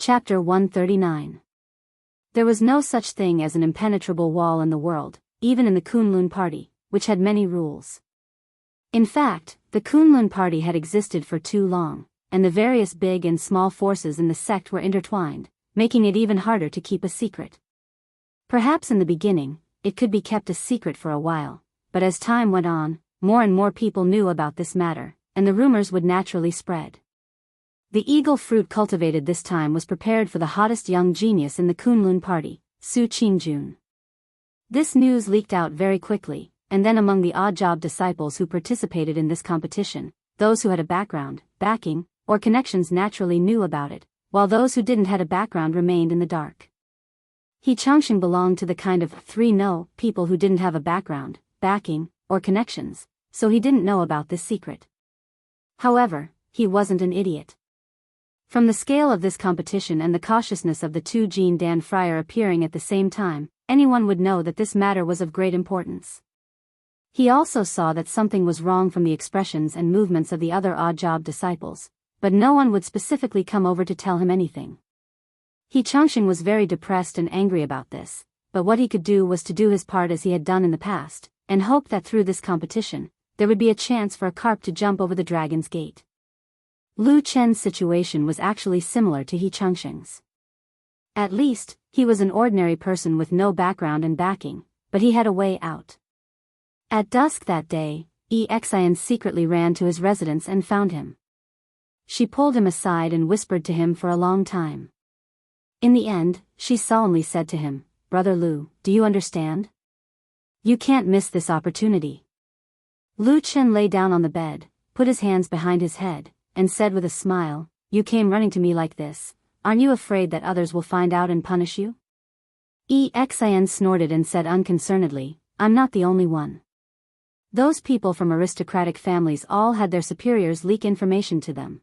Chapter 139. There was no such thing as an impenetrable wall in the world, even in the Kunlun party, which had many rules. In fact, the Kunlun party had existed for too long, and the various big and small forces in the sect were intertwined, making it even harder to keep a secret. Perhaps in the beginning, it could be kept a secret for a while, but as time went on, more and more people knew about this matter, and the rumors would naturally spread. The eagle fruit cultivated this time was prepared for the hottest young genius in the Kunlun party, Su Qingjun. This news leaked out very quickly, and then among the odd job disciples who participated in this competition, those who had a background, backing, or connections naturally knew about it, while those who didn't had a background remained in the dark. Xianxia belonged to the kind of people who didn't have a background, backing, or connections, so he didn't know about this secret. However, he wasn't an idiot. From the scale of this competition and the cautiousness of the two Jin Dan friar appearing at the same time, anyone would know that this matter was of great importance. He also saw that something was wrong from the expressions and movements of the other odd job disciples, but no one would specifically come over to tell him anything. Xianxia was very depressed and angry about this, but what he could do was to do his part as he had done in the past, and hope that through this competition, there would be a chance for a carp to jump over the dragon's gate. Lu Chen's situation was actually similar to Xianxia's. At least, he was an ordinary person with no background and backing, but he had a way out. At dusk that day, Xian secretly ran to his residence and found him. She pulled him aside and whispered to him for a long time. In the end, she solemnly said to him, "Brother Lu, do you understand? You can't miss this opportunity." Lu Chen lay down on the bed, put his hands behind his head, and said with a smile, "You came running to me like this, aren't you afraid that others will find out and punish you?" Xian snorted and said unconcernedly, "I'm not the only one. Those people from aristocratic families all had their superiors leak information to them.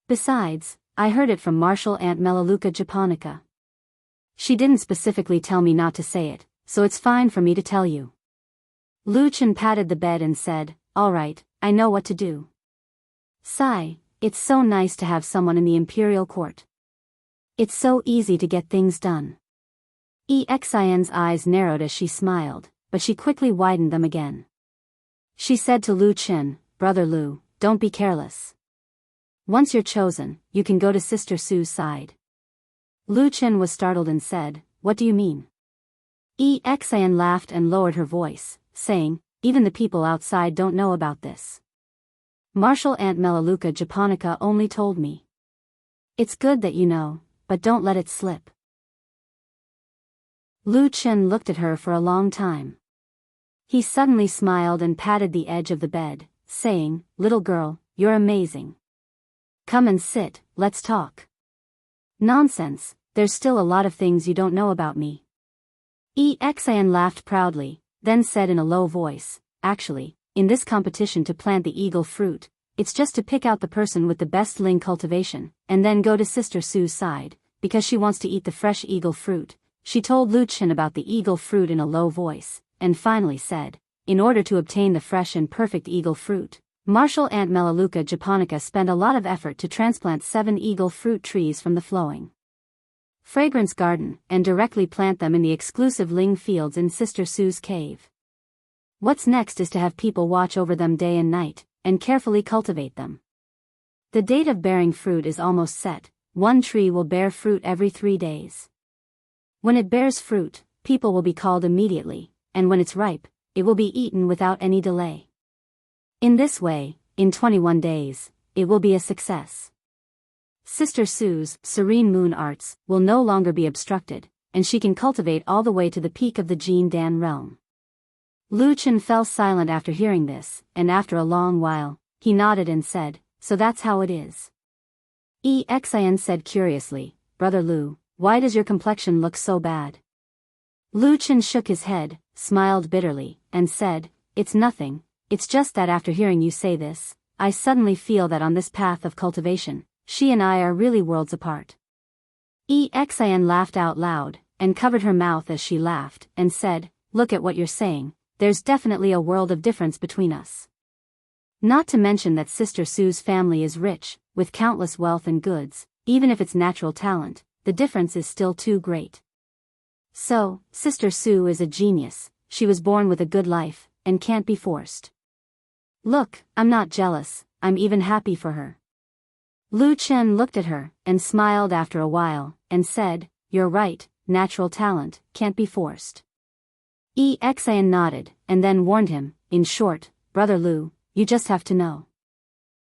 Besides, I heard it from Martial Aunt Melaleuca Japonica. She didn't specifically tell me not to say it, so it's fine for me to tell you." Lu Chen patted the bed and said, "All right, I know what to do. Sigh, it's so nice to have someone in the imperial court. It's so easy to get things done." Xian's eyes narrowed as she smiled, but she quickly widened them again. She said to Lu Chen, "Brother Lu, don't be careless. Once you're chosen, you can go to Sister Su's side." Lu Chen was startled and said, "What do you mean?" Xian laughed and lowered her voice, saying, "Even the people outside don't know about this. Martial Aunt Melaleuca Japonica only told me. It's good that you know, but don't let it slip." Lu Chen looked at her for a long time. He suddenly smiled and patted the edge of the bed, saying, "Little girl, you're amazing. Come and sit, let's talk." "Nonsense, there's still a lot of things you don't know about me." Xian laughed proudly, then said in a low voice, "Actually, in this competition to plant the eagle fruit, it's just to pick out the person with the best ling cultivation, and then go to Sister Su's side, because she wants to eat the fresh eagle fruit." She told Lu Chen about the eagle fruit in a low voice, and finally said, "In order to obtain the fresh and perfect eagle fruit, Martial Aunt Melaleuca Japonica spent a lot of effort to transplant 7 eagle fruit trees from the flowing fragrance garden, and directly plant them in the exclusive ling fields in Sister Su's cave. What's next is to have people watch over them day and night, and carefully cultivate them. The date of bearing fruit is almost set. One tree will bear fruit every 3 days. When it bears fruit, people will be called immediately, and when it's ripe, it will be eaten without any delay. In this way, in 21 days, it will be a success. Sister Su's serene moon arts will no longer be obstructed, and she can cultivate all the way to the peak of the Jin Dan realm." Lu Chen fell silent after hearing this, and after a long while, he nodded and said, "So that's how it is." Xian said curiously, "Brother Lu, why does your complexion look so bad?" Lu Chen shook his head, smiled bitterly, and said, "It's nothing, it's just that after hearing you say this, I suddenly feel that on this path of cultivation, she and I are really worlds apart." Xian laughed out loud, and covered her mouth as she laughed, and said, "Look at what you're saying, there's definitely a world of difference between us. Not to mention that Sister Su's family is rich, with countless wealth and goods, even if it's natural talent, the difference is still too great. So, Sister Sue is a genius, she was born with a good life, and can't be forced. Look, I'm not jealous, I'm even happy for her. Lu Chen looked at her, and smiled after a while, and said, "You're right, natural talent can't be forced." Xian nodded, and then warned him, "In short, Brother Lu, you just have to know.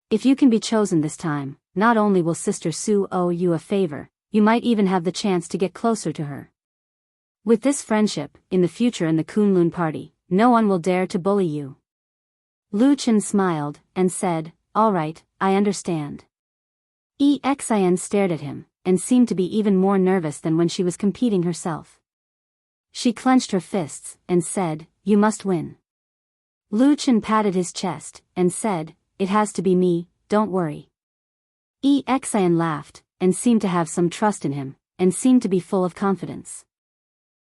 If you can be chosen this time, not only will Sister Sue owe you a favor, you might even have the chance to get closer to her. With this friendship, in the future in the Kunlun party, no one will dare to bully you." Lu Chen smiled, and said, "All right, I understand." Xian stared at him, and seemed to be even more nervous than when she was competing herself. She clenched her fists, and said, "You must win." Lu Chen patted his chest, and said, "It has to be me, don't worry." Xian laughed, and seemed to have some trust in him, and seemed to be full of confidence.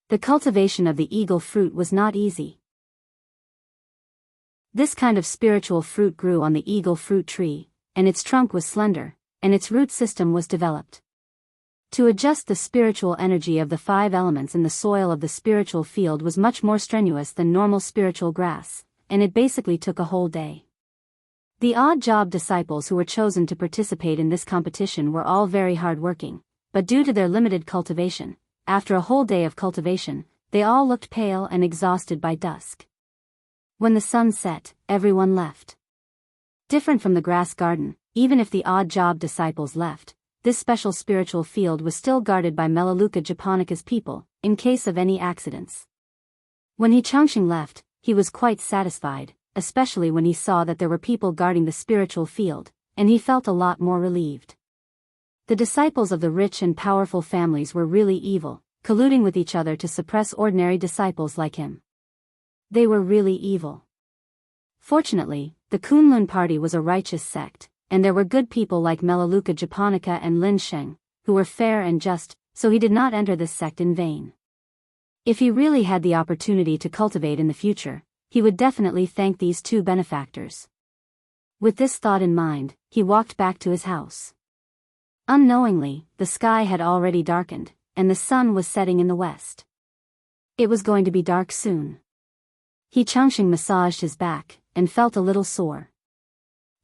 The cultivation of the eagle fruit was not easy. This kind of spiritual fruit grew on the eagle fruit tree, and its trunk was slender, and its root system was developed. To adjust the spiritual energy of the 5 elements in the soil of the spiritual field was much more strenuous than normal spiritual grass, and it basically took a whole day. The odd job disciples who were chosen to participate in this competition were all very hard-working, but due to their limited cultivation, after a whole day of cultivation, they all looked pale and exhausted by dusk. When the sun set, everyone left. Different from the grass garden, even if the odd job disciples left, this special spiritual field was still guarded by Melaleuca Japonica's people, in case of any accidents. When He Changxing left, he was quite satisfied, especially when he saw that there were people guarding the spiritual field, and he felt a lot more relieved. The disciples of the rich and powerful families were really evil, colluding with each other to suppress ordinary disciples like him. They were really evil. Fortunately, the Kunlun party was a righteous sect, and there were good people like Melaleuca Japonica and Lin Sheng, who were fair and just, so he did not enter this sect in vain. If he really had the opportunity to cultivate in the future, he would definitely thank these 2 benefactors. With this thought in mind, he walked back to his house. Unknowingly, the sky had already darkened, and the sun was setting in the west. It was going to be dark soon. He Changxing massaged his back, and felt a little sore.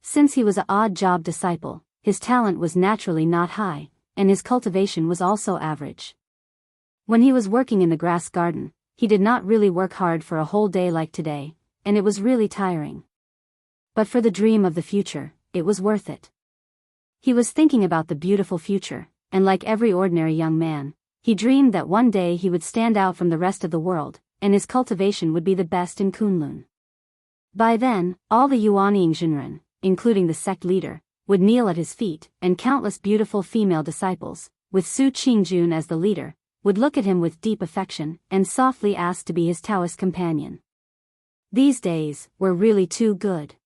Since he was an odd job disciple, his talent was naturally not high, and his cultivation was also average. When he was working in the grass garden, he did not really work hard for a whole day like today, and it was really tiring. But for the dream of the future, it was worth it. He was thinking about the beautiful future, and like every ordinary young man, he dreamed that one day he would stand out from the rest of the world, and his cultivation would be the best in Kunlun. By then, all the Yuanying Jinren, including the sect leader, would kneel at his feet, and countless beautiful female disciples, with Su Qingjun as the leader, would look at him with deep affection, and softly ask to be his Taoist companion. These days were really too good.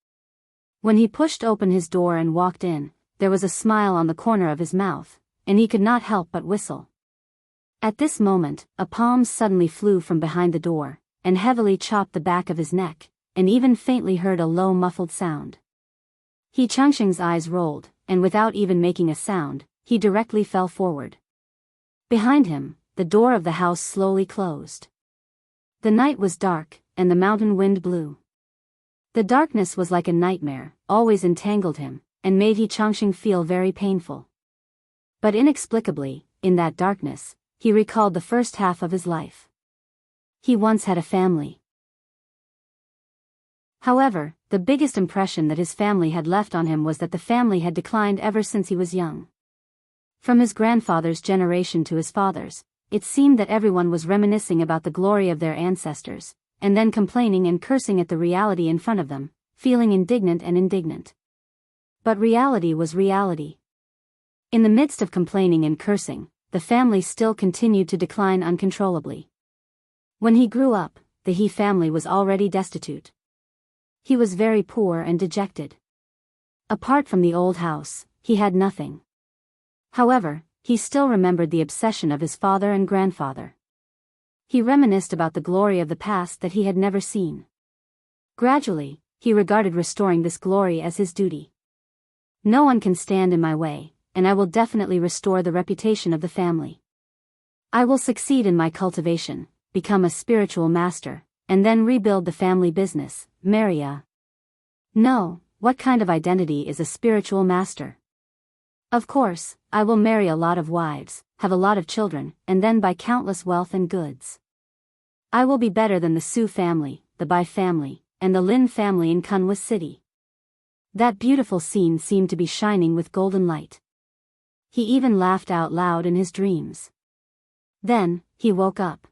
When he pushed open his door and walked in, there was a smile on the corner of his mouth, and he could not help but whistle. At this moment, a palm suddenly flew from behind the door, and heavily chopped the back of his neck, and even faintly heard a low muffled sound. He Changxing's eyes rolled, and without even making a sound, he directly fell forward. Behind him, the door of the house slowly closed. The night was dark, and the mountain wind blew. The darkness was like a nightmare, always entangled him, and made He Changxing feel very painful. But inexplicably, in that darkness, he recalled the first half of his life. He once had a family. However, the biggest impression that his family had left on him was that the family had declined ever since he was young. From his grandfather's generation to his father's, it seemed that everyone was reminiscing about the glory of their ancestors, and then complaining and cursing at the reality in front of them, feeling indignant. But reality was reality. In the midst of complaining and cursing, the family still continued to decline uncontrollably. When he grew up, the He family was already destitute. He was very poor and dejected. Apart from the old house, he had nothing. However, he still remembered the obsession of his father and grandfather. He reminisced about the glory of the past that he had never seen. Gradually, he regarded restoring this glory as his duty. No one can stand in my way, and I will definitely restore the reputation of the family. I will succeed in my cultivation, become a spiritual master, and then rebuild the family business, marry a... No, what kind of identity is a spiritual master? Of course, I will marry a lot of wives, have a lot of children, and then buy countless wealth and goods. I will be better than the Su family, the Bai family, and the Lin family in Kunwa City. That beautiful scene seemed to be shining with golden light. He even laughed out loud in his dreams. Then, he woke up.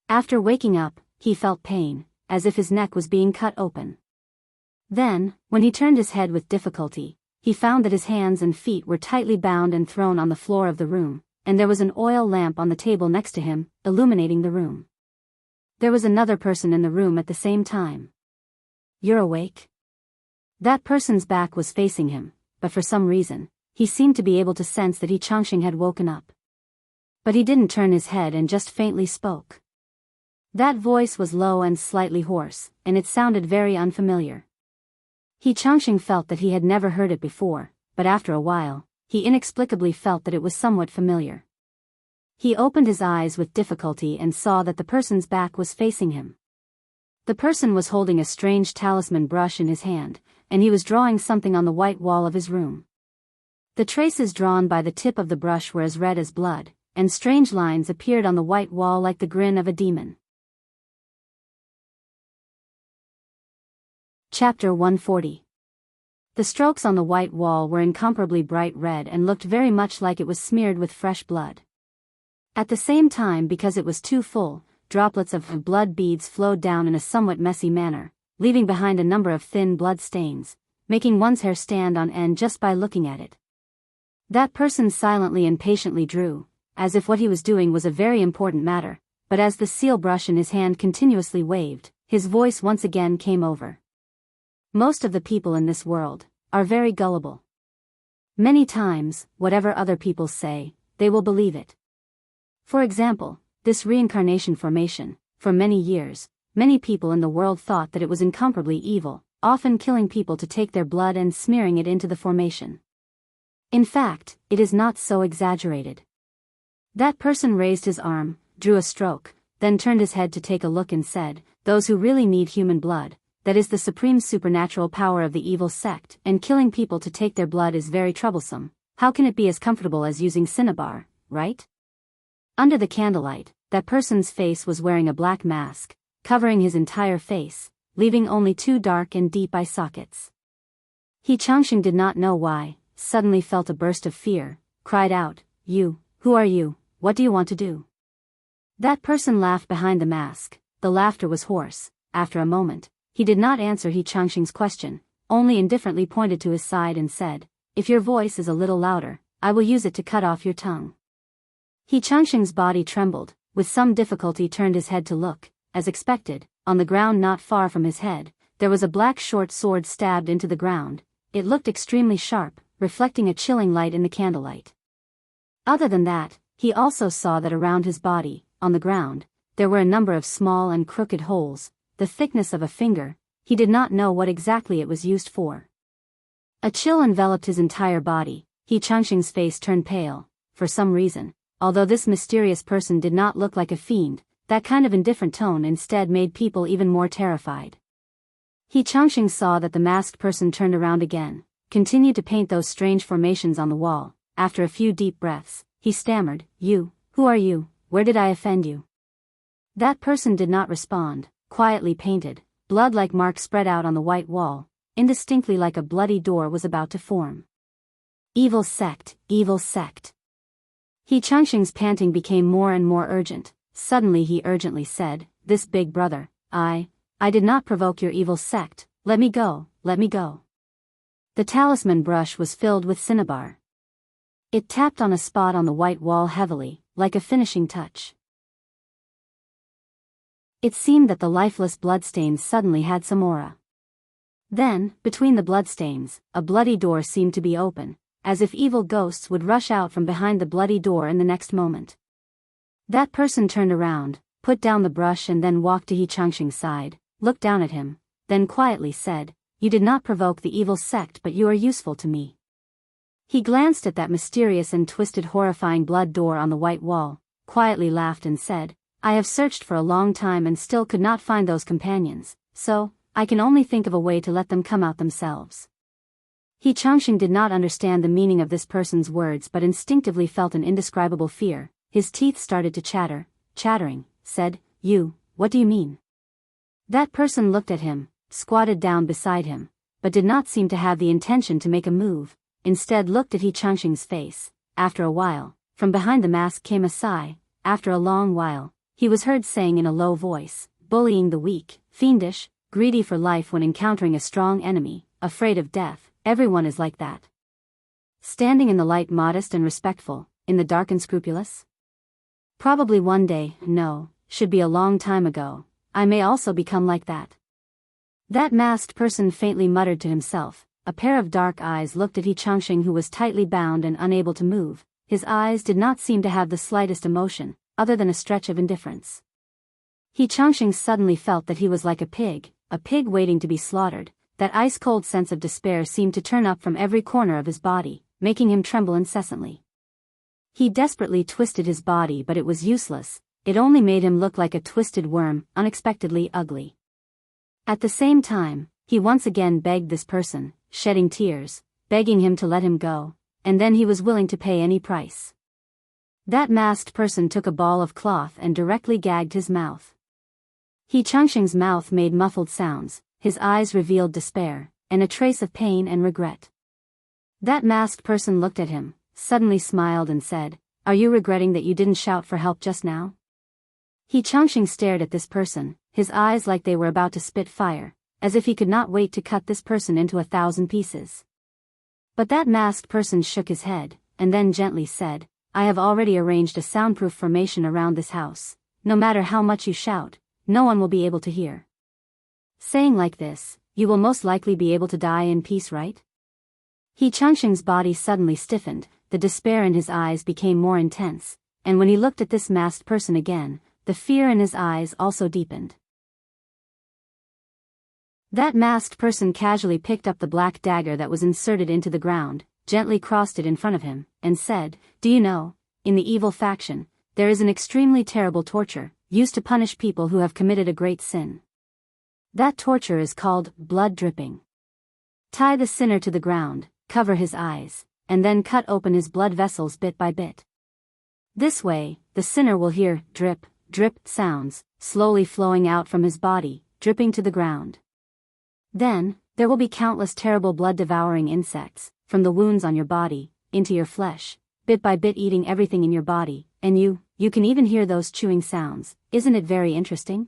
After waking up, he felt pain, as if his neck was being cut open. Then, when he turned his head with difficulty, he found that his hands and feet were tightly bound and thrown on the floor of the room, and there was an oil lamp on the table next to him, illuminating the room. There was another person in the room at the same time. You're awake? That person's back was facing him, but for some reason, he seemed to be able to sense that Xianxia had woken up. But he didn't turn his head and just faintly spoke. That voice was low and slightly hoarse, and it sounded very unfamiliar. Xianxia felt that he had never heard it before, but after a while, he inexplicably felt that it was somewhat familiar. He opened his eyes with difficulty and saw that the person's back was facing him. The person was holding a strange talisman brush in his hand, and he was drawing something on the white wall of his room. The traces drawn by the tip of the brush were as red as blood, and strange lines appeared on the white wall like the grin of a demon. Chapter 140. The strokes on the white wall were incomparably bright red and looked very much like it was smeared with fresh blood. At the same time, because it was too full, droplets of blood beads flowed down in a somewhat messy manner, leaving behind a number of thin blood stains, making one's hair stand on end just by looking at it. That person silently and patiently drew, as if what he was doing was a very important matter, but as the seal brush in his hand continuously waved, his voice once again came over. Most of the people in this world are very gullible. Many times, whatever other people say, they will believe it. For example, this reincarnation formation, for many years, many people in the world thought that it was incomparably evil, often killing people to take their blood and smearing it into the formation. In fact, it is not so exaggerated. That person raised his arm, drew a stroke, then turned his head to take a look and said, "Those who really need human blood, that is the supreme supernatural power of the evil sect, and killing people to take their blood is very troublesome. How can it be as comfortable as using cinnabar, right?" Under the candlelight, that person's face was wearing a black mask, covering his entire face, leaving only two dark and deep eye sockets. Xianxia did not know why, suddenly felt a burst of fear, cried out, "You, who are you, what do you want to do?" That person laughed behind the mask. The laughter was hoarse. After a moment, he did not answer Xianxia's question, only indifferently pointed to his side and said, "If your voice is a little louder, I will use it to cut off your tongue." Xianxia's body trembled, with some difficulty turned his head to look. As expected, on the ground not far from his head, there was a black short sword stabbed into the ground. It looked extremely sharp, reflecting a chilling light in the candlelight. Other than that, he also saw that around his body, on the ground, there were a number of small and crooked holes, the thickness of a finger. He did not know what exactly it was used for. A chill enveloped his entire body. Xianxia's face turned pale. For some reason, although this mysterious person did not look like a fiend, that kind of indifferent tone instead made people even more terrified. Xianxia saw that the masked person turned around again, continued to paint those strange formations on the wall. After a few deep breaths, he stammered, "You, who are you, where did I offend you?" That person did not respond, quietly painted, blood-like marks spread out on the white wall, indistinctly like a bloody door was about to form. Evil sect, evil sect. Xianxia's panting became more and more urgent. Suddenly he urgently said, "This big brother, I did not provoke your evil sect, let me go, let me go." The talisman brush was filled with cinnabar. It tapped on a spot on the white wall heavily, like a finishing touch. It seemed that the lifeless bloodstains suddenly had some aura. Then, between the bloodstains, a bloody door seemed to be open, as if evil ghosts would rush out from behind the bloody door in the next moment. That person turned around, put down the brush and then walked to Xianxia's side, looked down at him, then quietly said, "You did not provoke the evil sect but you are useful to me." He glanced at that mysterious and twisted horrifying blood door on the white wall, quietly laughed and said, I have searched for a long time and still could not find those companions, so, I can only think of a way to let them come out themselves. Xianxia did not understand the meaning of this person's words but instinctively felt an indescribable fear. His teeth started to chattering, said, what do you mean? That person looked at him, squatted down beside him, but did not seem to have the intention to make a move, instead looked at Xianxia's face. After a while, from behind the mask came a sigh. After a long while, he was heard saying in a low voice, bullying the weak, fiendish, greedy for life when encountering a strong enemy, afraid of death, everyone is like that. Standing in the light modest and respectful, in the dark unscrupulous? Probably one day, no, should be a long time ago, I may also become like that. That masked person faintly muttered to himself. A pair of dark eyes looked at Xianxia, who was tightly bound and unable to move. His eyes did not seem to have the slightest emotion, other than a stretch of indifference. Xianxia suddenly felt that he was like a pig waiting to be slaughtered. That ice-cold sense of despair seemed to turn up from every corner of his body, making him tremble incessantly. He desperately twisted his body but it was useless, it only made him look like a twisted worm, unexpectedly ugly. At the same time, he once again begged this person, shedding tears, begging him to let him go, and then he was willing to pay any price. That masked person took a ball of cloth and directly gagged his mouth. Xianxia's mouth made muffled sounds, his eyes revealed despair, and a trace of pain and regret. That masked person looked at him, suddenly smiled and said, Are you regretting that you didn't shout for help just now? Xianxia stared at this person, his eyes like they were about to spit fire, as if he could not wait to cut this person into 1,000 pieces. But that masked person shook his head, and then gently said, I have already arranged a soundproof formation around this house. No matter how much you shout, no one will be able to hear. Saying like this, you will most likely be able to die in peace, right? Xianxia's body suddenly stiffened, the despair in his eyes became more intense, and when he looked at this masked person again, the fear in his eyes also deepened. That masked person casually picked up the black dagger that was inserted into the ground, gently crossed it in front of him, and said, Do you know, in the evil faction, there is an extremely terrible torture, used to punish people who have committed a great sin. That torture is called blood dripping. Tie the sinner to the ground, cover his eyes, and then cut open his blood vessels bit by bit. This way, the sinner will hear drip, drip sounds, slowly flowing out from his body, dripping to the ground. Then, there will be countless terrible blood-devouring insects, from the wounds on your body, into your flesh, bit by bit eating everything in your body, and you can even hear those chewing sounds. Isn't it very interesting?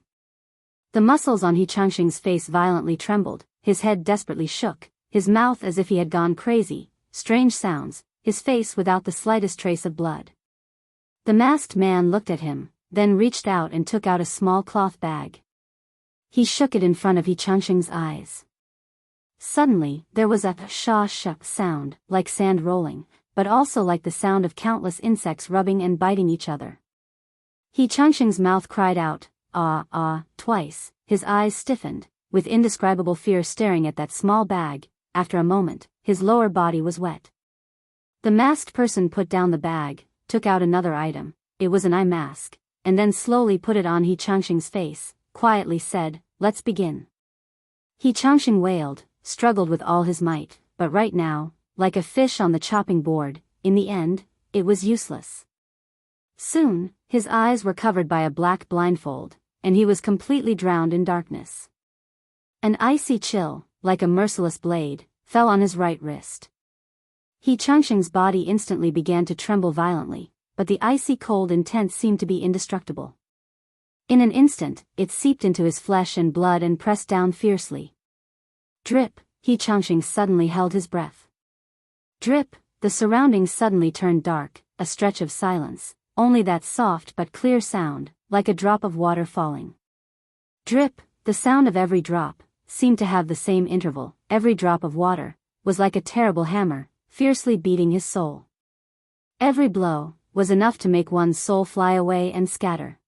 The muscles on Xianxia's face violently trembled, his head desperately shook, his mouth as if he had gone crazy, strange sounds, his face without the slightest trace of blood. The masked man looked at him, then reached out and took out a small cloth bag. He shook it in front of Xianxia's eyes. Suddenly, there was a sha-shuck sound, like sand rolling, but also like the sound of countless insects rubbing and biting each other. Xianxia's mouth cried out, twice, his eyes stiffened, with indescribable fear staring at that small bag. After a moment, his lower body was wet. The masked person put down the bag, took out another item, it was an eye mask, and then slowly put it on Xianxia's face, quietly said, Let's begin. Xianxia wailed, struggled with all his might, but right now, like a fish on the chopping board, in the end, it was useless. Soon, his eyes were covered by a black blindfold, and he was completely drowned in darkness. An icy chill, like a merciless blade, fell on his right wrist. Xianxia's body instantly began to tremble violently, but the icy cold intense seemed to be indestructible. In an instant, it seeped into his flesh and blood and pressed down fiercely. Drip, Xianxia suddenly held his breath. Drip, the surroundings suddenly turned dark, a stretch of silence, only that soft but clear sound, like a drop of water falling. Drip, the sound of every drop, seemed to have the same interval, every drop of water, was like a terrible hammer, fiercely beating his soul. Every blow was enough to make one's soul fly away and scatter.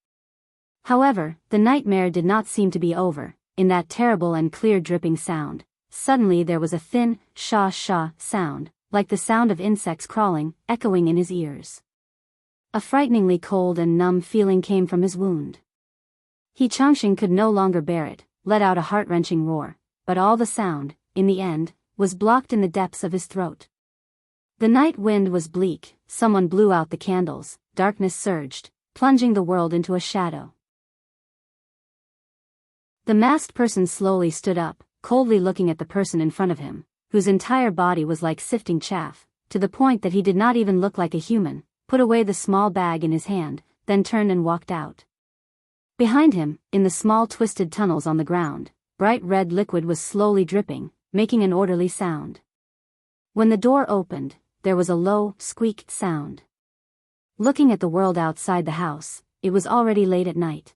However, the nightmare did not seem to be over. In that terrible and clear dripping sound, suddenly there was a thin, sha-sha sound, like the sound of insects crawling, echoing in his ears. A frighteningly cold and numb feeling came from his wound. Xianxia could no longer bear it, let out a heart-wrenching roar, but all the sound, in the end, was blocked in the depths of his throat. The night wind was bleak, someone blew out the candles, darkness surged, plunging the world into a shadow. The masked person slowly stood up, coldly looking at the person in front of him, whose entire body was like sifting chaff, to the point that he did not even look like a human, put away the small bag in his hand, then turned and walked out. Behind him, in the small twisted tunnels on the ground, bright red liquid was slowly dripping, making an orderly sound. When the door opened, there was a low, squeaked sound. Looking at the world outside the house, it was already late at night.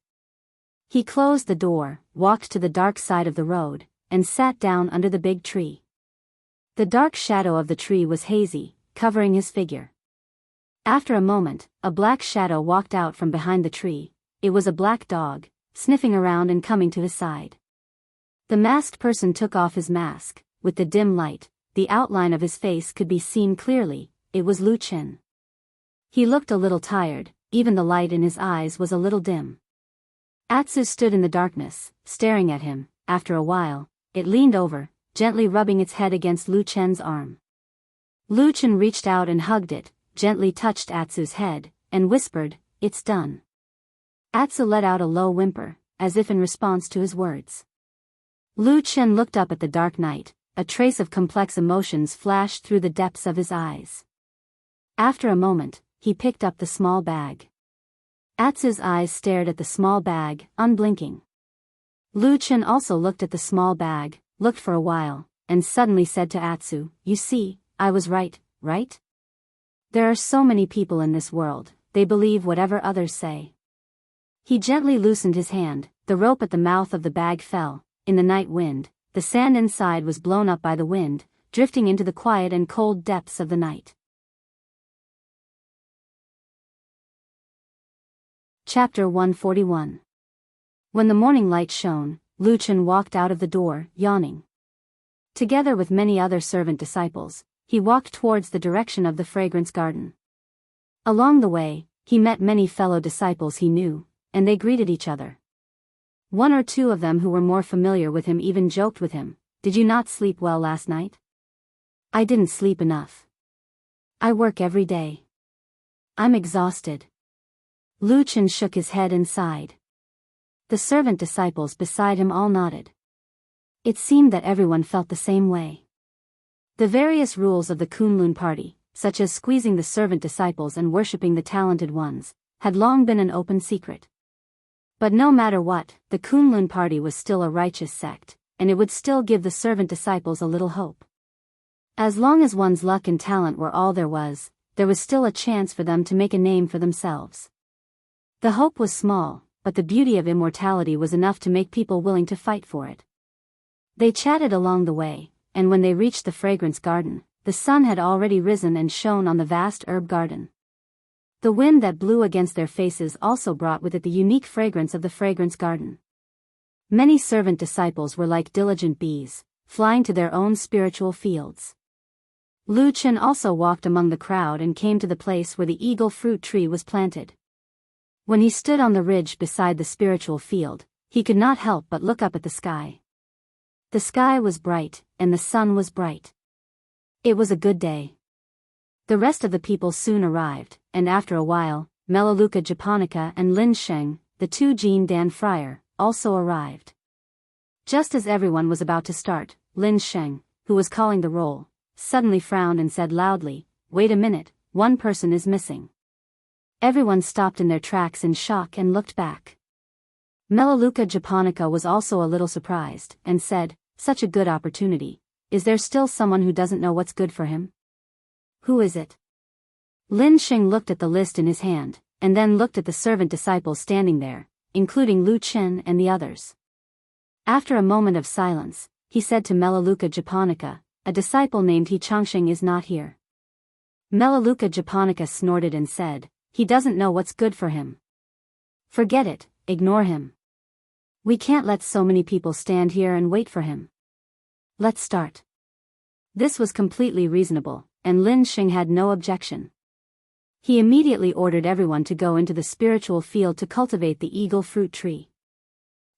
He closed the door, walked to the dark side of the road, and sat down under the big tree. The dark shadow of the tree was hazy, covering his figure. After a moment, a black shadow walked out from behind the tree. It was a black dog, sniffing around and coming to his side. The masked person took off his mask. With the dim light, the outline of his face could be seen clearly. It was Lu Chen. He looked a little tired, even the light in his eyes was a little dim. Atsu stood in the darkness, staring at him. After a while, it leaned over, gently rubbing its head against Lu Chen's arm. Lu Chen reached out and hugged it, gently touched Atsu's head, and whispered, "It's done." Atsu let out a low whimper, as if in response to his words. Lu Chen looked up at the dark night, a trace of complex emotions flashed through the depths of his eyes. After a moment, he picked up the small bag. Atsu's eyes stared at the small bag, unblinking. Lu Chen also looked at the small bag, looked for a while, and suddenly said to Atsu, "You see, I was right, right? There are so many people in this world, they believe whatever others say." He gently loosened his hand, the rope at the mouth of the bag fell. In the night wind, the sand inside was blown up by the wind, drifting into the quiet and cold depths of the night. Chapter 141. When the morning light shone, Lu Chen walked out of the door, yawning. Together with many other servant disciples, he walked towards the direction of the fragrance garden. Along the way, he met many fellow disciples he knew, and they greeted each other. One or two of them who were more familiar with him even joked with him, "Did you not sleep well last night?" "I didn't sleep enough. I work every day. I'm exhausted." Lu Chen shook his head and sighed. The servant disciples beside him all nodded. It seemed that everyone felt the same way. The various rules of the Kunlun party, such as squeezing the servant disciples and worshipping the talented ones, had long been an open secret. But no matter what, the Kunlun party was still a righteous sect, and it would still give the servant disciples a little hope. As long as one's luck and talent were all there was still a chance for them to make a name for themselves. The hope was small, but the beauty of immortality was enough to make people willing to fight for it. They chatted along the way, and when they reached the fragrance garden, the sun had already risen and shone on the vast herb garden. The wind that blew against their faces also brought with it the unique fragrance of the fragrance garden. Many servant disciples were like diligent bees, flying to their own spiritual fields. Lu Chen also walked among the crowd and came to the place where the eagle fruit tree was planted. When he stood on the ridge beside the spiritual field, he could not help but look up at the sky. The sky was bright, and the sun was bright. It was a good day. The rest of the people soon arrived, and after a while, Melaleuca japonica and Lin Sheng, the two Jin Dan friar, also arrived. Just as everyone was about to start, Lin Sheng, who was calling the roll, suddenly frowned and said loudly, "Wait a minute, one person is missing." Everyone stopped in their tracks in shock and looked back. Melaleuca japonica was also a little surprised, and said, "Such a good opportunity. Is there still someone who doesn't know what's good for him? Who is it?" Lin Sheng looked at the list in his hand, and then looked at the servant disciples standing there, including Lu Chen and the others. After a moment of silence, he said to Melaleuca japonica, "A disciple named Xianxia is not here." Melaleuca japonica snorted and said, "He doesn't know what's good for him. Forget it, ignore him. We can't let so many people stand here and wait for him. Let's start." This was completely reasonable, and Lin Xing had no objection. He immediately ordered everyone to go into the spiritual field to cultivate the eagle fruit tree.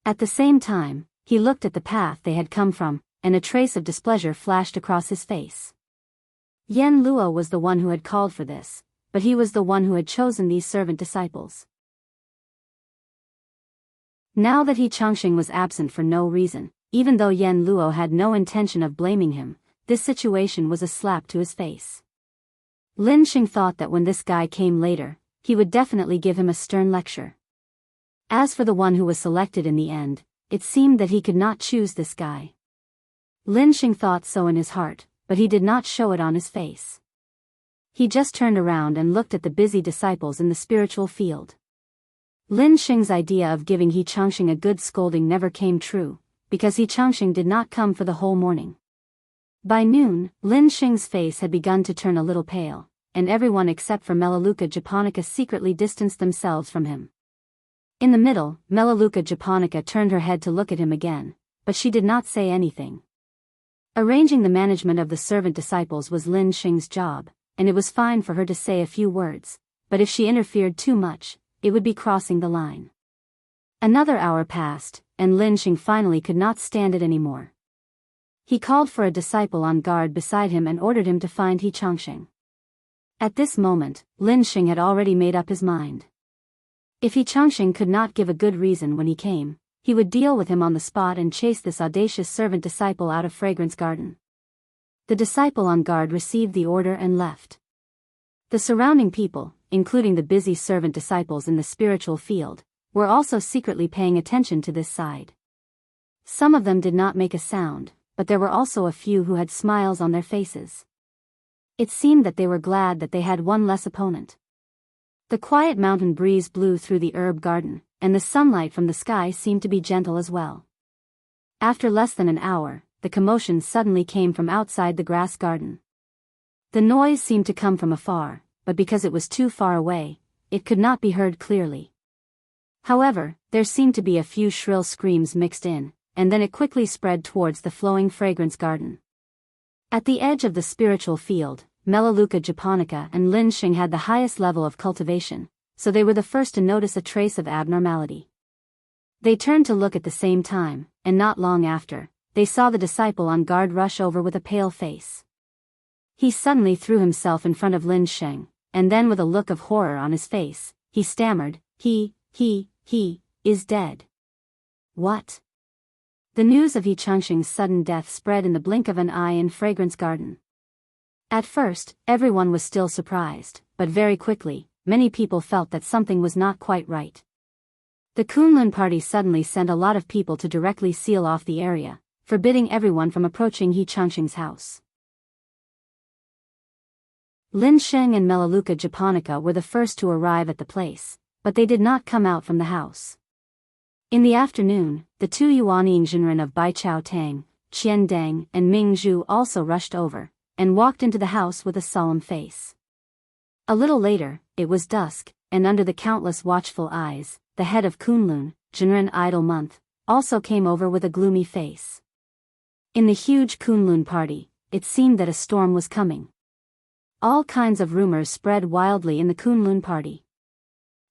At the same time, he looked at the path they had come from, and a trace of displeasure flashed across his face. Yan Luo was the one who had called for this, but he was the one who had chosen these servant disciples. Now that He Changxing was absent for no reason, even though Yan Luo had no intention of blaming him, this situation was a slap to his face. Lin Xing thought that when this guy came later, he would definitely give him a stern lecture. As for the one who was selected in the end, it seemed that he could not choose this guy. Lin Xing thought so in his heart, but he did not show it on his face. He just turned around and looked at the busy disciples in the spiritual field. Lin Xing's idea of giving He Changxing a good scolding never came true, because He Changxing did not come for the whole morning. By noon, Lin Xing's face had begun to turn a little pale, and everyone except for Melaleuca japonica secretly distanced themselves from him. In the middle, Melaleuca japonica turned her head to look at him again, but she did not say anything. Arranging the management of the servant disciples was Lin Xing's job, and it was fine for her to say a few words, but if she interfered too much, it would be crossing the line. Another hour passed, and Lin Xing finally could not stand it anymore. He called for a disciple on guard beside him and ordered him to find He Changxing. At this moment, Lin Xing had already made up his mind. If He Changxing could not give a good reason when he came, he would deal with him on the spot and chase this audacious servant disciple out of Fragrance Garden. The disciple on guard received the order and left. The surrounding people, including the busy servant disciples in the spiritual field, were also secretly paying attention to this side. Some of them did not make a sound, but there were also a few who had smiles on their faces. It seemed that they were glad that they had one less opponent. The quiet mountain breeze blew through the herb garden, and the sunlight from the sky seemed to be gentle as well. After less than an hour, the commotion suddenly came from outside the grass garden. The noise seemed to come from afar, but because it was too far away, it could not be heard clearly. However, there seemed to be a few shrill screams mixed in, and then it quickly spread towards the flowing fragrance garden. At the edge of the spiritual field, Melaleuca japonica and Lin Xing had the highest level of cultivation, so they were the first to notice a trace of abnormality. They turned to look at the same time, and not long after, they saw the disciple on guard rush over with a pale face. He suddenly threw himself in front of Lin Xing, and then with a look of horror on his face, he stammered, He is dead. What? The news of He Changxing's sudden death spread in the blink of an eye in Fragrance Garden. At first, everyone was still surprised, but very quickly, many people felt that something was not quite right. The Kunlun party suddenly sent a lot of people to directly seal off the area, forbidding everyone from approaching He Changxing's house. Lin Xing and Melaleuca japonica were the first to arrive at the place, but they did not come out from the house. In the afternoon, the two Yuanying Jinren of Bai Chao Tang, Qian Deng and Ming Zhu also rushed over, and walked into the house with a solemn face. A little later, it was dusk, and under the countless watchful eyes, the head of Kunlun, Jinren Idle Month, also came over with a gloomy face. In the huge Kunlun party, it seemed that a storm was coming. All kinds of rumors spread wildly in the Kunlun party.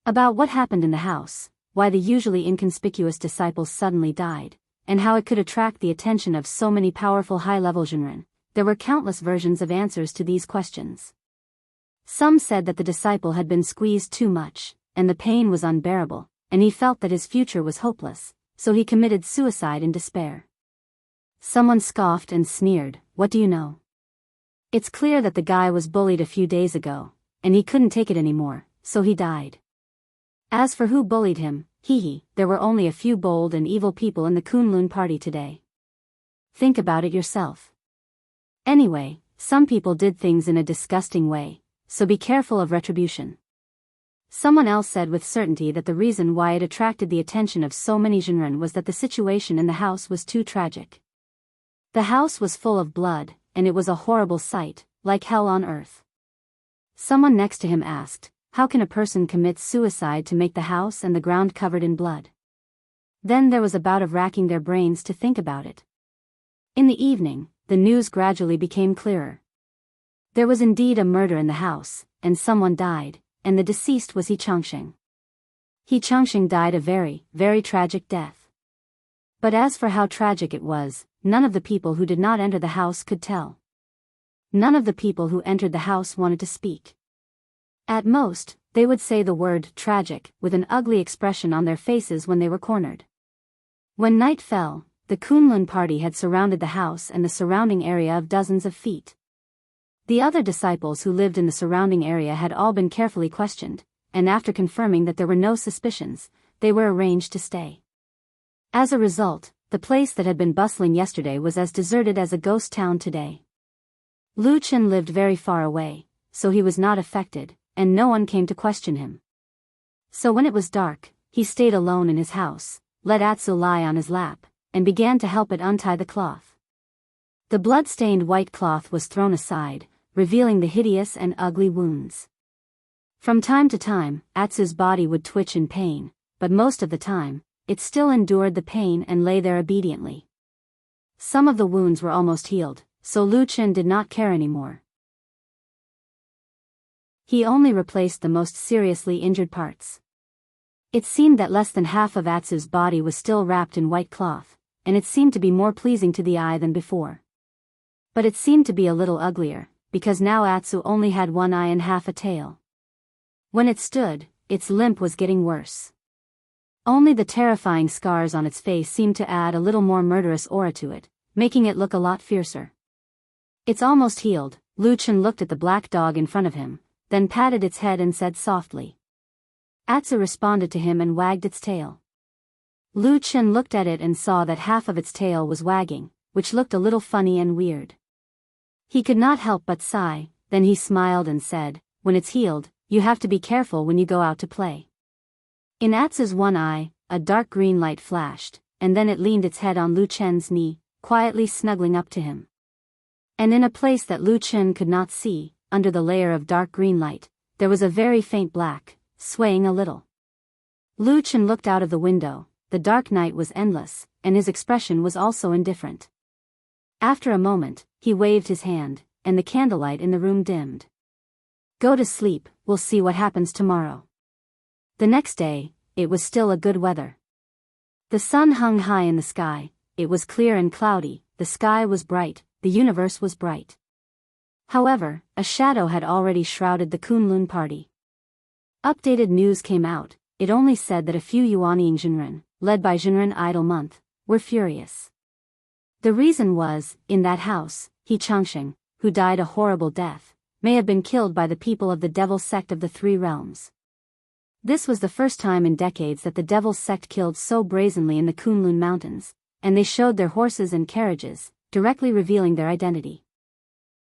About what happened in the house, why the usually inconspicuous disciples suddenly died, and how it could attract the attention of so many powerful high-level Jinren. There were countless versions of answers to these questions. Some said that the disciple had been squeezed too much, and the pain was unbearable, and he felt that his future was hopeless, so he committed suicide in despair. Someone scoffed and sneered, "What do you know? It's clear that the guy was bullied a few days ago, and he couldn't take it anymore, so he died." As for who bullied him, there were only a few bold and evil people in the Kunlun party today. Think about it yourself. Anyway, some people did things in a disgusting way, so be careful of retribution. Someone else said with certainty that the reason why it attracted the attention of so many Jinren was that the situation in the house was too tragic. The house was full of blood, and it was a horrible sight, like hell on earth. Someone next to him asked, "How can a person commit suicide to make the house and the ground covered in blood?" Then there was a bout of racking their brains to think about it. In the evening, the news gradually became clearer. There was indeed a murder in the house, and someone died, and the deceased was Xianxia. Xianxia died a very, very tragic death. But as for how tragic it was, none of the people who did not enter the house could tell. None of the people who entered the house wanted to speak. At most, they would say the word tragic with an ugly expression on their faces when they were cornered. When night fell, the Kunlun party had surrounded the house and the surrounding area of dozens of feet. The other disciples who lived in the surrounding area had all been carefully questioned, and after confirming that there were no suspicions, they were arranged to stay. As a result, the place that had been bustling yesterday was as deserted as a ghost town today. Lu Chen lived very far away, so he was not affected, and no one came to question him. So when it was dark, he stayed alone in his house, let Atsu lie on his lap, and began to help it untie the cloth. The blood-stained white cloth was thrown aside, revealing the hideous and ugly wounds. From time to time, Atsu's body would twitch in pain, but most of the time, it still endured the pain and lay there obediently. Some of the wounds were almost healed, so Lu Chen did not care anymore. He only replaced the most seriously injured parts. It seemed that less than half of Atsu's body was still wrapped in white cloth, and it seemed to be more pleasing to the eye than before. But it seemed to be a little uglier, because now Atsu only had one eye and half a tail. When it stood, its limp was getting worse. Only the terrifying scars on its face seemed to add a little more murderous aura to it, making it look a lot fiercer. It's almost healed. Lu Chen looked at the black dog in front of him, then patted its head and said softly. Atsu responded to him and wagged its tail. Lu Chen looked at it and saw that half of its tail was wagging, which looked a little funny and weird. He could not help but sigh, then he smiled and said, "When it's healed, you have to be careful when you go out to play." In Atsu's one eye, a dark green light flashed, and then it leaned its head on Lu Chen's knee, quietly snuggling up to him. And in a place that Lu Chen could not see, under the layer of dark green light, there was a very faint black, swaying a little. Lu Chen looked out of the window. The dark night was endless, and his expression was also indifferent. After a moment, he waved his hand, and the candlelight in the room dimmed. "Go to sleep, we'll see what happens tomorrow." The next day, it was still a good weather. The sun hung high in the sky, it was clear and cloudy, the sky was bright, the universe was bright. However, a shadow had already shrouded the Kunlun party. Updated news came out. It only said that a few Yuanying Jinren, led by Jinren Idle Month, were furious. The reason was, in that house, Xianxia, who died a horrible death, may have been killed by the people of the Devil Sect of the Three Realms. This was the first time in decades that the Devil Sect killed so brazenly in the Kunlun Mountains, and they showed their horses and carriages, directly revealing their identity.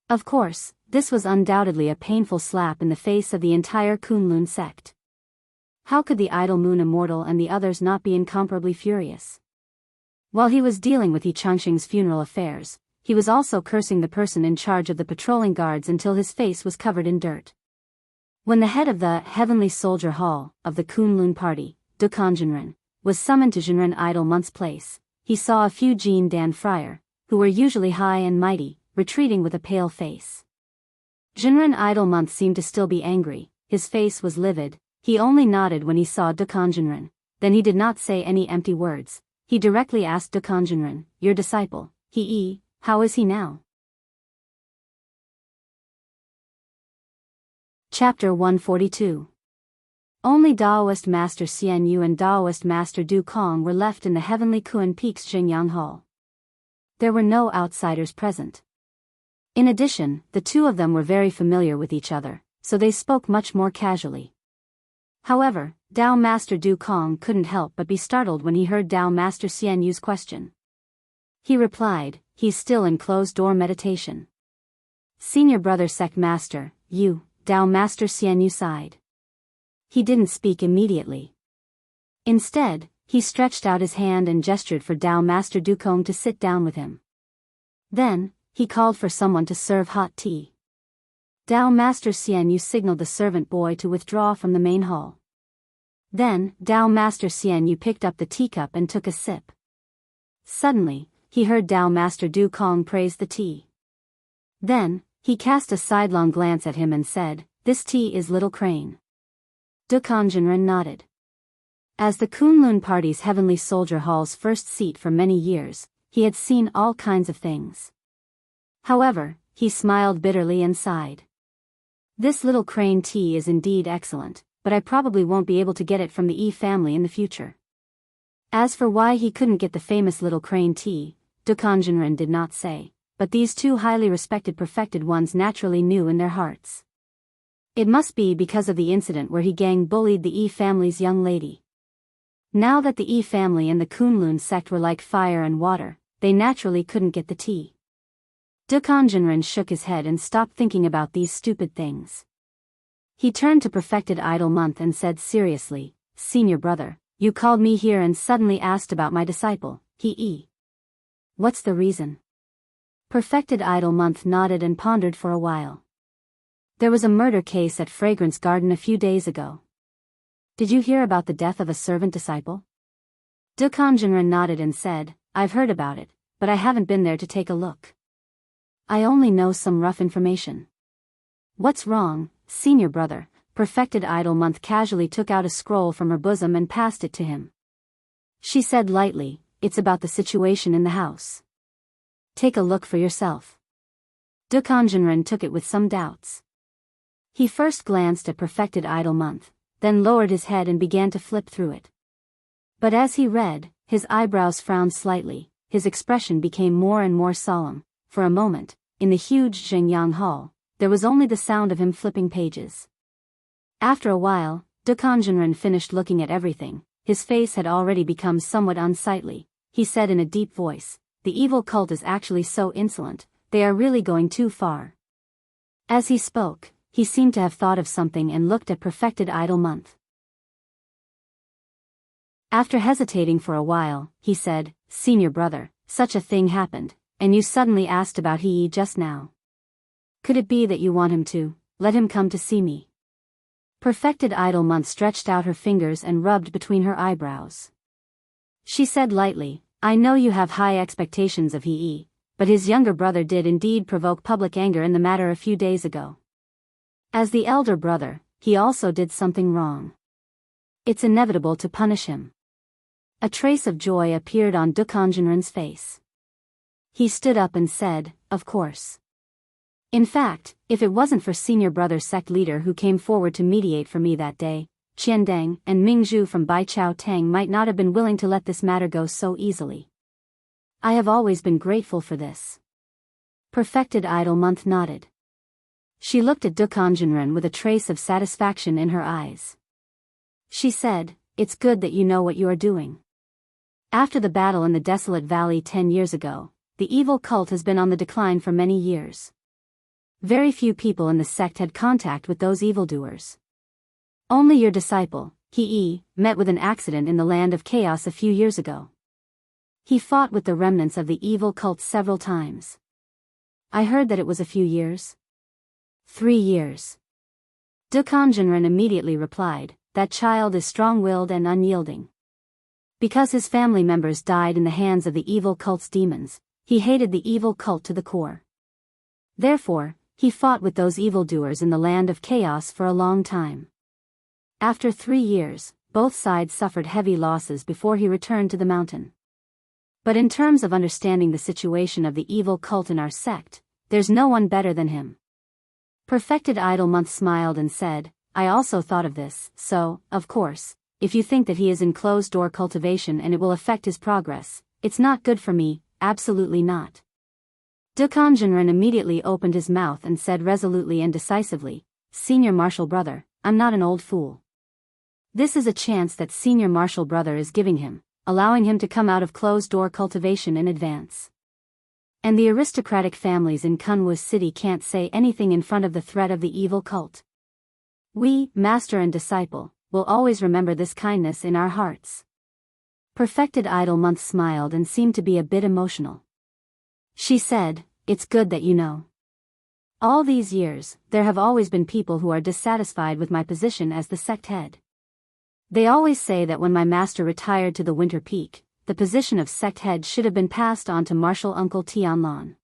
Of course, this was undoubtedly a painful slap in the face of the entire Kunlun sect. How could the Idle Moon Immortal and the others not be incomparably furious? While he was dealing with Xianxia's funeral affairs, he was also cursing the person in charge of the patrolling guards until his face was covered in dirt. When the head of the Heavenly Soldier Hall of the Kunlun party, Dukan Jinren, was summoned to Jinren Idle Month's place, he saw a few Jin Dan Friar, who were usually high and mighty, retreating with a pale face. Jinren Idle Month seemed to still be angry, his face was livid. He only nodded when he saw Dukan Jinren, then he did not say any empty words. He directly asked Dukan Jinren, "Your disciple, how is he now?" Chapter 142. Only Daoist Master Xianyu and Daoist Master Du Kong were left in the Heavenly Kun Peaks Jingyang Hall. There were no outsiders present. In addition, the two of them were very familiar with each other, so they spoke much more casually. However, Dao Master Du Kong couldn't help but be startled when he heard Dao Master Xianyu's question. He replied, "He's still in closed-door meditation." "Senior brother sect master, you," Dao Master Xianyu sighed. He didn't speak immediately. Instead, he stretched out his hand and gestured for Dao Master Du Kong to sit down with him. Then, he called for someone to serve hot tea. Dao Master Xianyu signaled the servant boy to withdraw from the main hall. Then, Dao Master Xianyu picked up the teacup and took a sip. Suddenly, he heard Dao Master Du Kong praise the tea. Then, He cast a sidelong glance at him and said, "This tea is Little Crane." Dukanjinren nodded. As the Kunlun party's heavenly soldier hall's first seat for many years, he had seen all kinds of things. However, he smiled bitterly and sighed. "This Little Crane tea is indeed excellent, but I probably won't be able to get it from the family in the future." As for why he couldn't get the famous Little Crane tea, Dukanjinren did not say, but these two highly respected perfected ones naturally knew in their hearts. It must be because of the incident where he gang bullied the family's young lady. Now that the family and the Kunlun sect were like fire and water, they naturally couldn't get the tea. Dukanjinren shook his head and stopped thinking about these stupid things. He turned to Perfected Idol Month and said seriously, "Senior brother, you called me here and suddenly asked about my disciple, he. What's the reason?" Perfected Idol Month nodded and pondered for a while. "There was a murder case at Fragrance Garden a few days ago. Did you hear about the death of a servant disciple?" Dukanjinren nodded and said, "I've heard about it, but I haven't been there to take a look. I only know some rough information." "What's wrong, senior brother?" Perfected Idol Month casually took out a scroll from her bosom and passed it to him. She said lightly, "It's about the situation in the house. Take a look for yourself." Dukanjinren took it with some doubts. He first glanced at Perfected Idol Month, then lowered his head and began to flip through it. But as he read, his eyebrows frowned slightly, his expression became more and more solemn. For a moment, in the huge Jianghu hall, there was only the sound of him flipping pages. After a while, Dukanjinren finished looking at everything. His face had already become somewhat unsightly. He said in a deep voice, "The evil cult is actually so insolent, they are really going too far." As he spoke, he seemed to have thought of something and looked at Perfected Idol Month. After hesitating for a while, he said, "Senior brother, such a thing happened, and you suddenly asked about he just now. Could it be that you want him to let him come to see me?" Perfected Idol Month stretched out her fingers and rubbed between her eyebrows. She said lightly, "I know you have high expectations of he, but his younger brother did indeed provoke public anger in the matter a few days ago. As the elder brother, he also did something wrong. It's inevitable to punish him." A trace of joy appeared on Dukanjinren's face. He stood up and said, "Of course. In fact, if it wasn't for senior brother sect leader who came forward to mediate for me that day, Qiandang and Mingzhu from Baichao Tang might not have been willing to let this matter go so easily. I have always been grateful for this." Perfected Idol Month nodded. She looked at Dukanjinren with a trace of satisfaction in her eyes. She said, "It's good that you know what you are doing. After the battle in the desolate valley 10 years ago, the evil cult has been on the decline for many years. Very few people in the sect had contact with those evildoers. Only your disciple, he, met with an accident in the land of chaos a few years ago. He fought with the remnants of the evil cult several times. I heard that it was a few years." 3 years. Dukanjinren immediately replied, "That child is strong-willed and unyielding. Because his family members died in the hands of the evil cult's demons, he hated the evil cult to the core. Therefore, he fought with those evildoers in the land of chaos for a long time. After 3 years, both sides suffered heavy losses before he returned to the mountain. But in terms of understanding the situation of the evil cult in our sect, there's no one better than him." Perfected Idol Month smiled and said, "I also thought of this, so, of course, if you think that he is in closed-door cultivation and it will affect his progress, it's not good for me, absolutely not." Dukanjinren immediately opened his mouth and said resolutely and decisively, "Senior Martial Brother, I'm not an old fool. This is a chance that Senior Martial Brother is giving him, allowing him to come out of closed-door cultivation in advance. And the aristocratic families in Kunwu City can't say anything in front of the threat of the evil cult. We, master and disciple, will always remember this kindness in our hearts." Perfected Idol Month smiled and seemed to be a bit emotional. She said, "It's good that you know. All these years, there have always been people who are dissatisfied with my position as the sect head. They always say that when my master retired to the Winter Peak, the position of sect head should have been passed on to Martial Uncle Tianlan.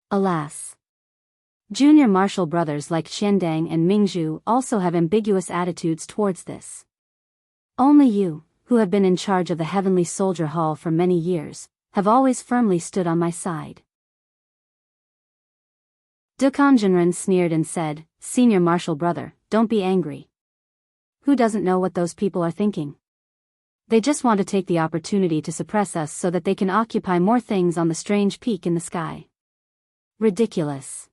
Alas. Junior martial brothers like Qiandang and Mingzhu also have ambiguous attitudes towards this. Only you, who have been in charge of the Heavenly Soldier Hall for many years, have always firmly stood on my side. Dukanjinren sneered and said, Senior martial brother, don't be angry. Who doesn't know what those people are thinking? They just want to take the opportunity to suppress us so that they can occupy more things on the strange peak in the sky. Ridiculous.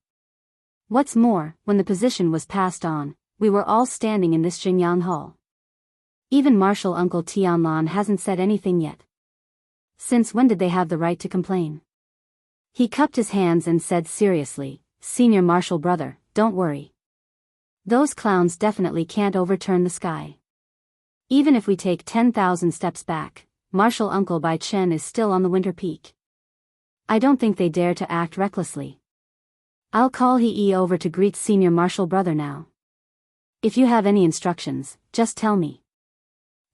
What's more, when the position was passed on, we were all standing in this Jingyang Hall. Even Martial Uncle Tianlan hasn't said anything yet. Since when did they have the right to complain? He cupped his hands and said seriously, Senior martial brother, don't worry. Those clowns definitely can't overturn the sky. Even if we take 10,000 steps back, Martial Uncle Bai Chen is still on the winter peak. I don't think they dare to act recklessly. I'll call He over to greet Senior martial brother now. If you have any instructions, just tell me.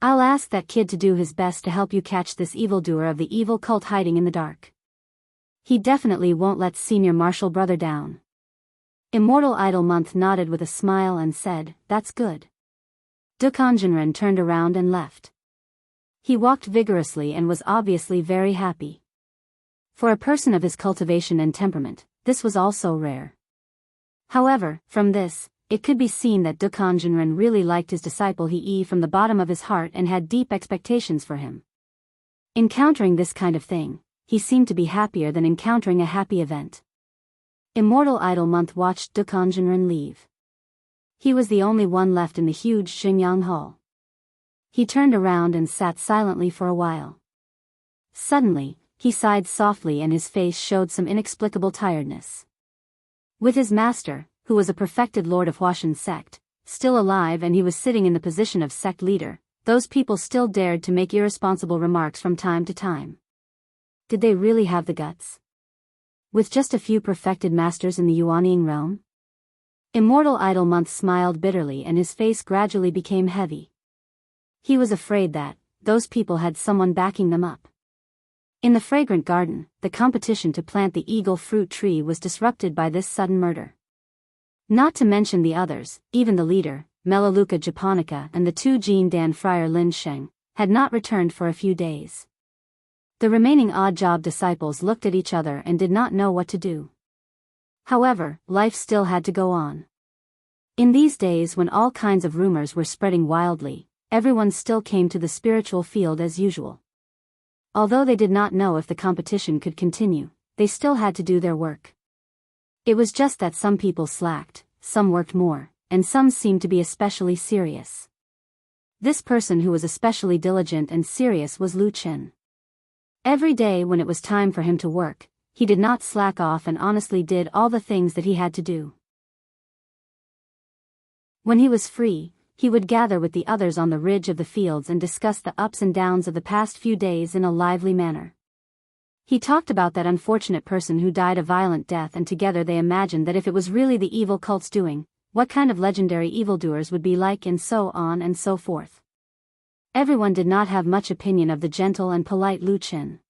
I'll ask that kid to do his best to help you catch this evildoer of the evil cult hiding in the dark. He definitely won't let Senior martial brother down. Immortal Idol Month nodded with a smile and said, That's good. Dukanjinren turned around and left. He walked vigorously and was obviously very happy. For a person of his cultivation and temperament, this was also rare. However, from this, it could be seen that Dukanjinren really liked his disciple He from the bottom of his heart and had deep expectations for him. Encountering this kind of thing, he seemed to be happier than encountering a happy event. Immortal Idol Month watched Dukanjinren leave. He was the only one left in the huge Xingyang Hall. He turned around and sat silently for a while. Suddenly, he sighed softly and his face showed some inexplicable tiredness. With his master, who was a perfected lord of Huashan's sect, still alive and he was sitting in the position of sect leader, those people still dared to make irresponsible remarks from time to time. Did they really have the guts? With just a few perfected masters in the Yuanying realm? Immortal Idol Month smiled bitterly and his face gradually became heavy. He was afraid that those people had someone backing them up. In the fragrant garden, the competition to plant the eagle fruit tree was disrupted by this sudden murder. Not to mention the others, even the leader, Melaleuca japonica and the two Jin Dan friar Lin Sheng, had not returned for a few days. The remaining odd-job disciples looked at each other and did not know what to do. However, life still had to go on. In these days when all kinds of rumors were spreading wildly, everyone still came to the spiritual field as usual. Although they did not know if the competition could continue, they still had to do their work. It was just that some people slacked, some worked more, and some seemed to be especially serious. This person who was especially diligent and serious was Lu Chen. Every day when it was time for him to work, he did not slack off and honestly did all the things that he had to do. When he was free, he would gather with the others on the ridge of the fields and discuss the ups and downs of the past few days in a lively manner. He talked about that unfortunate person who died a violent death and together they imagined that if it was really the evil cult's doing, what kind of legendary evildoers would be like and so on and so forth. Everyone did not have much opinion of the gentle and polite Lu Chen.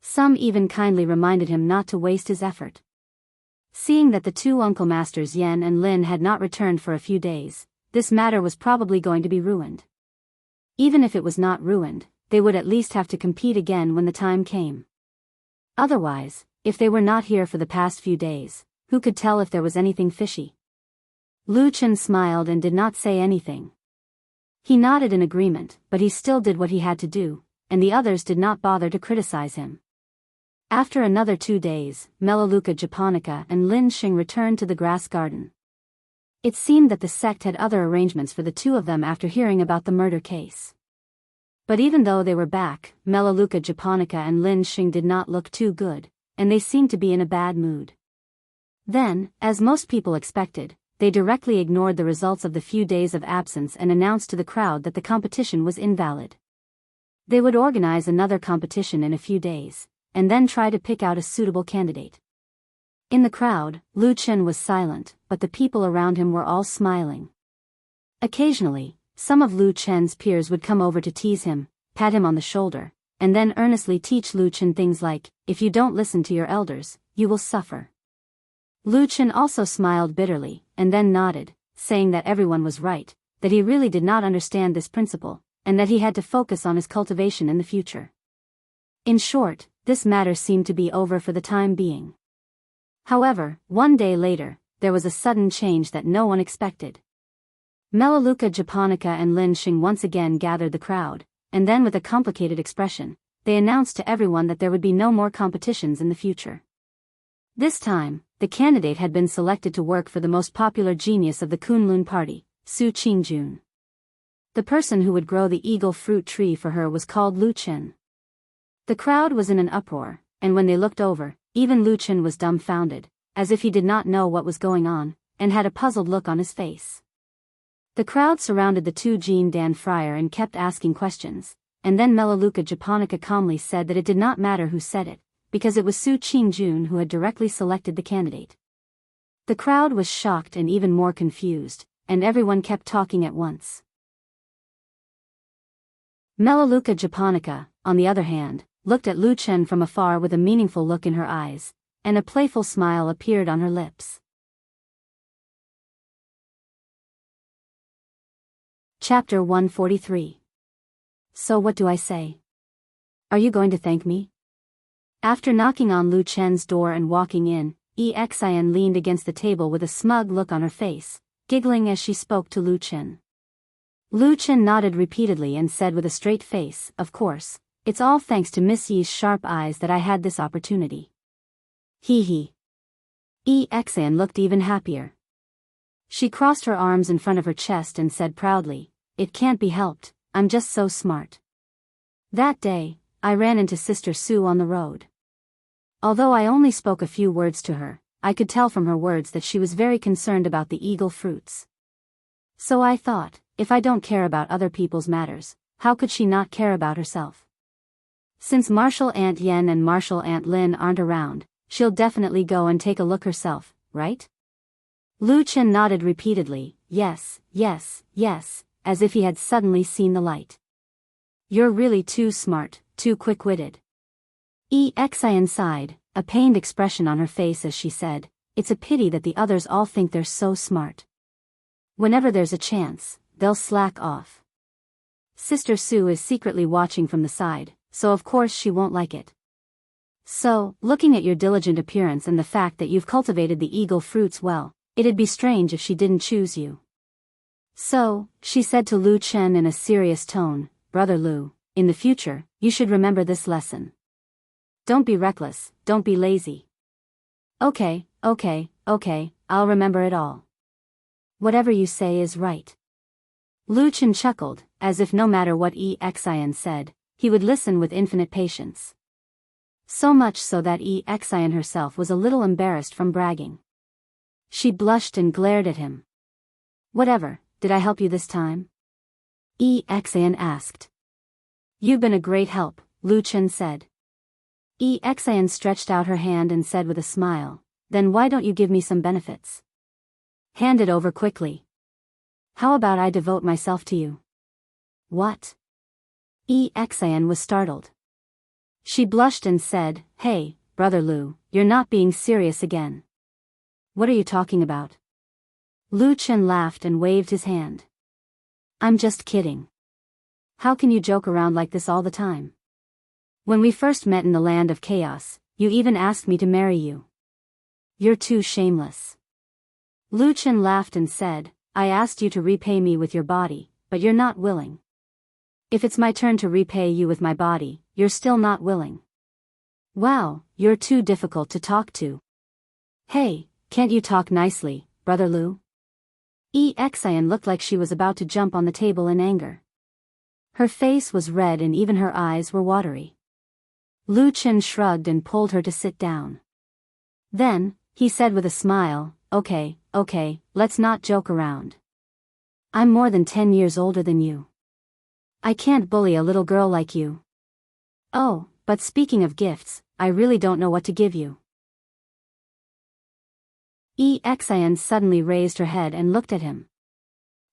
Some even kindly reminded him not to waste his effort. Seeing that the two uncle masters Yen and Lin had not returned for a few days, this matter was probably going to be ruined. Even if it was not ruined, they would at least have to compete again when the time came. Otherwise, if they were not here for the past few days, who could tell if there was anything fishy? Lu Chen smiled and did not say anything. He nodded in agreement, but he still did what he had to do, and the others did not bother to criticize him. After another 2 days, Melaleuca japonica and Lin Xing returned to the grass garden. It seemed that the sect had other arrangements for the two of them after hearing about the murder case. But even though they were back, Melaleuca japonica and Lin Xing did not look too good, and they seemed to be in a bad mood. Then, as most people expected, they directly ignored the results of the few days of absence and announced to the crowd that the competition was invalid. They would organize another competition in a few days, and then try to pick out a suitable candidate. In the crowd, Lu Chen was silent, but the people around him were all smiling. Occasionally, some of Lu Chen's peers would come over to tease him, pat him on the shoulder, and then earnestly teach Lu Chen things like, if you don't listen to your elders, you will suffer. Lu Chen also smiled bitterly, and then nodded, saying that everyone was right, that he really did not understand this principle, and that he had to focus on his cultivation in the future. In short, this matter seemed to be over for the time being. However, one day later, there was a sudden change that no one expected. Melaleuca japonica and Lin Xing once again gathered the crowd, and then with a complicated expression, they announced to everyone that there would be no more competitions in the future. This time, the candidate had been selected to work for the most popular genius of the Kunlun party, Su Qingjun. The person who would grow the eagle fruit tree for her was called Lu Chen. The crowd was in an uproar, and when they looked over, even Lu Chen was dumbfounded, as if he did not know what was going on, and had a puzzled look on his face. The crowd surrounded the two Jean Dan friar and kept asking questions, and then Melaleuca japonica calmly said that it did not matter who said it, because it was Su Qingjun who had directly selected the candidate. The crowd was shocked and even more confused, and everyone kept talking at once. Melaleuca japonica, on the other hand, looked at Lu Chen from afar with a meaningful look in her eyes, and a playful smile appeared on her lips. Chapter 143. So what do I say? Are you going to thank me? After knocking on Lu Chen's door and walking in, Xian leaned against the table with a smug look on her face, giggling as she spoke to Lu Chen. Lu Chen nodded repeatedly and said with a straight face, "Of course, it's all thanks to Miss Yi's sharp eyes that I had this opportunity." Hee hee. Xian looked even happier. She crossed her arms in front of her chest and said proudly, "It can't be helped, I'm just so smart." That day, I ran into Sister Su on the road. Although I only spoke a few words to her, I could tell from her words that she was very concerned about the eagle fruits. So I thought, if I don't care about other people's matters, how could she not care about herself? Since Martial Aunt Yen and Martial Aunt Lin aren't around, she'll definitely go and take a look herself, right? Lu Chen nodded repeatedly, yes, yes, yes, as if he had suddenly seen the light. You're really too smart, too quick-witted. Xian sighed, a pained expression on her face as she said, "It's a pity that the others all think they're so smart. Whenever there's a chance, they'll slack off." Sister Su is secretly watching from the side, so of course she won't like it. So, looking at your diligent appearance and the fact that you've cultivated the eagle fruits well, it'd be strange if she didn't choose you. So, she said to Lu Chen in a serious tone, "Brother Lu, in the future, you should remember this lesson. Don't be reckless, don't be lazy." Okay, I'll remember it all. Whatever you say is right." Lu Chen chuckled, as if no matter what Xian said, he would listen with infinite patience. So much so that Xian herself was a little embarrassed from bragging. She blushed and glared at him. "Whatever, did I help you this time?" Xian asked. "You've been a great help," Lu Chen said. Xian stretched out her hand and said with a smile, "Then why don't you give me some benefits? Hand it over quickly. How about I devote myself to you?" "What?" Xian was startled. She blushed and said, "Hey, Brother Lu, you're not being serious again." "What are you talking about?" Lu Chen laughed and waved his hand. "I'm just kidding. How can you joke around like this all the time? When we first met in the land of chaos, you even asked me to marry you. You're too shameless." Lu Chen laughed and said, "I asked you to repay me with your body, but you're not willing. If it's my turn to repay you with my body, you're still not willing. Wow, you're too difficult to talk to. Hey, can't you talk nicely, Brother Lu?" Xian looked like she was about to jump on the table in anger. Her face was red and even her eyes were watery. Lu Chen shrugged and pulled her to sit down. Then, he said with a smile, Okay, let's not joke around. I'm more than 10 years older than you. I can't bully a little girl like you. Oh, but speaking of gifts, I really don't know what to give you." Xian suddenly raised her head and looked at him.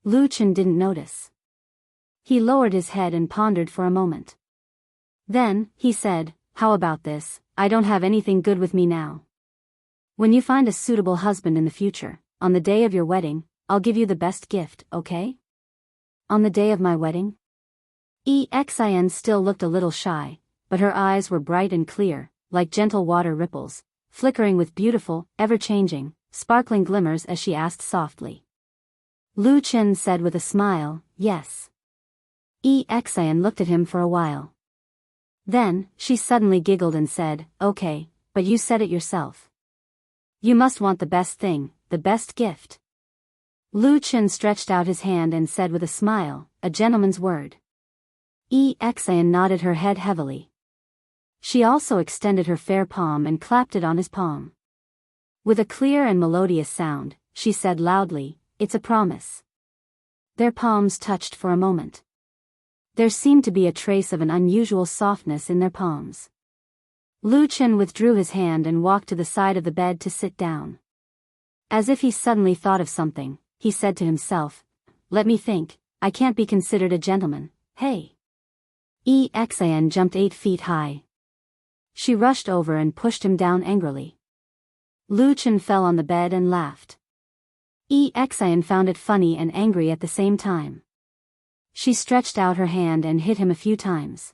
Lu Chen didn't notice. He lowered his head and pondered for a moment. Then, he said, "How about this? I don't have anything good with me now. When you find a suitable husband in the future, on the day of your wedding, I'll give you the best gift, okay? On the day of my wedding? Xin still looked a little shy, but her eyes were bright and clear, like gentle water ripples, flickering with beautiful, ever-changing, sparkling glimmers as she asked softly. Lu Chen said with a smile, yes. Xin looked at him for a while. Then, she suddenly giggled and said, okay, but you said it yourself. You must want the best thing, the best gift. Lu Chen stretched out his hand and said with a smile, a gentleman's word. Xin nodded her head heavily. She also extended her fair palm and clapped it on his palm. With a clear and melodious sound, she said loudly, it's a promise. Their palms touched for a moment. There seemed to be a trace of an unusual softness in their palms. Lu Chen withdrew his hand and walked to the side of the bed to sit down. As if he suddenly thought of something, he said to himself, let me think, I can't be considered a gentleman, hey. Xin jumped 8 feet high. She rushed over and pushed him down angrily. Lu Chen fell on the bed and laughed. Xin found it funny and angry at the same time. She stretched out her hand and hit him a few times.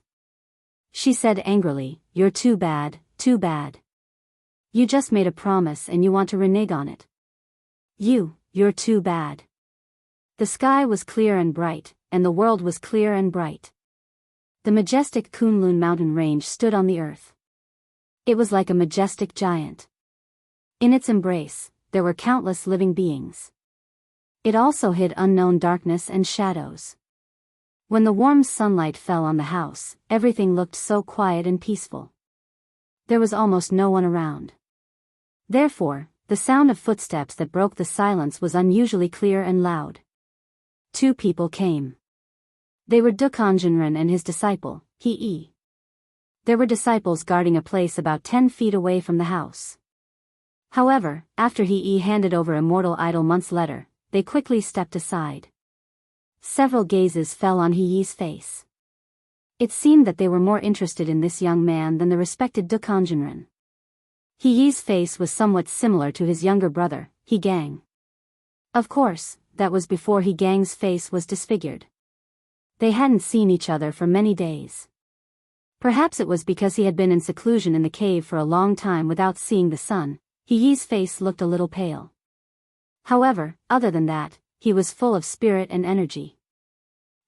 She said angrily, you're too bad, too bad. You just made a promise and you want to renege on it. You're too bad. The sky was clear and bright, and the world was clear and bright. The majestic Kunlun mountain range stood on the earth. It was like a majestic giant. In its embrace, there were countless living beings. It also hid unknown darkness and shadows. When the warm sunlight fell on the house, everything looked so quiet and peaceful. There was almost no one around. Therefore, the sound of footsteps that broke the silence was unusually clear and loud. 2 people came. They were Dukanjinren and his disciple, He. There were disciples guarding a place about 10 feet away from the house. However, after He handed over Immortal Idol Month's letter, they quickly stepped aside. Several gazes fell on He's face. It seemed that they were more interested in this young man than the respected Dukanjinren. He's face was somewhat similar to his younger brother, He Gang. Of course, that was before He Gang's face was disfigured. They hadn't seen each other for many days. Perhaps it was because he had been in seclusion in the cave for a long time without seeing the sun. He's face looked a little pale. However, other than that, he was full of spirit and energy.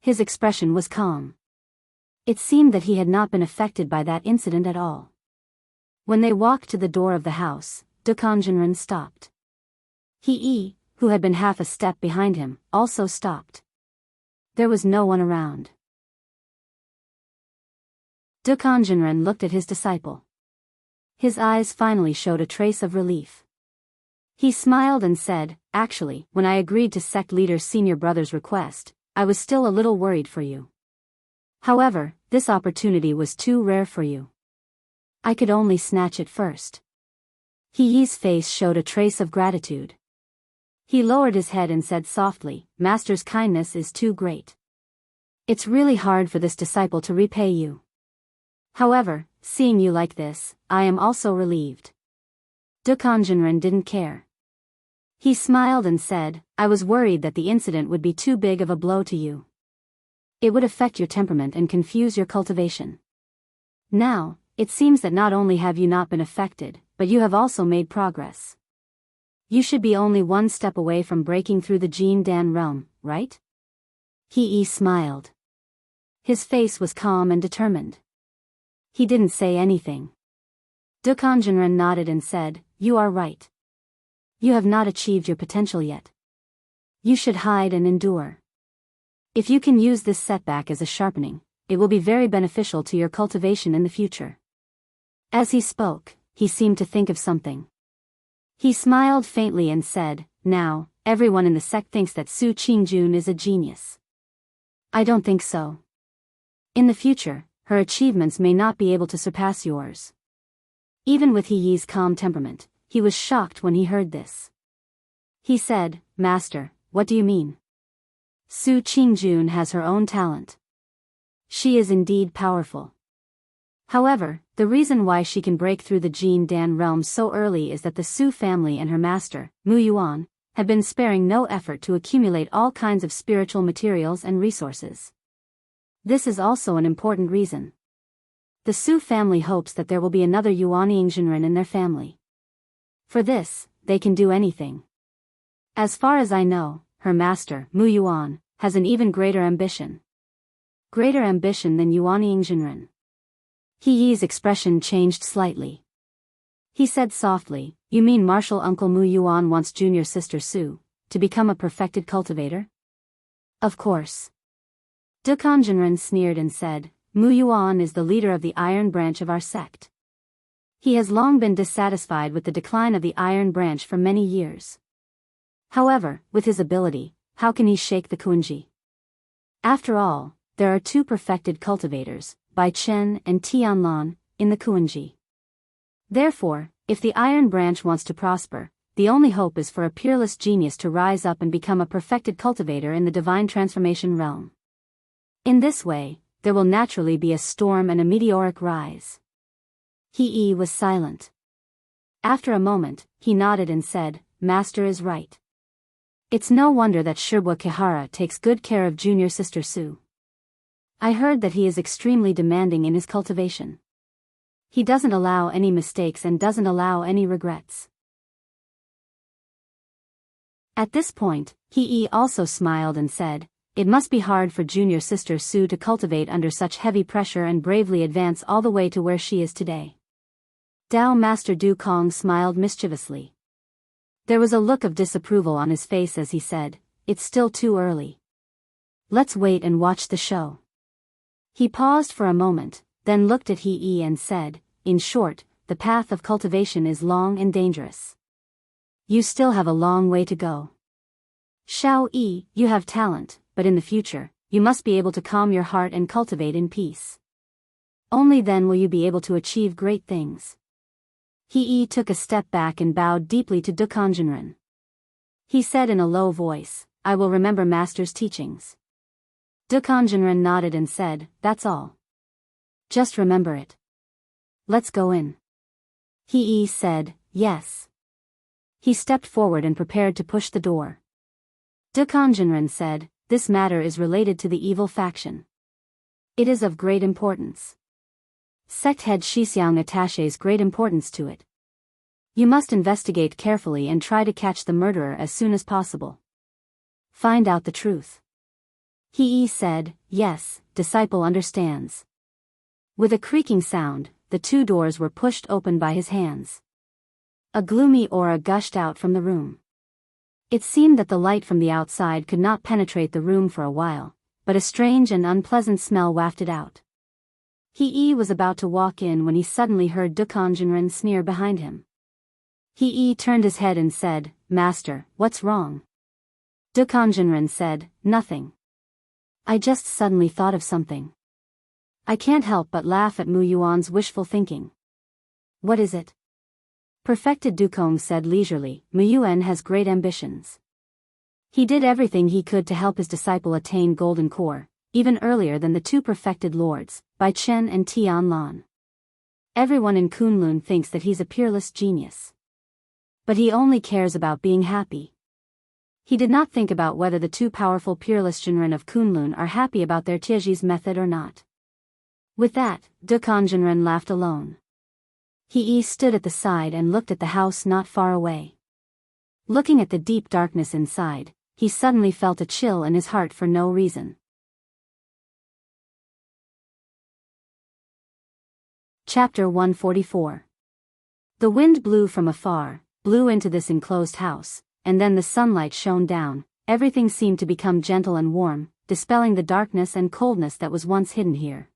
His expression was calm. It seemed that he had not been affected by that incident at all. When they walked to the door of the house, Dukanjinren stopped. He, who had been half a step behind him, also stopped. There was no one around. Dukanjinren looked at his disciple. His eyes finally showed a trace of relief. He smiled and said, actually, when I agreed to sect leader's senior brother's request, I was still a little worried for you. However, this opportunity was too rare for you. I could only snatch it first. He's face showed a trace of gratitude. He lowered his head and said softly, Master's kindness is too great. It's really hard for this disciple to repay you. However, seeing you like this, I am also relieved. Dukanjinren didn't care. He smiled and said, I was worried that the incident would be too big of a blow to you. It would affect your temperament and confuse your cultivation. Now, it seems that not only have you not been affected, but you have also made progress. You should be only 1 step away from breaking through the Jin Dan realm, right? He smiled. His face was calm and determined. He didn't say anything. Dukanjinren nodded and said, you are right. You have not achieved your potential yet. You should hide and endure. If you can use this setback as a sharpening, it will be very beneficial to your cultivation in the future. As he spoke, he seemed to think of something. He smiled faintly and said, now, everyone in the sect thinks that Su Qingjun is a genius. I don't think so. In the future, her achievements may not be able to surpass yours. Even with He's calm temperament, he was shocked when he heard this. He said, Master, what do you mean? Su Qingjun has her own talent. She is indeed powerful. However, The reason why she can break through the Jin Dan realm so early is that the Su family and her master, Mu Yuan, have been sparing no effort to accumulate all kinds of spiritual materials and resources. This is also an important reason. The Su family hopes that there will be another Yuan Yingzhenren in their family. For this, they can do anything. As far as I know, her master, Mu Yuan, has an even greater ambition. Greater ambition than Yuan Yingzhenren. He Yi's expression changed slightly. He said softly, "You mean Martial Uncle Mu Yuan wants junior sister Su to become a perfected cultivator?" "Of course." Dukan Jinren sneered and said, "Mu Yuan is the leader of the iron branch of our sect. He has long been dissatisfied with the decline of the iron branch for many years. However, with his ability, how can he shake the Kunji? After all, there are two perfected cultivators, Bai Chen and Tianlan, in the Kunji. Therefore, if the iron branch wants to prosper, the only hope is for a peerless genius to rise up and become a perfected cultivator in the divine transformation realm. In this way, there will naturally be a storm and a meteoric rise." He was silent. After a moment, he nodded and said, "Master is right. It's no wonder that Shirbua Kihara takes good care of junior sister Su. I heard that he is extremely demanding in his cultivation. He doesn't allow any mistakes and doesn't allow any regrets." At this point, He also smiled and said, "It must be hard for junior sister Su to cultivate under such heavy pressure and bravely advance all the way to where she is today." Dao Master Du Kong smiled mischievously. There was a look of disapproval on his face as he said, "It's still too early. Let's wait and watch the show." He paused for a moment, then looked at He and said, "In short, the path of cultivation is long and dangerous. You still have a long way to go. Xiao Yi, you have talent, but in the future, you must be able to calm your heart and cultivate in peace. Only then will you be able to achieve great things." He took a step back and bowed deeply to Dukan Jinren. He said in a low voice, "I will remember Master's teachings." Dukan Jinren nodded and said, "That's all. Just remember it. Let's go in." He said, "Yes." He stepped forward and prepared to push the door. Dukan Jinren said, "This matter is related to the evil faction. It is of great importance. Sect head Shixiang attaches great importance to it. You must investigate carefully and try to catch the murderer as soon as possible. Find out the truth." He said, "Yes, disciple understands." With a creaking sound, the two doors were pushed open by his hands. A gloomy aura gushed out from the room. It seemed that the light from the outside could not penetrate the room for a while, but a strange and unpleasant smell wafted out. He was about to walk in when he suddenly heard Dukan Jinren sneer behind him. He turned his head and said, "Master, what's wrong?" Dukan Jinren said, "Nothing. I just suddenly thought of something. I can't help but laugh at Mu Yuan's wishful thinking." "What is it?" Perfected Dukong said leisurely, "Mu Yuan has great ambitions. He did everything he could to help his disciple attain golden core, even earlier than the two perfected lords, Bai Chen and Tianlan. Everyone in Kunlun thinks that he's a peerless genius. But he only cares about being happy. He did not think about whether the two powerful peerless Jinren of Kunlun are happy about their Tieji's method or not." With that, Dukan Jinren laughed alone. He stood at the side and looked at the house not far away. Looking at the deep darkness inside, he suddenly felt a chill in his heart for no reason. Chapter 144. The wind blew from afar, blew into this enclosed house, and then the sunlight shone down. Everything seemed to become gentle and warm, dispelling the darkness and coldness that was once hidden here.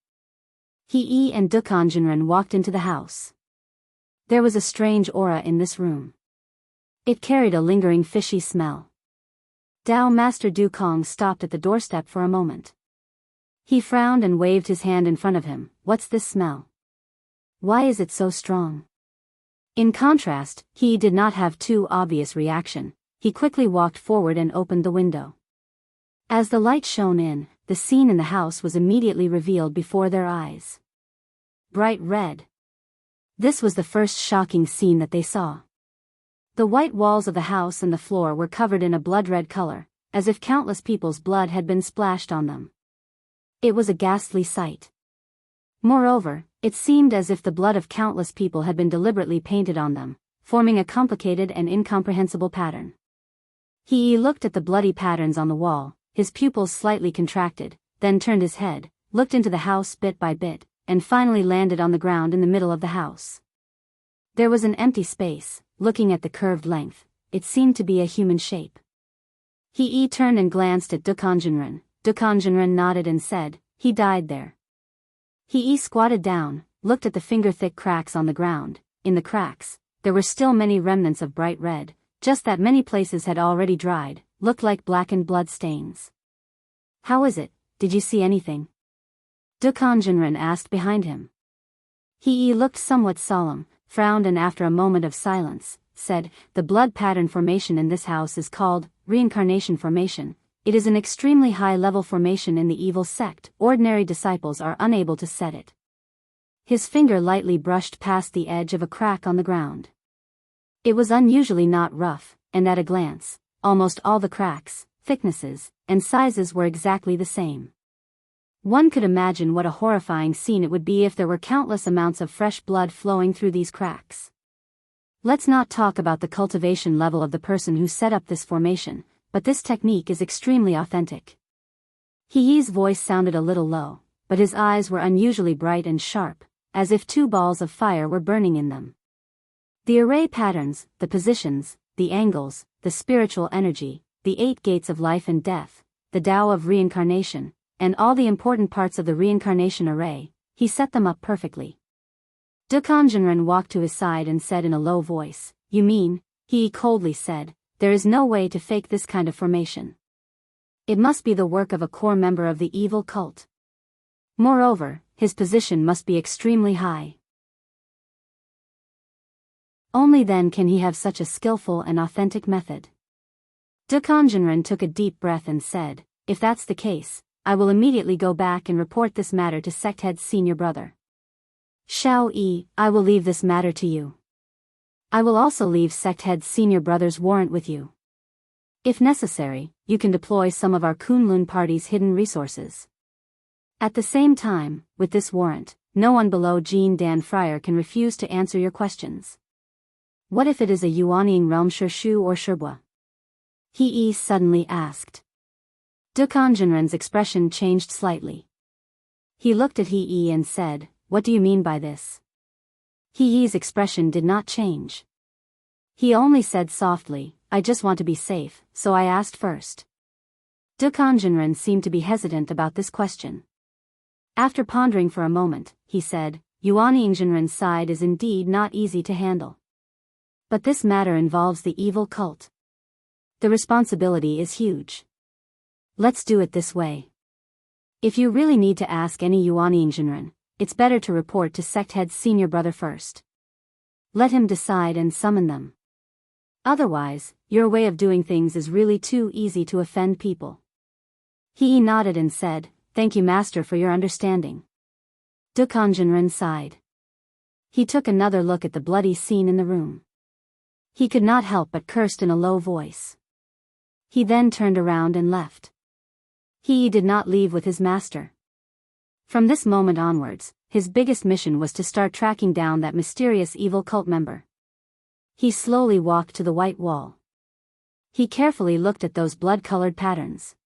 He and Dukan Jinren walked into the house. There was a strange aura in this room. It carried a lingering fishy smell. Dao Master Du Kong stopped at the doorstep for a moment. He frowned and waved his hand in front of him. "What's this smell? Why is it so strong?" In contrast, he did not have too obvious reaction. He quickly walked forward and opened the window. As the light shone in, the scene in the house was immediately revealed before their eyes. Bright red. This was the first shocking scene that they saw. The white walls of the house and the floor were covered in a blood-red color, as if countless people's blood had been splashed on them. It was a ghastly sight. Moreover, it seemed as if the blood of countless people had been deliberately painted on them, forming a complicated and incomprehensible pattern. He looked at the bloody patterns on the wall, his pupils slightly contracted, then turned his head, looked into the house bit by bit, and finally landed on the ground in the middle of the house. There was an empty space. Looking at the curved length, it seemed to be a human shape. He turned and glanced at Dukanjinren. Dukanjinren nodded and said, "He died there." He squatted down, looked at the finger-thick cracks on the ground. In the cracks, there were still many remnants of bright red, just that many places had already dried, looked like blackened blood stains. "How is it? Did you see anything?" Dukanjinren asked behind him. He looked somewhat solemn, frowned, and after a moment of silence, said, "The blood pattern formation in this house is called reincarnation formation. It is an extremely high-level formation in the evil sect. Ordinary disciples are unable to set it." His finger lightly brushed past the edge of a crack on the ground. It was unusually not rough, and at a glance, almost all the cracks, thicknesses, and sizes were exactly the same. One could imagine what a horrifying scene it would be if there were countless amounts of fresh blood flowing through these cracks. Let's not talk about the cultivation level of the person who set up this formation, but this technique is extremely authentic. He's voice sounded a little low, but his eyes were unusually bright and sharp, as if two balls of fire were burning in them. The array patterns, the positions, the angles, the spiritual energy, the 8 gates of life and death, the Tao of reincarnation, and all the important parts of the reincarnation array, he set them up perfectly. Dukanjinren walked to his side and said in a low voice, "You mean," he coldly said, "there is no way to fake this kind of formation. It must be the work of a core member of the evil cult. Moreover, his position must be extremely high. Only then can he have such a skillful and authentic method." Dukanjinren took a deep breath and said, "If that's the case, I will immediately go back and report this matter to sect head's senior brother. Shao Yi, I will leave this matter to you. I will also leave sect head's senior brother's warrant with you. If necessary, you can deploy some of our Kunlun party's hidden resources. At the same time, with this warrant, no one below Jean Dan Friar can refuse to answer your questions. What if it is a Yuanying realm Shu or Shibua?" He suddenly asked. Dukanjinren's expression changed slightly. He looked at He and said, "What do you mean by this?" He's expression did not change. He only said softly, "I just want to be safe, so I asked first." Dukanjinren seemed to be hesitant about this question. After pondering for a moment, he said, "Yuanyingjinren's side is indeed not easy to handle. But this matter involves the evil cult. The responsibility is huge. Let's do it this way. If you really need to ask any Yuanyingjinren, it's better to report to sect head's senior brother first. Let him decide and summon them. Otherwise, your way of doing things is really too easy to offend people." He nodded and said, "Thank you, Master, for your understanding." Dukanjinren sighed. He took another look at the bloody scene in the room. He could not help but cursed in a low voice. He then turned around and left. He did not leave with his master. From this moment onwards, his biggest mission was to start tracking down that mysterious evil cult member. He slowly walked to the white wall. He carefully looked at those blood-colored patterns.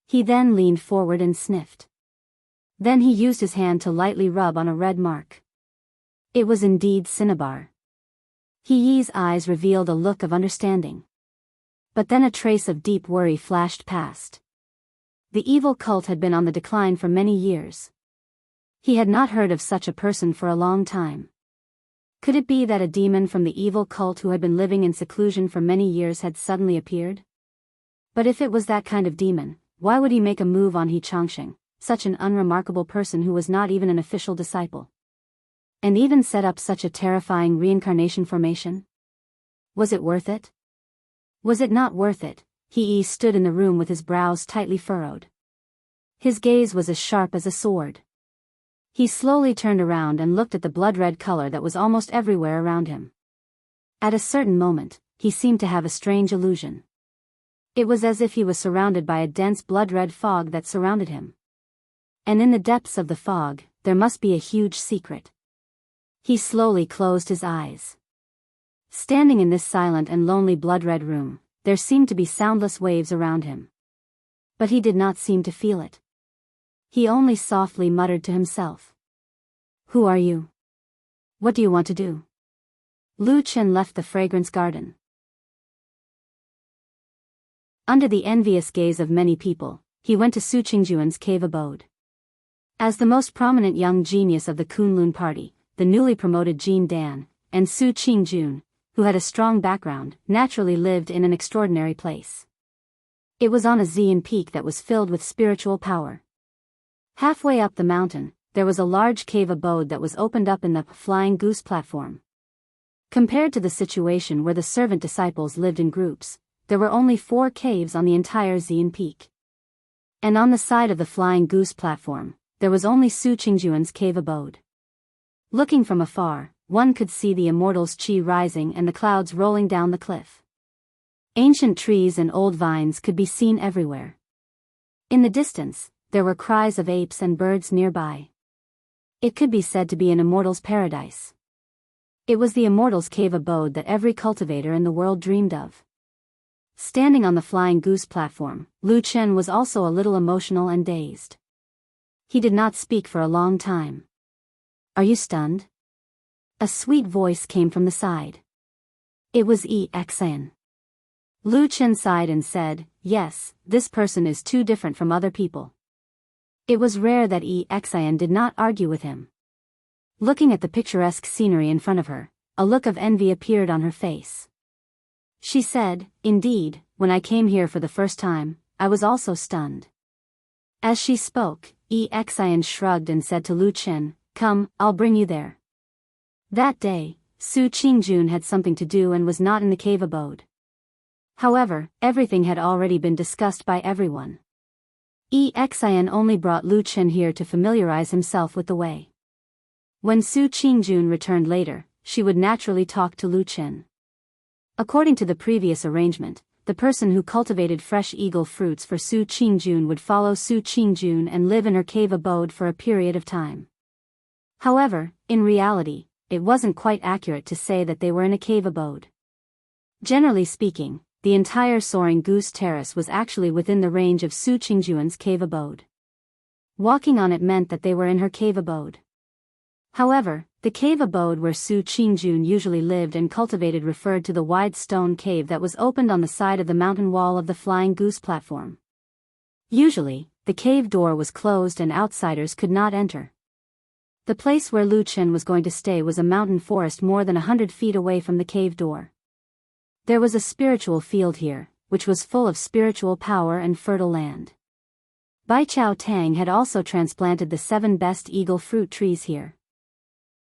He then leaned forward and sniffed. Then he used his hand to lightly rub on a red mark. It was indeed cinnabar. He's eyes revealed a look of understanding. But then a trace of deep worry flashed past. The evil cult had been on the decline for many years. He had not heard of such a person for a long time. Could it be that a demon from the evil cult who had been living in seclusion for many years had suddenly appeared? But if it was that kind of demon, why would he make a move on Xianxia, such an unremarkable person who was not even an official disciple? And even set up such a terrifying reincarnation formation? Was it worth it? Was it not worth it? He stood in the room with his brows tightly furrowed. His gaze was as sharp as a sword. He slowly turned around and looked at the blood-red color that was almost everywhere around him. At a certain moment, he seemed to have a strange illusion. It was as if he was surrounded by a dense blood-red fog that surrounded him. And in the depths of the fog, there must be a huge secret. He slowly closed his eyes. Standing in this silent and lonely blood-red room, there seemed to be soundless waves around him. But he did not seem to feel it. He only softly muttered to himself. "Who are you? What do you want to do?" Lu Chen left the fragrance garden. Under the envious gaze of many people, he went to Su Qingjuan's cave abode. As the most prominent young genius of the Kunlun party, the newly promoted Jin Dan, and Su Qingjun, who had a strong background, naturally lived in an extraordinary place. It was on a Xian peak that was filled with spiritual power. Halfway up the mountain, there was a large cave abode that was opened up in the flying goose platform. Compared to the situation where the servant disciples lived in groups, there were only 4 caves on the entire Xian peak. And on the side of the flying goose platform, there was only Su Qingjuan's cave abode. Looking from afar, one could see the immortal's qi rising and the clouds rolling down the cliff. Ancient trees and old vines could be seen everywhere. In the distance, there were cries of apes and birds nearby. It could be said to be an immortal's paradise. It was the immortal's cave abode that every cultivator in the world dreamed of. Standing on the flying goose platform, Lu Chen was also a little emotional and dazed. He did not speak for a long time. "Are you stunned?" A sweet voice came from the side. It was Xian. Lu Chen sighed and said, "Yes, this person is too different from other people." It was rare that Xian did not argue with him. Looking at the picturesque scenery in front of her, a look of envy appeared on her face. She said, "Indeed, when I came here for the first time, I was also stunned." As she spoke, Xian shrugged and said to Lu Chen, "Come, I'll bring you there." That day, Su Qingjun had something to do and was not in the cave abode. However, everything had already been discussed by everyone. Xian only brought Lu Chen here to familiarize himself with the way. When Su Qingjun returned later, she would naturally talk to Lu Chen. According to the previous arrangement, the person who cultivated fresh eagle fruits for Su Qingjun would follow Su Qingjun and live in her cave abode for a period of time. However, in reality, it wasn't quite accurate to say that they were in a cave abode. Generally speaking, the entire soaring goose terrace was actually within the range of Su Qingjuan's cave abode. Walking on it meant that they were in her cave abode. However, the cave abode where Su Qingjun usually lived and cultivated referred to the wide stone cave that was opened on the side of the mountain wall of the flying goose platform. Usually, the cave door was closed and outsiders could not enter. The place where Lu Chen was going to stay was a mountain forest more than 100 feet away from the cave door. There was a spiritual field here, which was full of spiritual power and fertile land. Bai Chao Tang had also transplanted the 7 best eagle fruit trees here.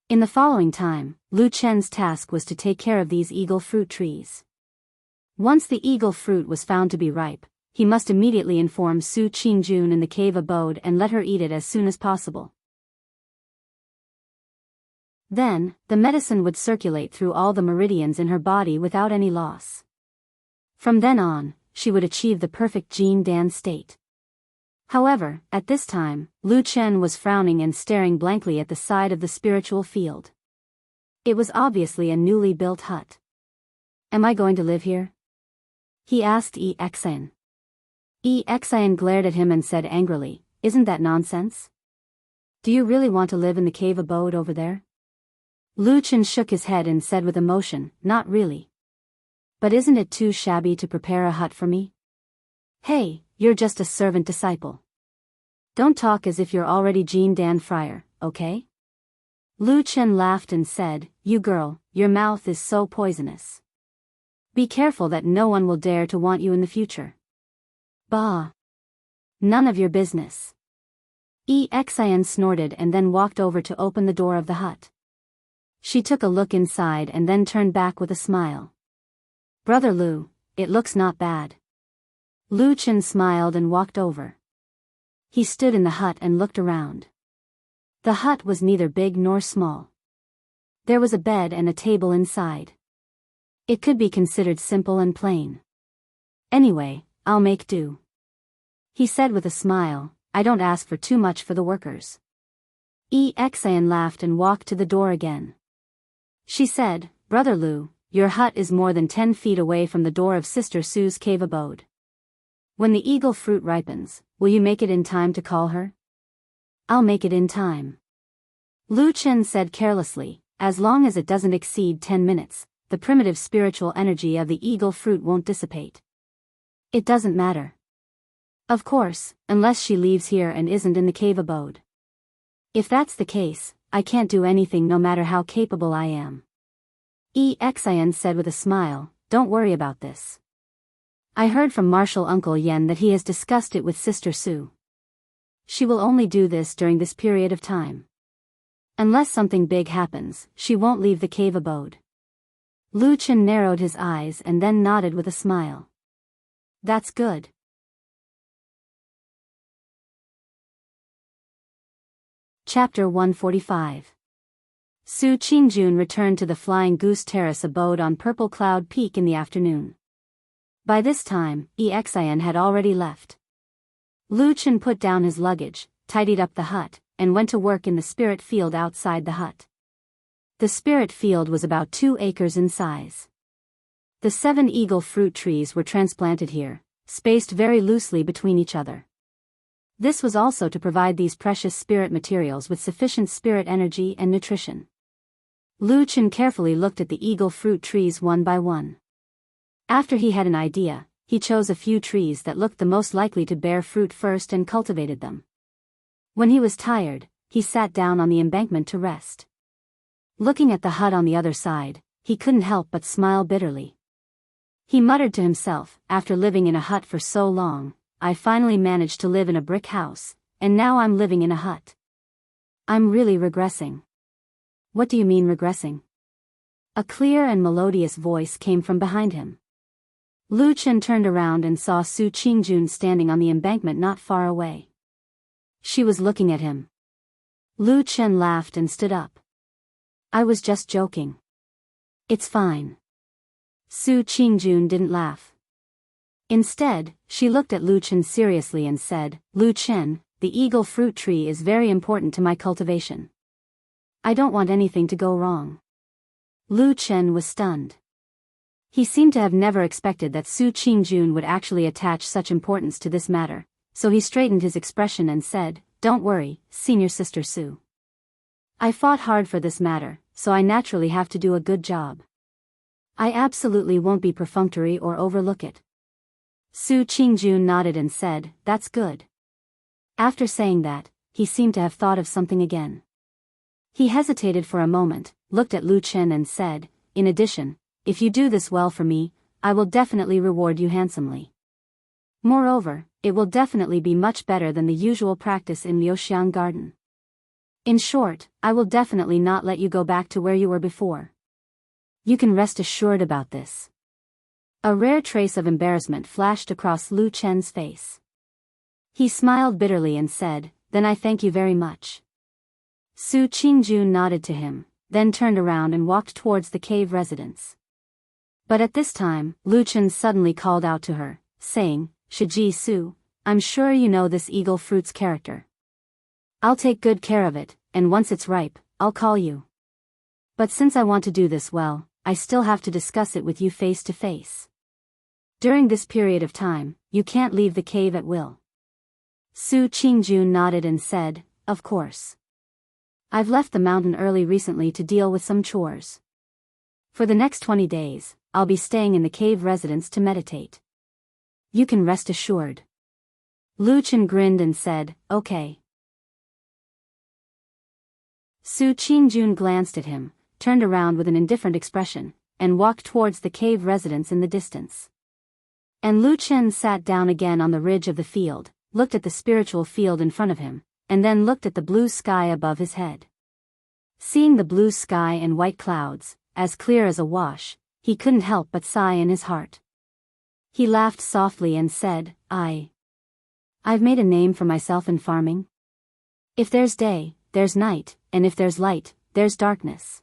In the following time, Lu Chen's task was to take care of these eagle fruit trees. Once the eagle fruit was found to be ripe, he must immediately inform Su Qingjun in the cave abode and let her eat it as soon as possible. Then, the medicine would circulate through all the meridians in her body without any loss. From then on, she would achieve the perfect Jin Dan state. However, at this time, Lu Chen was frowning and staring blankly at the side of the spiritual field. It was obviously a newly built hut. "Am I going to live here?" he asked Xian. Xian glared at him and said angrily, "Isn't that nonsense? Do you really want to live in the cave abode over there?" Lu Chen shook his head and said with emotion, "Not really. But isn't it too shabby to prepare a hut for me? Hey, you're just a servant disciple. Don't talk as if you're already Jin Dan Friar, okay?" Lu Chen laughed and said, "You girl, your mouth is so poisonous. Be careful that no one will dare to want you in the future." "Bah! None of your business." Xian snorted and then walked over to open the door of the hut. She took a look inside and then turned back with a smile. "Brother Lu, it looks not bad." Lu Chen smiled and walked over. He stood in the hut and looked around. The hut was neither big nor small. There was a bed and a table inside. It could be considered simple and plain. Anyway, I'll make do. He said with a smile, I don't ask for too much for the workers. Xian laughed and walked to the door again. She said, Brother Lu, your hut is more than 10 feet away from the door of Sister Sue's cave abode. When the eagle fruit ripens, will you make it in time to call her? I'll make it in time. Lu Chen said carelessly, as long as it doesn't exceed 10 minutes, the primitive spiritual energy of the eagle fruit won't dissipate. It doesn't matter. Of course, unless she leaves here and isn't in the cave abode. If that's the case, I can't do anything no matter how capable I am. Xian said with a smile, don't worry about this. I heard from Marshal Uncle Yen that he has discussed it with Sister Sue. She will only do this during this period of time. Unless something big happens, she won't leave the cave abode. Lu Chen narrowed his eyes and then nodded with a smile. That's good. Chapter 145. Su Qingjun returned to the Flying Goose Terrace abode on Purple Cloud Peak in the afternoon. By this time, Xian had already left. Lu Chen put down his luggage, tidied up the hut, and went to work in the spirit field outside the hut. The spirit field was about 2 acres in size. The 7 eagle fruit trees were transplanted here, spaced very loosely between each other. This was also to provide these precious spirit materials with sufficient spirit energy and nutrition. Lu Chen carefully looked at the eagle fruit trees one by one. After he had an idea, he chose a few trees that looked the most likely to bear fruit first and cultivated them. When he was tired, he sat down on the embankment to rest. Looking at the hut on the other side, he couldn't help but smile bitterly. He muttered to himself, after living in a hut for so long, I finally managed to live in a brick house, and now I'm living in a hut. I'm really regressing. What do you mean regressing? A clear and melodious voice came from behind him. Lu Chen turned around and saw Su Qingjun standing on the embankment not far away. She was looking at him. Lu Chen laughed and stood up. I was just joking. It's fine. Su Qingjun didn't laugh. Instead, she looked at Lu Chen seriously and said, Lu Chen, the eagle fruit tree is very important to my cultivation. I don't want anything to go wrong. Lu Chen was stunned. He seemed to have never expected that Su Qingjun would actually attach such importance to this matter, so he straightened his expression and said, Don't worry, Senior Sister Su. I fought hard for this matter, so I naturally have to do a good job. I absolutely won't be perfunctory or overlook it. Su Qingjun nodded and said, That's good. After saying that, he seemed to have thought of something again. He hesitated for a moment, looked at Lu Chen and said, In addition, if you do this well for me, I will definitely reward you handsomely. Moreover, it will definitely be much better than the usual practice in Liuxiang Garden. In short, I will definitely not let you go back to where you were before. You can rest assured about this. A rare trace of embarrassment flashed across Lu Chen's face. He smiled bitterly and said, Then I thank you very much. Su Qingjun nodded to him, then turned around and walked towards the cave residence. But at this time, Lu Chen suddenly called out to her, saying, Shiji Su, I'm sure you know this eagle fruit's character. I'll take good care of it, and once it's ripe, I'll call you. But since I want to do this well, I still have to discuss it with you face to face. During this period of time, you can't leave the cave at will. Su Qingjun nodded and said, Of course. I've left the mountain early recently to deal with some chores. For the next 20 days, I'll be staying in the cave residence to meditate. You can rest assured. Lu Chen grinned and said, Okay. Su Qingjun glanced at him, turned around with an indifferent expression, and walked towards the cave residence in the distance. And Lu Chen sat down again on the ridge of the field, looked at the spiritual field in front of him, and then looked at the blue sky above his head. Seeing the blue sky and white clouds, as clear as a wash, he couldn't help but sigh in his heart. He laughed softly and said, I've made a name for myself in farming. If there's day, there's night, and if there's light, there's darkness.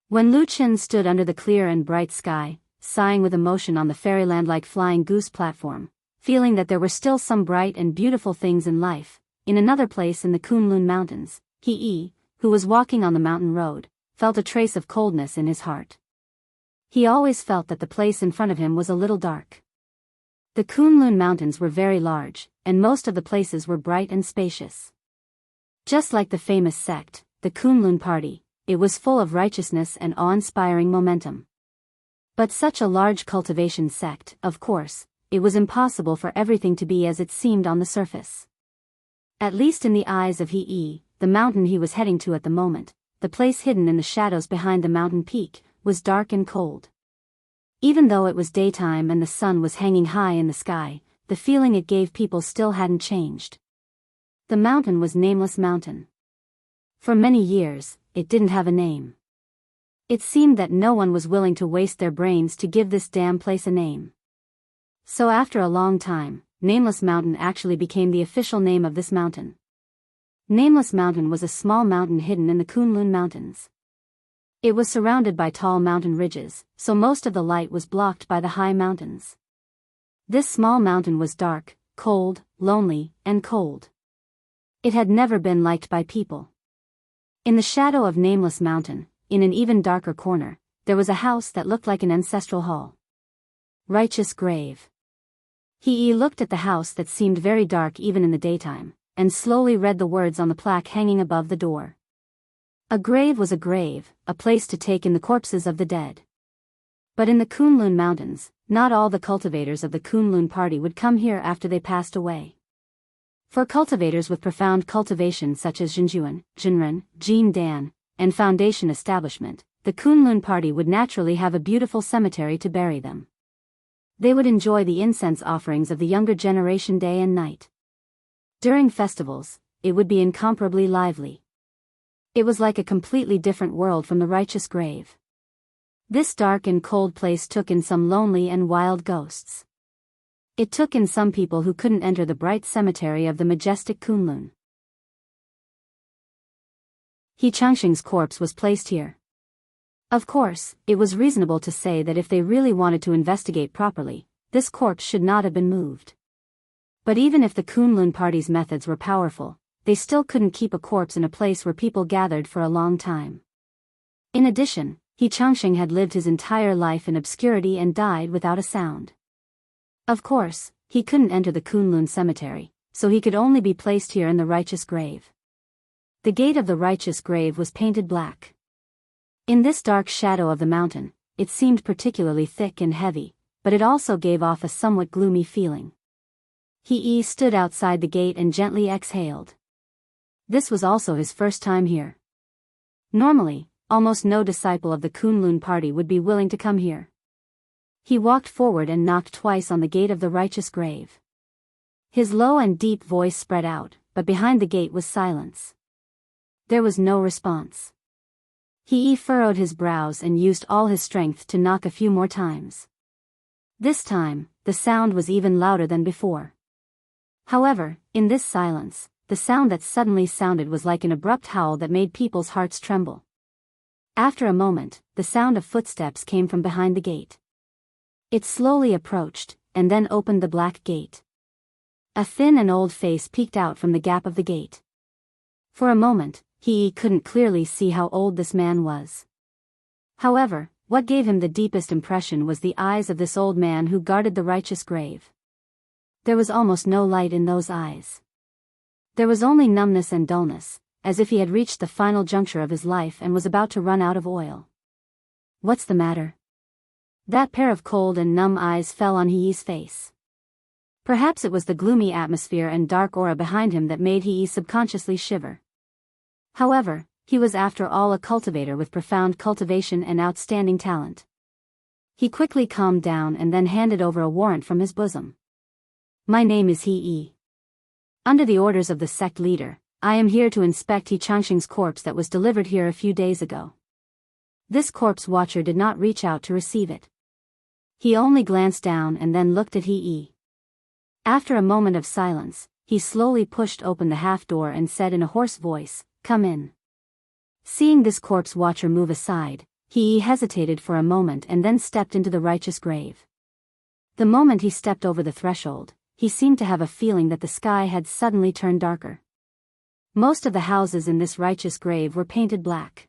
When Lu Qin stood under the clear and bright sky, sighing with emotion on the fairyland-like flying goose platform, feeling that there were still some bright and beautiful things in life, in another place in the Kunlun Mountains, he, who was walking on the mountain road, felt a trace of coldness in his heart. He always felt that the place in front of him was a little dark. The Kunlun Mountains were very large, and most of the places were bright and spacious. Just like the famous sect, the Kunlun Party, it was full of righteousness and awe-inspiring momentum. But such a large cultivation sect, of course, it was impossible for everything to be as it seemed on the surface. At least in the eyes of he, the mountain he was heading to at the moment, the place hidden in the shadows behind the mountain peak, was dark and cold. Even though it was daytime and the sun was hanging high in the sky, the feeling it gave people still hadn't changed. The mountain was Nameless Mountain. For many years, it didn't have a name. It seemed that no one was willing to waste their brains to give this damn place a name. So after a long time, Nameless Mountain actually became the official name of this mountain. Nameless Mountain was a small mountain hidden in the Kunlun Mountains. It was surrounded by tall mountain ridges, so most of the light was blocked by the high mountains. This small mountain was dark, cold, lonely, and cold. It had never been liked by people. In the shadow of Nameless Mountain, in an even darker corner, there was a house that looked like an ancestral hall. Righteous Grave. He looked at the house that seemed very dark even in the daytime, and slowly read the words on the plaque hanging above the door. A grave was a grave, a place to take in the corpses of the dead. But in the Kunlun Mountains, not all the cultivators of the Kunlun Party would come here after they passed away. For cultivators with profound cultivation such as Jianghu, Jinren, Jin Dan, and Foundation Establishment, the Kunlun Party would naturally have a beautiful cemetery to bury them. They would enjoy the incense offerings of the younger generation day and night. During festivals, it would be incomparably lively. It was like a completely different world from the Righteous Grave. This dark and cold place took in some lonely and wild ghosts. It took in some people who couldn't enter the bright cemetery of the majestic Kunlun. Xianxia's corpse was placed here. Of course, it was reasonable to say that if they really wanted to investigate properly, this corpse should not have been moved. But even if the Kunlun Party's methods were powerful, they still couldn't keep a corpse in a place where people gathered for a long time. In addition, Xianxia had lived his entire life in obscurity and died without a sound. Of course, he couldn't enter the Kunlun cemetery, so he could only be placed here in the Righteous Grave. The gate of the Righteous Grave was painted black. In this dark shadow of the mountain, it seemed particularly thick and heavy, but it also gave off a somewhat gloomy feeling. He stood outside the gate and gently exhaled. This was also his first time here. Normally, almost no disciple of the Kunlun Party would be willing to come here. He walked forward and knocked twice on the gate of the Righteous Grave. His low and deep voice spread out, but behind the gate was silence. There was no response. He furrowed his brows and used all his strength to knock a few more times. This time, the sound was even louder than before. However, in this silence, the sound that suddenly sounded was like an abrupt howl that made people's hearts tremble. After a moment, the sound of footsteps came from behind the gate. It slowly approached, and then opened the black gate. A thin and old face peeked out from the gap of the gate. For a moment, he couldn't clearly see how old this man was. However, what gave him the deepest impression was the eyes of this old man who guarded the Righteous Grave. There was almost no light in those eyes. There was only numbness and dullness, as if he had reached the final juncture of his life and was about to run out of oil. "What's the matter?" That pair of cold and numb eyes fell on He's face. Perhaps it was the gloomy atmosphere and dark aura behind him that made He subconsciously shiver. However, he was after all a cultivator with profound cultivation and outstanding talent. He quickly calmed down and then handed over a warrant from his bosom. "My name is He. Under the orders of the sect leader, I am here to inspect Xianxia's corpse that was delivered here a few days ago." This corpse watcher did not reach out to receive it. He only glanced down and then looked at He. After a moment of silence, he slowly pushed open the half door and said in a hoarse voice, come in." Seeing this corpse watcher move aside, he hesitated for a moment and then stepped into the righteous grave. The moment he stepped over the threshold, he seemed to have a feeling that the sky had suddenly turned darker. Most of the houses in this righteous grave were painted black.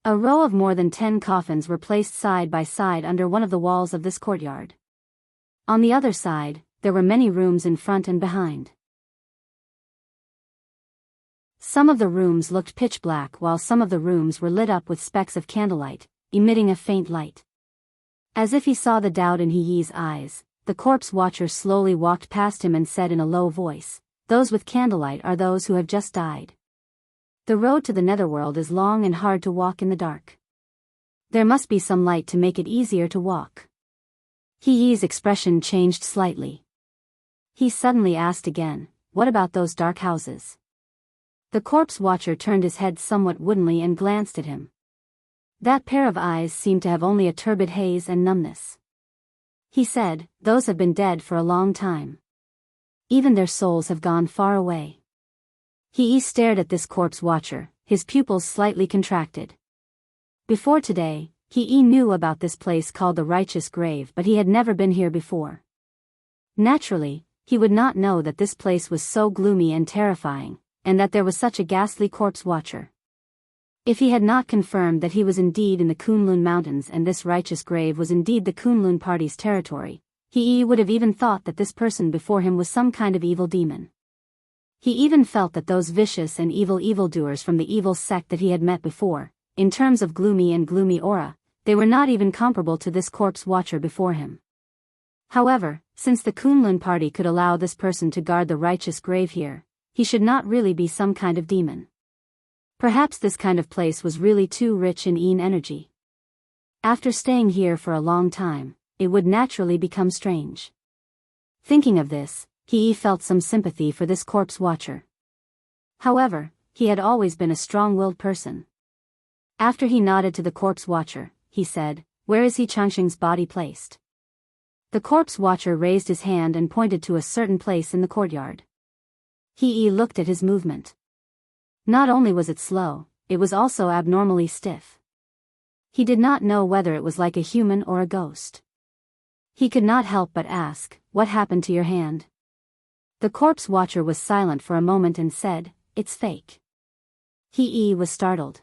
A row of more than 10 coffins were placed side by side under one of the walls of this courtyard. On the other side, there were many rooms in front and behind. Some of the rooms looked pitch black while some of the rooms were lit up with specks of candlelight, emitting a faint light. As if he saw the doubt in He's eyes, the corpse watcher slowly walked past him and said in a low voice, "Those with candlelight are those who have just died. The road to the netherworld is long and hard to walk in the dark. There must be some light to make it easier to walk." He's expression changed slightly. He suddenly asked again, "What about those dark houses?" The corpse watcher turned his head somewhat woodenly and glanced at him. That pair of eyes seemed to have only a turbid haze and numbness. He said, "Those have been dead for a long time. Even their souls have gone far away." He stared at this corpse watcher, his pupils slightly contracted. Before today, he knew about this place called the Righteous Grave, but he had never been here before. Naturally, he would not know that this place was so gloomy and terrifying, and that there was such a ghastly corpse watcher. If he had not confirmed that he was indeed in the Kunlun Mountains and this Righteous Grave was indeed the Kunlun party's territory, he would have even thought that this person before him was some kind of evil demon. He even felt that those vicious and evil evildoers from the evil sect that he had met before, in terms of gloomy aura, they were not even comparable to this corpse watcher before him. However, since the Kunlun party could allow this person to guard the Righteous Grave here, he should not really be some kind of demon. Perhaps this kind of place was really too rich in energy. After staying here for a long time, it would naturally become strange. Thinking of this, he felt some sympathy for this corpse watcher. However, he had always been a strong-willed person. After he nodded to the corpse watcher, he said, "Where is Xianxia's body placed?" The corpse watcher raised his hand and pointed to a certain place in the courtyard. He looked at his movement. Not only was it slow, it was also abnormally stiff. He did not know whether it was like a human or a ghost. He could not help but ask, "What happened to your hand?" The corpse watcher was silent for a moment and said, "It's fake." He was startled.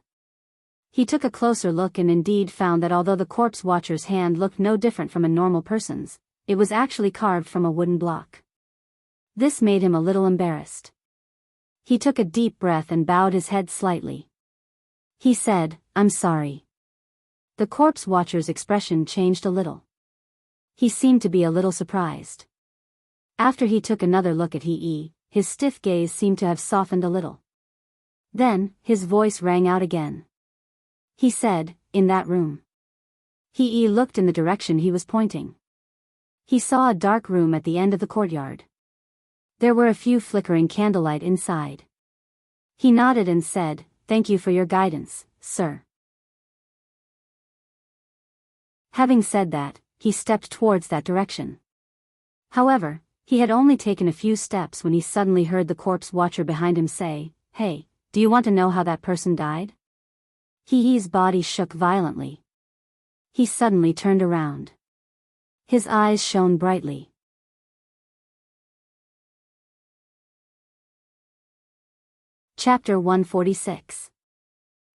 He took a closer look and indeed found that although the corpse watcher's hand looked no different from a normal person's, it was actually carved from a wooden block. This made him a little embarrassed. He took a deep breath and bowed his head slightly. He said, "I'm sorry." The corpse watcher's expression changed a little. He seemed to be a little surprised. After he took another look at his stiff gaze seemed to have softened a little. Then, his voice rang out again. He said, "In that room." He looked in the direction he was pointing. He saw a dark room at the end of the courtyard. There were a few flickering candlelight inside. He nodded and said, "Thank you for your guidance, sir." Having said that, he stepped towards that direction. However, he had only taken a few steps when he suddenly heard the corpse watcher behind him say, "Hey, do you want to know how that person died?" His body shook violently. He suddenly turned around. His eyes shone brightly. Chapter 146.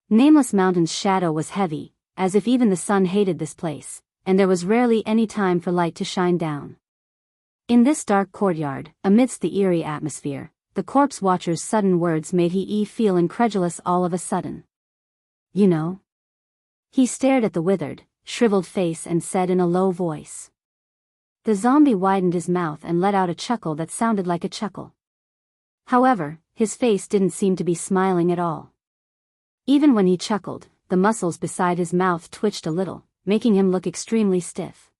Nameless Mountain's shadow was heavy, as if even the sun hated this place, and there was rarely any time for light to shine down. In this dark courtyard, amidst the eerie atmosphere, the corpse watcher's sudden words made he feel incredulous all of a sudden. "You know?" He stared at the withered, shriveled face and said in a low voice. The zombie widened his mouth and let out a chuckle that sounded like a chuckle. However, his face didn't seem to be smiling at all. Even when he chuckled, the muscles beside his mouth twitched a little, making him look extremely stiff.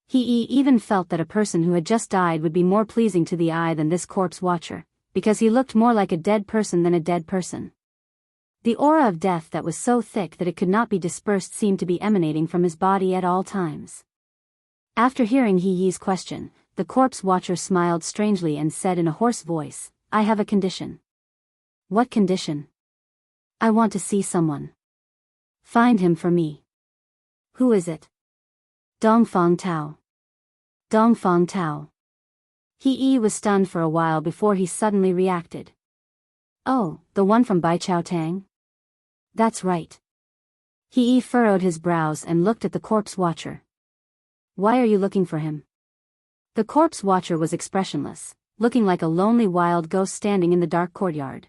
He even felt that a person who had just died would be more pleasing to the eye than this corpse watcher, because he looked more like a dead person than a dead person. The aura of death that was so thick that it could not be dispersed seemed to be emanating from his body at all times. After hearing He's question, the corpse watcher smiled strangely and said in a hoarse voice, "I have a condition." "What condition?" I want to see someone. Find him for me. Who is it? Dongfang Tao. Dongfang Tao. He was stunned for a while before he suddenly reacted. Oh, the one from Baichao Tang? That's right. He furrowed his brows and looked at the corpse watcher. Why are you looking for him? The corpse watcher was expressionless, looking like a lonely wild ghost standing in the dark courtyard.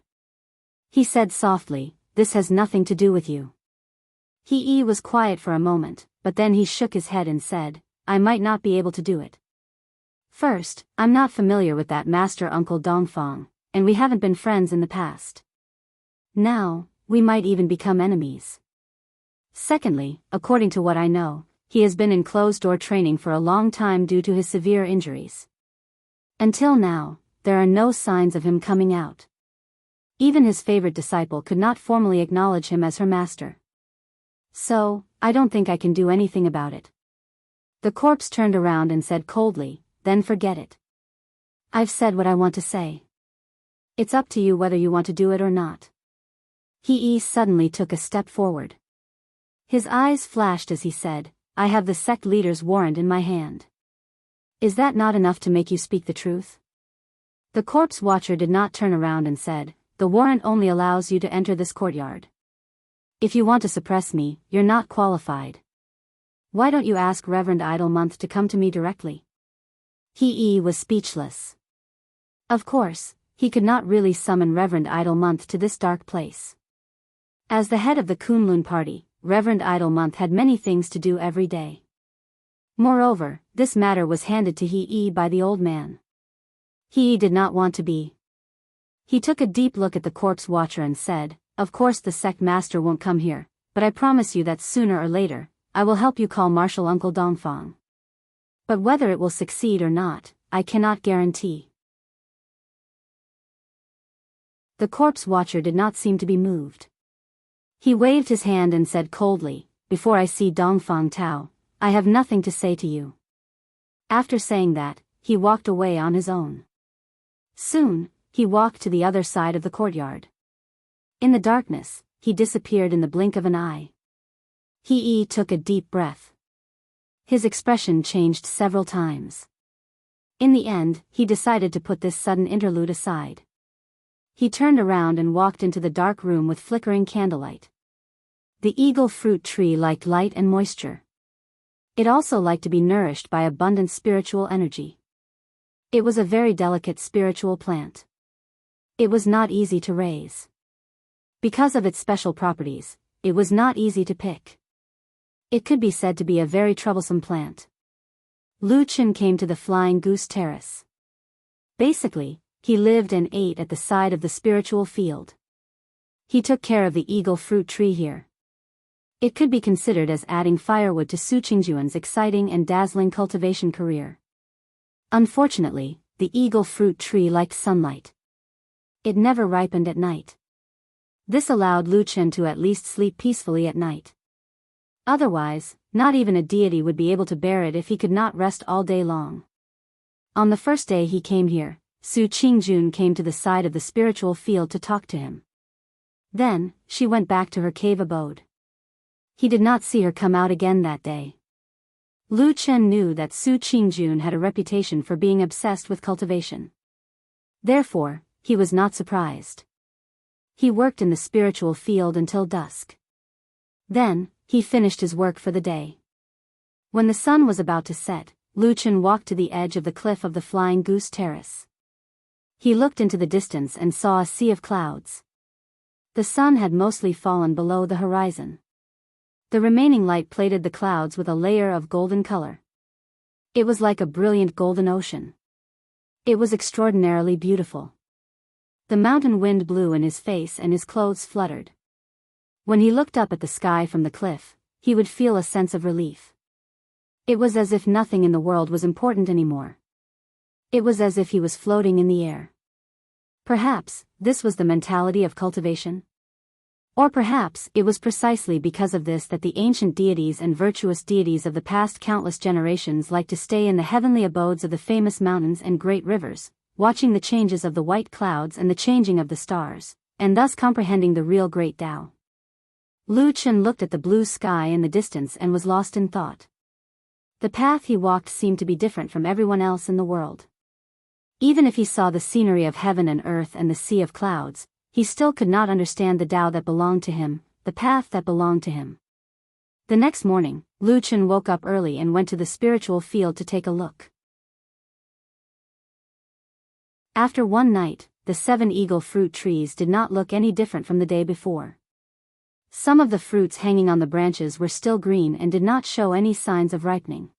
He said softly, "This has nothing to do with you." He was quiet for a moment, but then he shook his head and said, "I might not be able to do it. First, I'm not familiar with that master uncle Dongfang, and we haven't been friends in the past. Now, we might even become enemies. Secondly, according to what I know, he has been in closed-door training for a long time due to his severe injuries. Until now, there are no signs of him coming out. Even his favorite disciple could not formally acknowledge him as her master. So, I don't think I can do anything about it." The corpse turned around and said coldly, "Then forget it. I've said what I want to say. It's up to you whether you want to do it or not." He suddenly took a step forward. His eyes flashed as he said, "I have the sect leader's warrant in my hand. Is that not enough to make you speak the truth?" The corpse watcher did not turn around and said, "The warrant only allows you to enter this courtyard. If you want to suppress me, you're not qualified. Why don't you ask Reverend Idlemonth to come to me directly?" He was speechless. Of course, he could not really summon Reverend Idlemonth to this dark place. As the head of the Kunlun party, Reverend Idlemonth had many things to do every day. Moreover, this matter was handed to He by the old man. He did not want to be. He took a deep look at the corpse watcher and said, "Of course the sect master won't come here, but I promise you that sooner or later, I will help you call Martial Uncle Dongfang. But whether it will succeed or not, I cannot guarantee." The corpse watcher did not seem to be moved. He waved his hand and said coldly, "Before I see Dongfang Tao, I have nothing to say to you." After saying that, he walked away on his own. Soon, he walked to the other side of the courtyard. In the darkness, he disappeared in the blink of an eye. He took a deep breath. His expression changed several times. In the end, he decided to put this sudden interlude aside. He turned around and walked into the dark room with flickering candlelight. The eagle fruit tree liked light and moisture. It also liked to be nourished by abundant spiritual energy. It was a very delicate spiritual plant. It was not easy to raise. Because of its special properties, it was not easy to pick. It could be said to be a very troublesome plant. Lu Chen came to the Flying Goose Terrace. Basically, he lived and ate at the side of the spiritual field. He took care of the eagle fruit tree here. It could be considered as adding firewood to Su Qingjuan's exciting and dazzling cultivation career. Unfortunately, the eagle fruit tree liked sunlight. It never ripened at night. This allowed Lu Chen to at least sleep peacefully at night. Otherwise, not even a deity would be able to bear it if he could not rest all day long. On the first day he came here, Su Qingjun came to the side of the spiritual field to talk to him. Then, she went back to her cave abode. He did not see her come out again that day. Lu Chen knew that Su Qingjun had a reputation for being obsessed with cultivation. Therefore, he was not surprised. He worked in the spiritual field until dusk. Then, he finished his work for the day. When the sun was about to set, Lu Chen walked to the edge of the cliff of the Flying Goose Terrace. He looked into the distance and saw a sea of clouds. The sun had mostly fallen below the horizon. The remaining light plated the clouds with a layer of golden color. It was like a brilliant golden ocean. It was extraordinarily beautiful. The mountain wind blew in his face and his clothes fluttered. When he looked up at the sky from the cliff, he would feel a sense of relief. It was as if nothing in the world was important anymore. It was as if he was floating in the air. Perhaps, this was the mentality of cultivation? Or perhaps, it was precisely because of this that the ancient deities and virtuous deities of the past countless generations liked to stay in the heavenly abodes of the famous mountains and great rivers, watching the changes of the white clouds and the changing of the stars, and thus comprehending the real great Tao. Lu Chen looked at the blue sky in the distance and was lost in thought. The path he walked seemed to be different from everyone else in the world. Even if he saw the scenery of heaven and earth and the sea of clouds, he still could not understand the Tao that belonged to him, the path that belonged to him. The next morning, Lu Chen woke up early and went to the spiritual field to take a look. After one night, the 7 eagle fruit trees did not look any different from the day before. Some of the fruits hanging on the branches were still green and did not show any signs of ripening.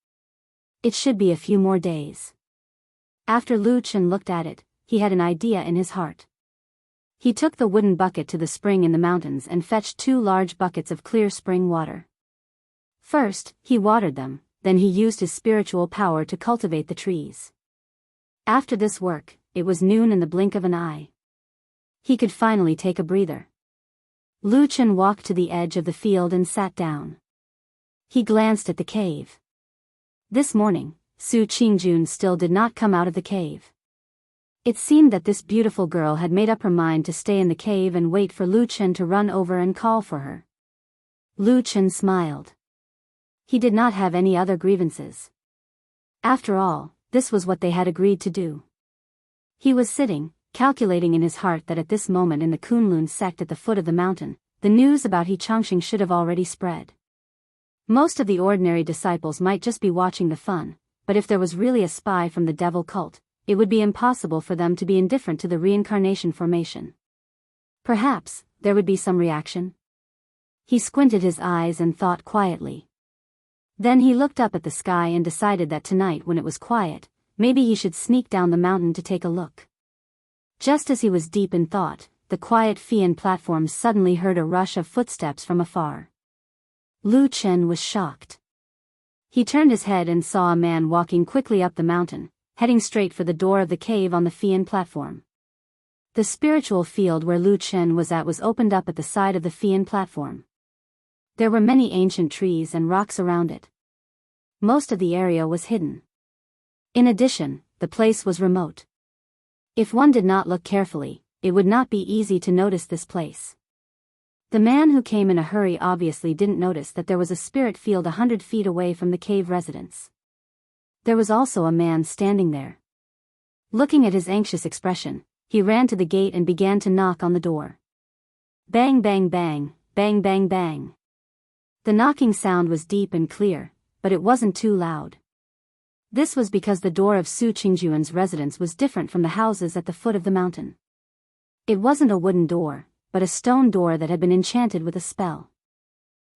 It should be a few more days. After Lu Chen looked at it, he had an idea in his heart. He took the wooden bucket to the spring in the mountains and fetched 2 large buckets of clear spring water. First, he watered them, then he used his spiritual power to cultivate the trees. After this work, it was noon in the blink of an eye. He could finally take a breather. Lu Chen walked to the edge of the field and sat down. He glanced at the cave. This morning, Su Qingjun still did not come out of the cave. It seemed that this beautiful girl had made up her mind to stay in the cave and wait for Lu Chen to run over and call for her. Lu Chen smiled. He did not have any other grievances. After all, this was what they had agreed to do. He was sitting, calculating in his heart that at this moment in the Kunlun sect at the foot of the mountain, the news about He Changxing should have already spread. Most of the ordinary disciples might just be watching the fun, but if there was really a spy from the devil cult, it would be impossible for them to be indifferent to the reincarnation formation. Perhaps, there would be some reaction. He squinted his eyes and thought quietly. Then he looked up at the sky and decided that tonight when it was quiet, maybe he should sneak down the mountain to take a look. Just as he was deep in thought, the quiet Fian platform suddenly heard a rush of footsteps from afar. Lu Chen was shocked. He turned his head and saw a man walking quickly up the mountain, heading straight for the door of the cave on the Fian platform. The spiritual field where Lu Chen was at was opened up at the side of the Fian platform. There were many ancient trees and rocks around it. Most of the area was hidden. In addition, the place was remote. If one did not look carefully, it would not be easy to notice this place. The man who came in a hurry obviously didn't notice that there was a spirit field 100 feet away from the cave residence. There was also a man standing there. Looking at his anxious expression, he ran to the gate and began to knock on the door. Bang bang bang, bang bang bang. The knocking sound was deep and clear, but it wasn't too loud. This was because the door of Su Qingjuan's residence was different from the houses at the foot of the mountain. It wasn't a wooden door, but a stone door that had been enchanted with a spell.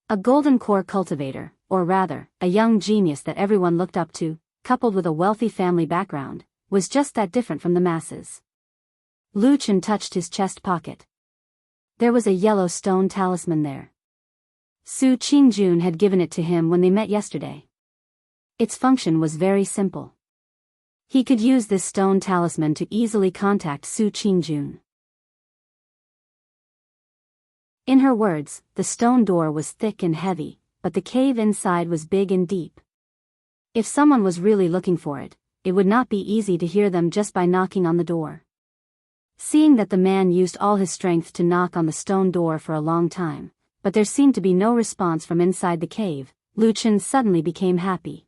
A golden core cultivator, or rather, a young genius that everyone looked up to, coupled with a wealthy family background, was just that different from the masses. Lu Chen touched his chest pocket. There was a yellow stone talisman there. Su Qingjun had given it to him when they met yesterday. Its function was very simple. He could use this stone talisman to easily contact Su Qingjun. In her words, the stone door was thick and heavy, but the cave inside was big and deep. If someone was really looking for it, it would not be easy to hear them just by knocking on the door. Seeing that the man used all his strength to knock on the stone door for a long time, but there seemed to be no response from inside the cave, Lu Chen suddenly became happy.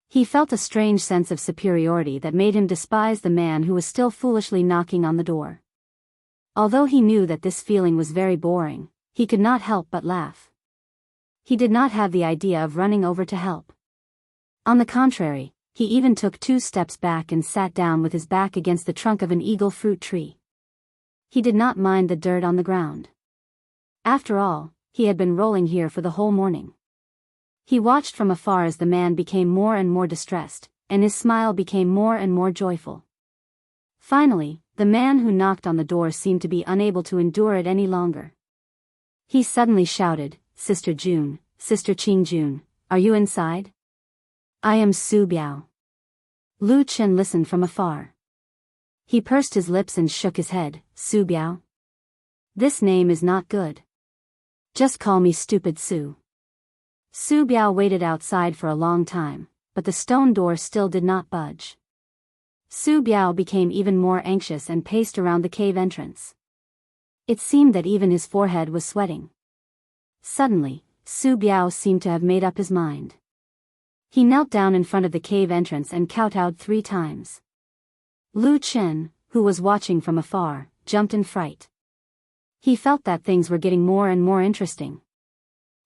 He felt a strange sense of superiority that made him despise the man who was still foolishly knocking on the door. Although he knew that this feeling was very boring, he could not help but laugh. He did not have the idea of running over to help. On the contrary, he even took 2 steps back and sat down with his back against the trunk of an eagle fruit tree. He did not mind the dirt on the ground. After all, he had been rolling here for the whole morning. He watched from afar as the man became more and more distressed, and his smile became more and more joyful. Finally, the man who knocked on the door seemed to be unable to endure it any longer. He suddenly shouted, "Sister June, Sister Qingjun, are you inside? I am Su Biao." Lu Chen listened from afar. He pursed his lips and shook his head. "Su Biao? This name is not good. Just call me Stupid Su." Su Biao waited outside for a long time, but the stone door still did not budge. Su Biao became even more anxious and paced around the cave entrance. It seemed that even his forehead was sweating. Suddenly, Su Biao seemed to have made up his mind. He knelt down in front of the cave entrance and kowtowed 3 times. Lu Chen, who was watching from afar, jumped in fright. He felt that things were getting more and more interesting.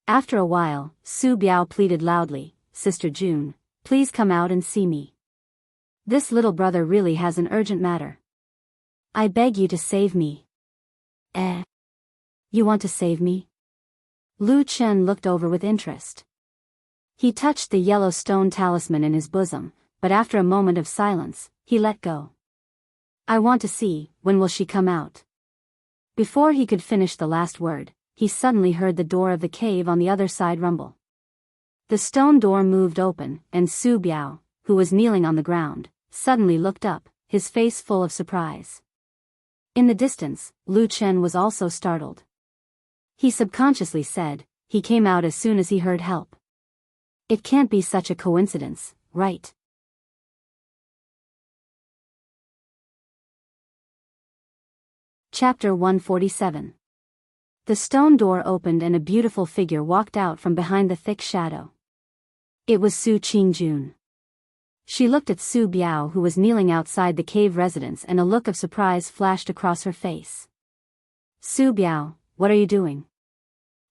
After a while, Su Biao pleaded loudly, "Sister June, please come out and see me. This little brother really has an urgent matter. I beg you to save me." You want to save me? Lu Chen looked over with interest. He touched the yellow stone talisman in his bosom, but after a moment of silence, he let go. "I want to see, when will she come out?" Before he could finish the last word, he suddenly heard the door of the cave on the other side rumble. The stone door moved open, and Su Biao, who was kneeling on the ground, suddenly looked up, his face full of surprise. In the distance, Lu Chen was also startled. He subconsciously said, "He came out as soon as he heard help. It can't be such a coincidence, right?" Chapter 147. The stone door opened and a beautiful figure walked out from behind the thick shadow. It was Su Qingjun. She looked at Su Biao, who was kneeling outside the cave residence, and a look of surprise flashed across her face. "Su Biao, what are you doing?"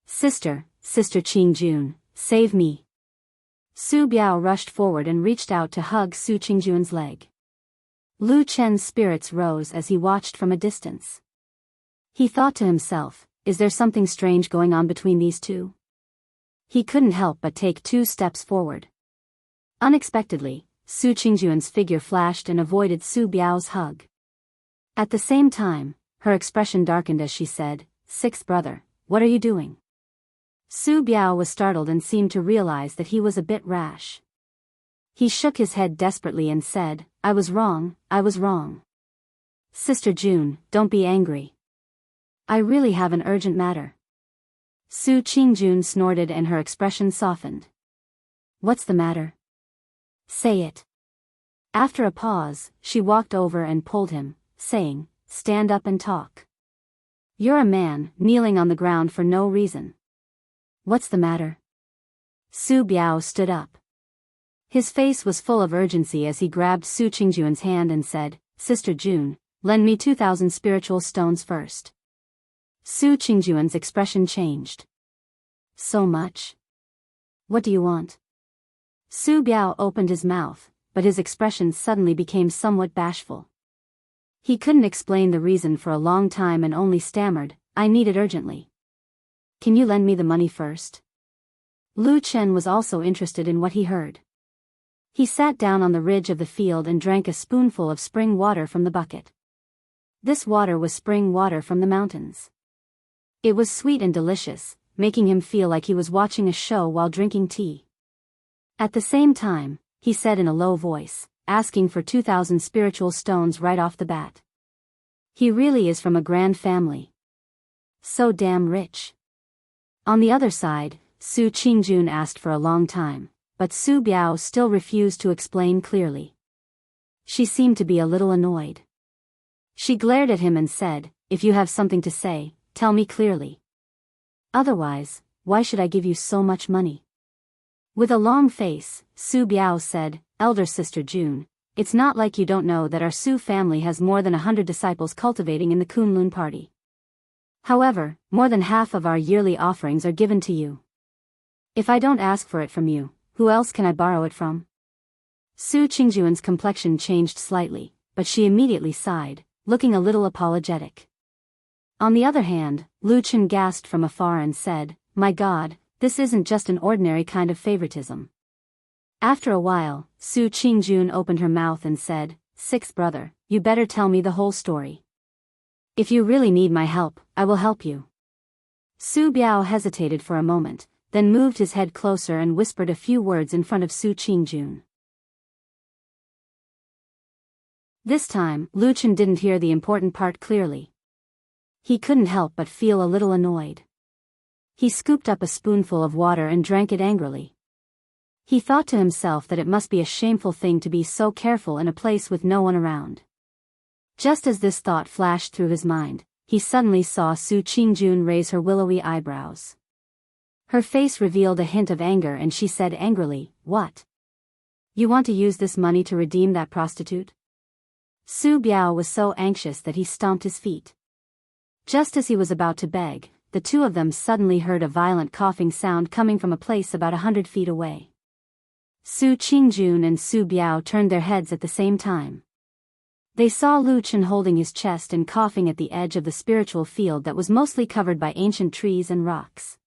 Sister Qingjun, save me." Su Biao rushed forward and reached out to hug Su Qingjun's leg. Lu Chen's spirits rose as he watched from a distance. He thought to himself, is there something strange going on between these two? He couldn't help but take 2 steps forward. Unexpectedly, Su Qingjun's figure flashed and avoided Su Biao's hug. At the same time, her expression darkened as she said, "Sixth brother, what are you doing?" Su Biao was startled and seemed to realize that he was a bit rash. He shook his head desperately and said, I was wrong. Sister June, don't be angry. I really have an urgent matter." Su Qingjun snorted and her expression softened. "What's the matter? Say it." After a pause, she walked over and pulled him, saying, "Stand up and talk. You're a man, kneeling on the ground for no reason. What's the matter?" Su Biao stood up. His face was full of urgency as he grabbed Su Qingjun's hand and said, "Sister June, lend me 2,000 spiritual stones first." Su Qingjun's expression changed. "So much? What do you want?" Su Biao opened his mouth, but his expression suddenly became somewhat bashful. He couldn't explain the reason for a long time and only stammered, "I need it urgently." "Can you lend me the money first?" Lu Chen was also interested in what he heard. He sat down on the ridge of the field and drank a spoonful of spring water from the bucket. This water was spring water from the mountains. It was sweet and delicious, making him feel like he was watching a show while drinking tea. At the same time, he said in a low voice, asking for 2,000 spiritual stones right off the bat. He really is from a grand family. So damn rich. On the other side, Su Qingjun asked for a long time, but Su Biao still refused to explain clearly. She seemed to be a little annoyed. She glared at him and said, "If you have something to say, tell me clearly. Otherwise, why should I give you so much money?" With a long face, Su Biao said, "Elder Sister June, it's not like you don't know that our Su family has more than 100 disciples cultivating in the Kunlun party. However, more than half of our yearly offerings are given to you. If I don't ask for it from you, who else can I borrow it from?" Su Qingjun's complexion changed slightly, but she immediately sighed, looking a little apologetic. On the other hand, Lu Chen gasped from afar and said, "My God, this isn't just an ordinary kind of favoritism." After a while, Su Qingjun opened her mouth and said, "Sixth brother, you better tell me the whole story. If you really need my help, I will help you." Su Biao hesitated for a moment, then moved his head closer and whispered a few words in front of Su Qingjun. This time, Lu Chen didn't hear the important part clearly. He couldn't help but feel a little annoyed. He scooped up a spoonful of water and drank it angrily. He thought to himself that it must be a shameful thing to be so careful in a place with no one around. Just as this thought flashed through his mind, he suddenly saw Su Qingjun raise her willowy eyebrows. Her face revealed a hint of anger and she said angrily, "What? You want to use this money to redeem that prostitute?" Su Biao was so anxious that he stomped his feet. Just as he was about to beg, the two of them suddenly heard a violent coughing sound coming from a place about 100 feet away. Su Qingjun and Su Biao turned their heads at the same time. They saw Lu Chen holding his chest and coughing at the edge of the spiritual field that was mostly covered by ancient trees and rocks.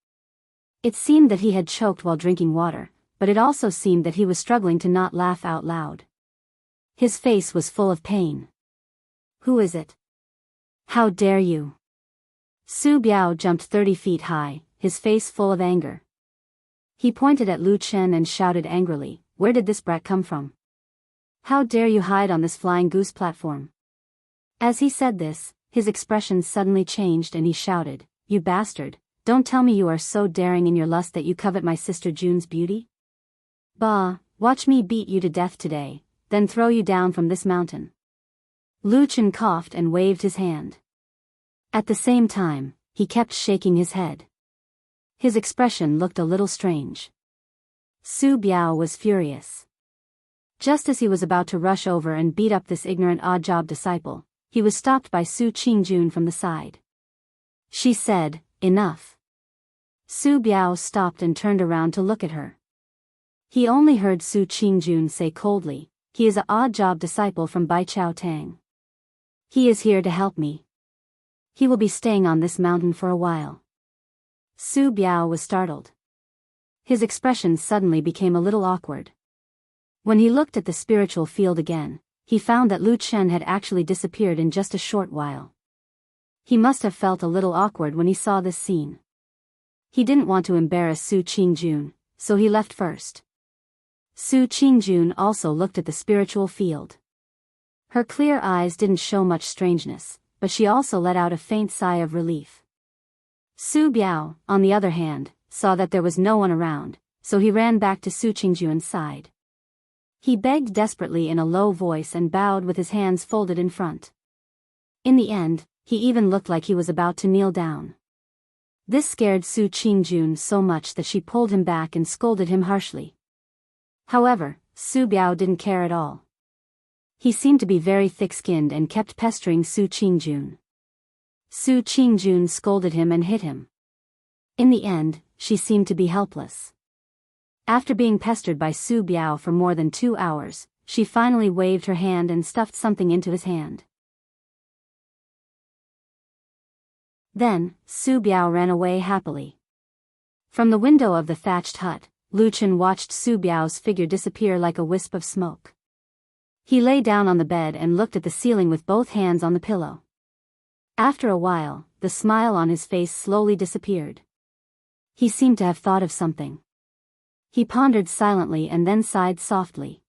It seemed that he had choked while drinking water, but it also seemed that he was struggling to not laugh out loud. His face was full of pain. "Who is it? How dare you?" Su Biao jumped 30 feet high, his face full of anger. He pointed at Lu Chen and shouted angrily, "Where did this brat come from? How dare you hide on this flying goose platform?" As he said this, his expression suddenly changed and he shouted, "You bastard, don't tell me you are so daring in your lust that you covet my sister June's beauty? Bah, watch me beat you to death today, then throw you down from this mountain." Lu Chen coughed and waved his hand. At the same time, he kept shaking his head. His expression looked a little strange. Su Biao was furious. Just as he was about to rush over and beat up this ignorant odd-job disciple, he was stopped by Su Qingjun from the side. She said, "Enough." Su Biao stopped and turned around to look at her. He only heard Su Qingjun say coldly, "He is an odd-job disciple from Baichao Tang. He is here to help me. He will be staying on this mountain for a while." Su Biao was startled. His expression suddenly became a little awkward. When he looked at the spiritual field again, he found that Lu Chen had actually disappeared in just a short while. He must have felt a little awkward when he saw this scene. He didn't want to embarrass Su Qingjun, so he left first. Su Qingjun also looked at the spiritual field. Her clear eyes didn't show much strangeness, but she also let out a faint sigh of relief. Su Biao, on the other hand, saw that there was no one around, so he ran back to Su Qingjun's side. He begged desperately in a low voice and bowed with his hands folded in front. In the end, he even looked like he was about to kneel down. This scared Su Qingjun so much that she pulled him back and scolded him harshly. However, Su Biao didn't care at all. He seemed to be very thick-skinned and kept pestering Su Qingjun. Su Qingjun scolded him and hit him. In the end, she seemed to be helpless. After being pestered by Su Biao for more than 2 hours, she finally waved her hand and stuffed something into his hand. Then, Su Biao ran away happily. From the window of the thatched hut, Lu Chen watched Su Biao's figure disappear like a wisp of smoke. He lay down on the bed and looked at the ceiling with both hands on the pillow. After a while, the smile on his face slowly disappeared. He seemed to have thought of something. He pondered silently and then sighed softly.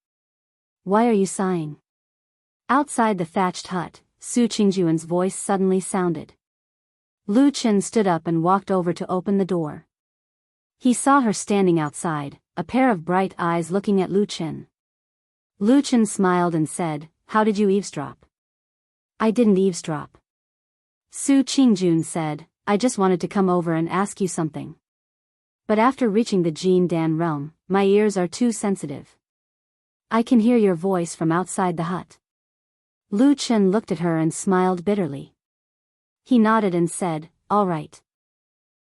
"Why are you sighing?" Outside the thatched hut, Su Qingjun's voice suddenly sounded. Lu Chen stood up and walked over to open the door. He saw her standing outside, a pair of bright eyes looking at Lu Chen. Lu Chen smiled and said, "How did you eavesdrop?" "I didn't eavesdrop." Su Qingjun said, "I just wanted to come over and ask you something. But after reaching the Jin Dan realm, my ears are too sensitive. I can hear your voice from outside the hut." Lu Chen looked at her and smiled bitterly. He nodded and said, "All right."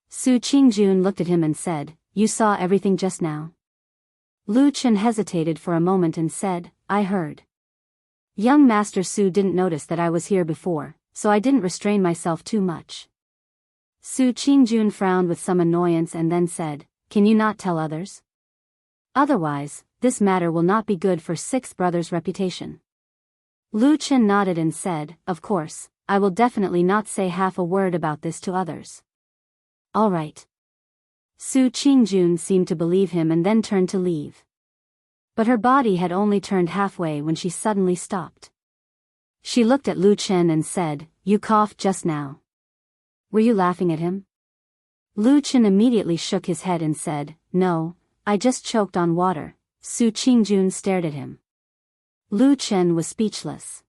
Su Qingjun looked at him and said, "You saw everything just now?" Lu Chen hesitated for a moment and said, "I heard. Young Master Su didn't notice that I was here before, so I didn't restrain myself too much." Su Qingjun frowned with some annoyance and then said, "Can you not tell others? Otherwise, this matter will not be good for Sixth Brother's reputation." Lu Chen nodded and said, "Of course, I will definitely not say half a word about this to others." "All right." Su Qingjun seemed to believe him and then turned to leave. But her body had only turned halfway when she suddenly stopped. She looked at Lu Chen and said, "You coughed just now. Were you laughing at him?" Lu Chen immediately shook his head and said, "No, I just choked on water." Su Qingjun stared at him. Lu Chen was speechless.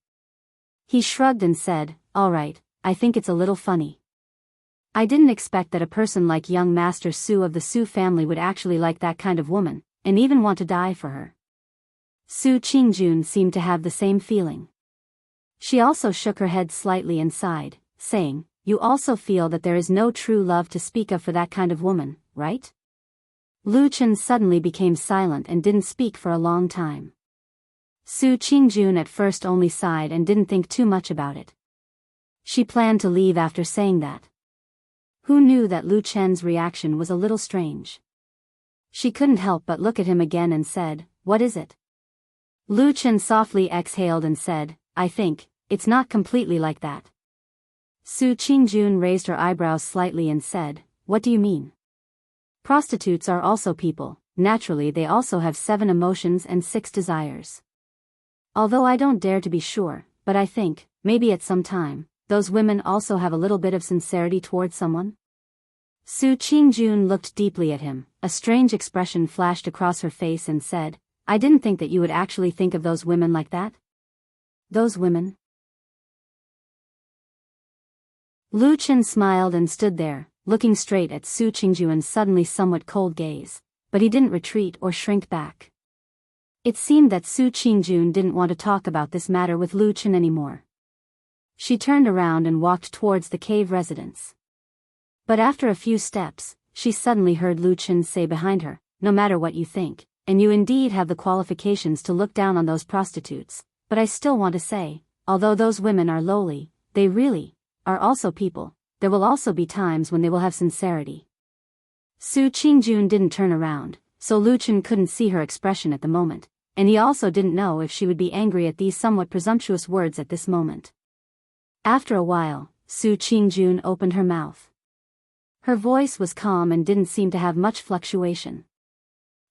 He shrugged and said, "All right, I think it's a little funny. I didn't expect that a person like young Master Su of the Su family would actually like that kind of woman, and even want to die for her. Su Qingjun seemed to have the same feeling. She also shook her head slightly and sighed, saying, "You also feel that there is no true love to speak of for that kind of woman, right?" Lu Chen suddenly became silent and didn't speak for a long time. Su Qingjun at first only sighed and didn't think too much about it. She planned to leave after saying that. Who knew that Lu Chen's reaction was a little strange? She couldn't help but look at him again and said, "What is it?" Lu Chen softly exhaled and said, "I think, it's not completely like that." Su Qingjun raised her eyebrows slightly and said, "What do you mean?" Prostitutes are also people, naturally they also have 7 emotions and 6 desires. Although I don't dare to be sure, but I think, maybe at some time, those women also have a little bit of sincerity toward someone? Su Qingjun looked deeply at him, a strange expression flashed across her face and said, "I didn't think that you would actually think of those women like that." Those women? Lu Chen smiled and stood there, looking straight at Su Qingjun's suddenly somewhat cold gaze, but he didn't retreat or shrink back. It seemed that Su Qingjun didn't want to talk about this matter with Lu Chen anymore. She turned around and walked towards the cave residence. But after a few steps, she suddenly heard Lu Chen say behind her, "No matter what you think, and you indeed have the qualifications to look down on those prostitutes, but I still want to say, although those women are lowly, they really are also people. There will also be times when they will have sincerity." Su Qingjun didn't turn around, so Lu Chen couldn't see her expression at the moment, and he also didn't know if she would be angry at these somewhat presumptuous words at this moment. After a while, Su Qingjun opened her mouth. Her voice was calm and didn't seem to have much fluctuation.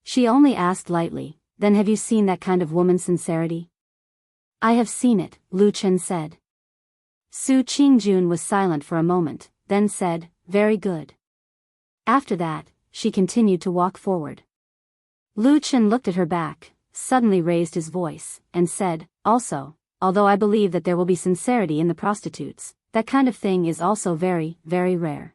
She only asked lightly, "Then have you seen that kind of woman's sincerity?" "I have seen it," Lu Chen said. Su Qingjun was silent for a moment, then said, "Very good." After that, she continued to walk forward. Lu Chen looked at her back, suddenly raised his voice, and said, "Also, although I believe that there will be sincerity in the prostitutes, that kind of thing is also very, very rare.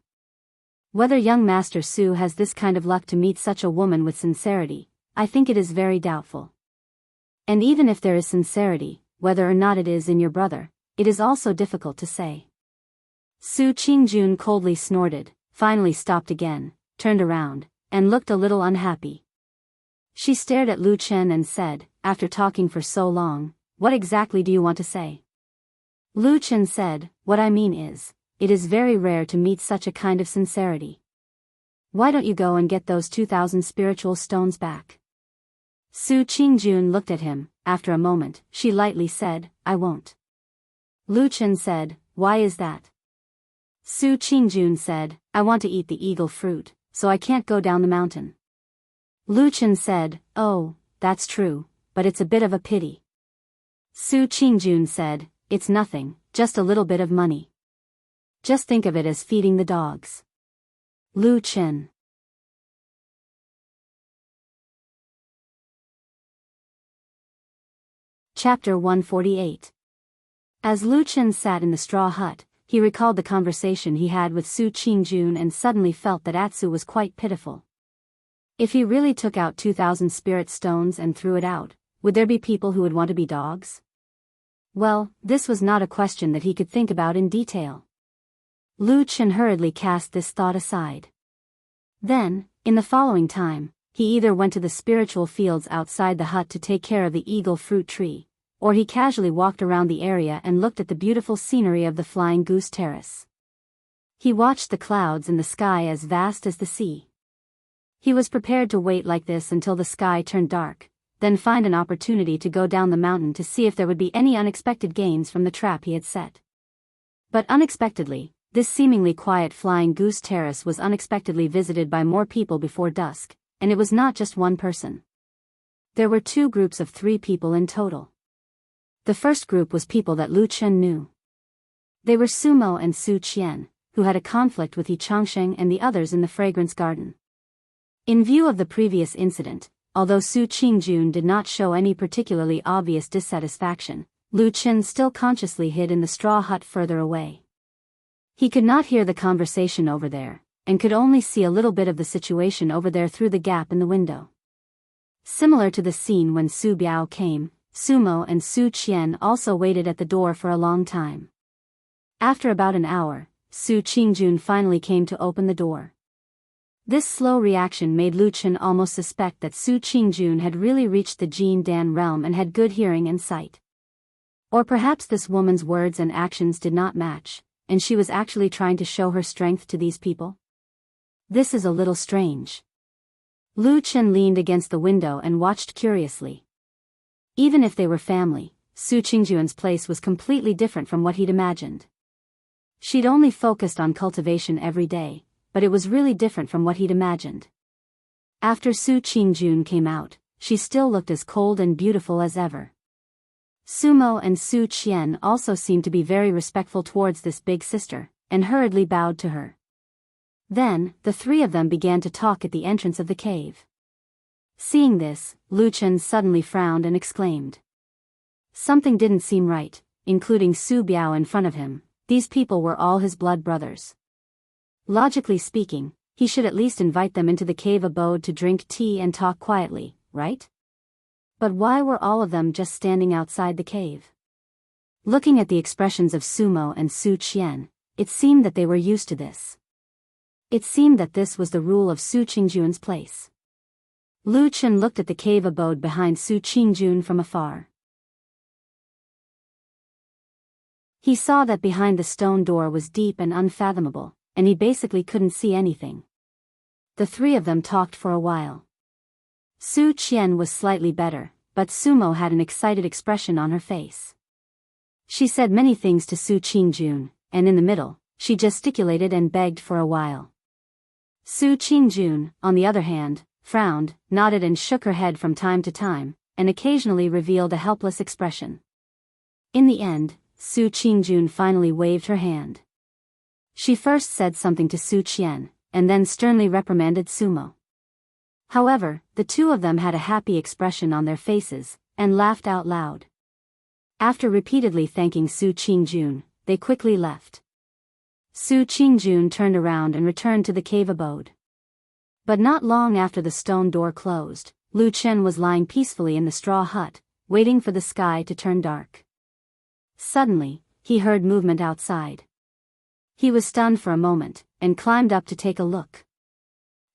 Whether young Master Su has this kind of luck to meet such a woman with sincerity, I think it is very doubtful. And even if there is sincerity, whether or not it is in your brother, it is also difficult to say." Su Qingjun coldly snorted, finally stopped again, turned around, and looked a little unhappy. She stared at Lu Chen and said, "After talking for so long, what exactly do you want to say?" Lu Chen said, "What I mean is, it is very rare to meet such a kind of sincerity. Why don't you go and get those 2,000 spiritual stones back?" Su Qingjun looked at him. After a moment, she lightly said, "I won't." Lu Chen said, "Why is that?" Su Qingjun said, "I want to eat the eagle fruit, so I can't go down the mountain." Lu Chen said, "Oh, that's true, but it's a bit of a pity." Su Qingjun said, "It's nothing, just a little bit of money. Just think of it as feeding the dogs." Lu Chen. Chapter 148. As Lu Chen sat in the straw hut, he recalled the conversation he had with Su Qingjun and suddenly felt that Atsu was quite pitiful. If he really took out 2,000 spirit stones and threw it out, would there be people who would want to be dogs? Well, this was not a question that he could think about in detail. Lu Chen hurriedly cast this thought aside. Then, in the following time, he either went to the spiritual fields outside the hut to take care of the eagle fruit tree, or he casually walked around the area and looked at the beautiful scenery of the Flying Goose Terrace. He watched the clouds in the sky as vast as the sea. He was prepared to wait like this until the sky turned dark, then find an opportunity to go down the mountain to see if there would be any unexpected gains from the trap he had set. But unexpectedly, this seemingly quiet Flying Goose Terrace was unexpectedly visited by more people before dusk, and it was not just one person. There were 2 groups of 3 people in total. The first group was people that Lu Chen knew. They were Sumo and Su Qian, who had a conflict with Yi Changsheng and the others in the Fragrance Garden. In view of the previous incident, although Su Qingjun did not show any particularly obvious dissatisfaction, Lu Chen still consciously hid in the straw hut further away. He could not hear the conversation over there, and could only see a little bit of the situation over there through the gap in the window. Similar to the scene when Su Biao came, Sumo and Su Qian also waited at the door for a long time. After about an hour, Su Qingjun finally came to open the door. This slow reaction made Lu Chen almost suspect that Su Qingjun had really reached the Jin Dan realm and had good hearing and sight. Or perhaps this woman's words and actions did not match, and she was actually trying to show her strength to these people. This is a little strange. Lu Chen leaned against the window and watched curiously. Even if they were family, Su Qingjun's place was completely different from what he'd imagined. She'd only focused on cultivation every day, but it was really different from what he'd imagined. After Su Qingjun came out, she still looked as cold and beautiful as ever. Sumo and Su Qian also seemed to be very respectful towards this big sister, and hurriedly bowed to her. Then, the three of them began to talk at the entrance of the cave. Seeing this, Lu Chen suddenly frowned and exclaimed. Something didn't seem right, including Su Biao in front of him. These people were all his blood brothers. Logically speaking, he should at least invite them into the cave abode to drink tea and talk quietly, right? But why were all of them just standing outside the cave? Looking at the expressions of Sumo and Su Qian, it seemed that they were used to this. It seemed that this was the rule of Su Qingjun's place. Lu Chen looked at the cave abode behind Su Qingjun from afar. He saw that behind the stone door was deep and unfathomable, and he basically couldn't see anything. The three of them talked for a while. Su Qian was slightly better, but Sumo had an excited expression on her face. She said many things to Su Qingjun, and in the middle, she gesticulated and begged for a while. Su Qingjun, on the other hand, frowned, nodded and shook her head from time to time, and occasionally revealed a helpless expression. In the end, Su Qingjun finally waved her hand. She first said something to Su Qian, and then sternly reprimanded Sumo. However, the two of them had a happy expression on their faces, and laughed out loud. After repeatedly thanking Su Qingjun, they quickly left. Su Qingjun turned around and returned to the cave abode. But not long after the stone door closed, Lu Chen was lying peacefully in the straw hut, waiting for the sky to turn dark. Suddenly, he heard movement outside. He was stunned for a moment, and climbed up to take a look.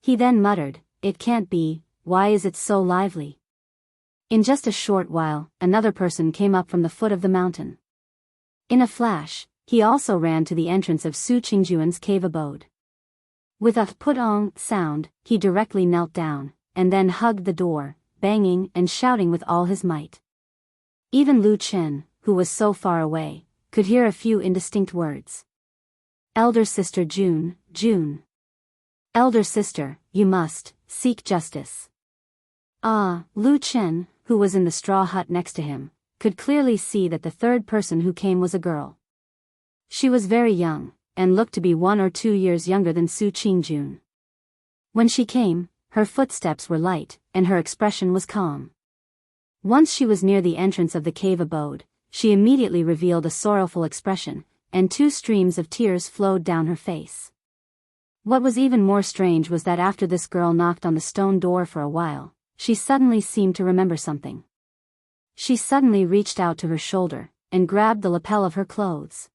He then muttered, "It can't be, why is it so lively?" In just a short while, another person came up from the foot of the mountain. In a flash, he also ran to the entrance of Su Qingjun's cave abode. With a put-on sound, he directly knelt down, and then hugged the door, banging and shouting with all his might. Even Lu Chen, who was so far away, could hear a few indistinct words. "Elder sister June, June. Elder sister, you must seek justice." Lu Chen, who was in the straw hut next to him, could clearly see that the third person who came was a girl. She was very young, and looked to be 1 or 2 years younger than Su Qingjun. When she came, her footsteps were light, and her expression was calm. Once she was near the entrance of the cave abode, she immediately revealed a sorrowful expression, and 2 streams of tears flowed down her face. What was even more strange was that after this girl knocked on the stone door for a while, she suddenly seemed to remember something. She suddenly reached out to her shoulder, and grabbed the lapel of her clothes.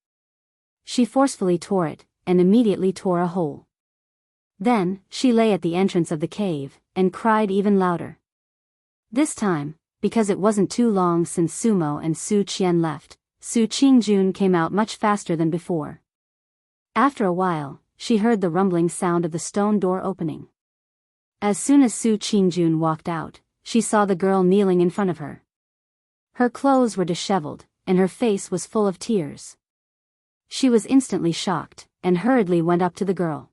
She forcefully tore it, and immediately tore a hole. Then, she lay at the entrance of the cave, and cried even louder. This time, because it wasn't too long since Sumo and Su Qian left, Su Qingjun came out much faster than before. After a while, she heard the rumbling sound of the stone door opening. As soon as Su Qingjun walked out, she saw the girl kneeling in front of her. Her clothes were disheveled, and her face was full of tears. She was instantly shocked, and hurriedly went up to the girl.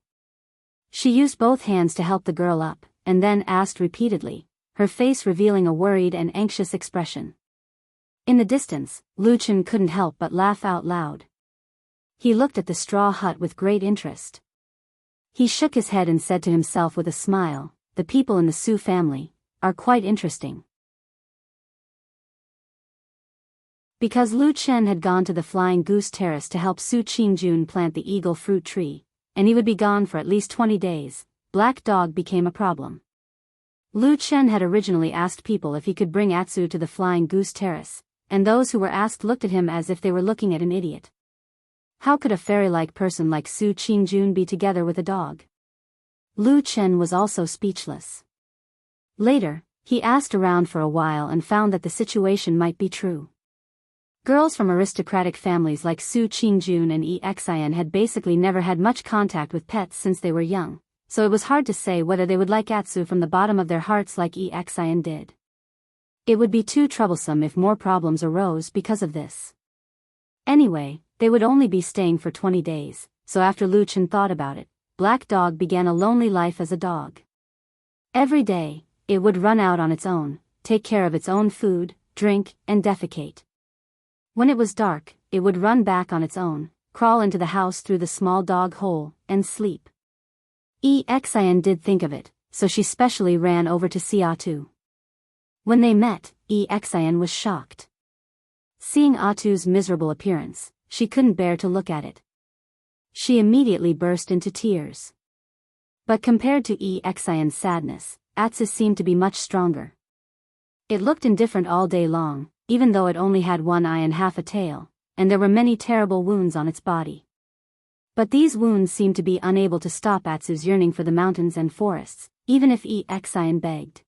She used both hands to help the girl up, and then asked repeatedly, her face revealing a worried and anxious expression. In the distance, Lu Chen couldn't help but laugh out loud. He looked at the straw hut with great interest. He shook his head and said to himself with a smile, "The people in the Su family are quite interesting." Because Lu Chen had gone to the Flying Goose Terrace to help Su Qingjun plant the eagle fruit tree, and he would be gone for at least 20 days, Black Dog became a problem. Lu Chen had originally asked people if he could bring Atsu to the Flying Goose Terrace, and those who were asked looked at him as if they were looking at an idiot. How could a fairy-like person like Su Qingjun be together with a dog? Lu Chen was also speechless. Later, he asked around for a while and found that the situation might be true. Girls from aristocratic families like Su Qingjun and Yi Xian had basically never had much contact with pets since they were young, so it was hard to say whether they would like Atsu from the bottom of their hearts like Yi Xian did. It would be too troublesome if more problems arose because of this. Anyway, they would only be staying for 20 days, so after Lu Chen thought about it, Black Dog began a lonely life as a dog. Every day, it would run out on its own, take care of its own food, drink, and defecate. When it was dark, it would run back on its own, crawl into the house through the small dog hole, and sleep. Yi Xian did think of it, so she specially ran over to see Atu. When they met, Yi Xian was shocked. Seeing Atu's miserable appearance, she couldn't bear to look at it. She immediately burst into tears. But compared to Yi Xian's sadness, Atsu seemed to be much stronger. It looked indifferent all day long, even though it only had one eye and half a tail, and there were many terrible wounds on its body. But these wounds seemed to be unable to stop Atsu's yearning for the mountains and forests, even if Yi Xian begged.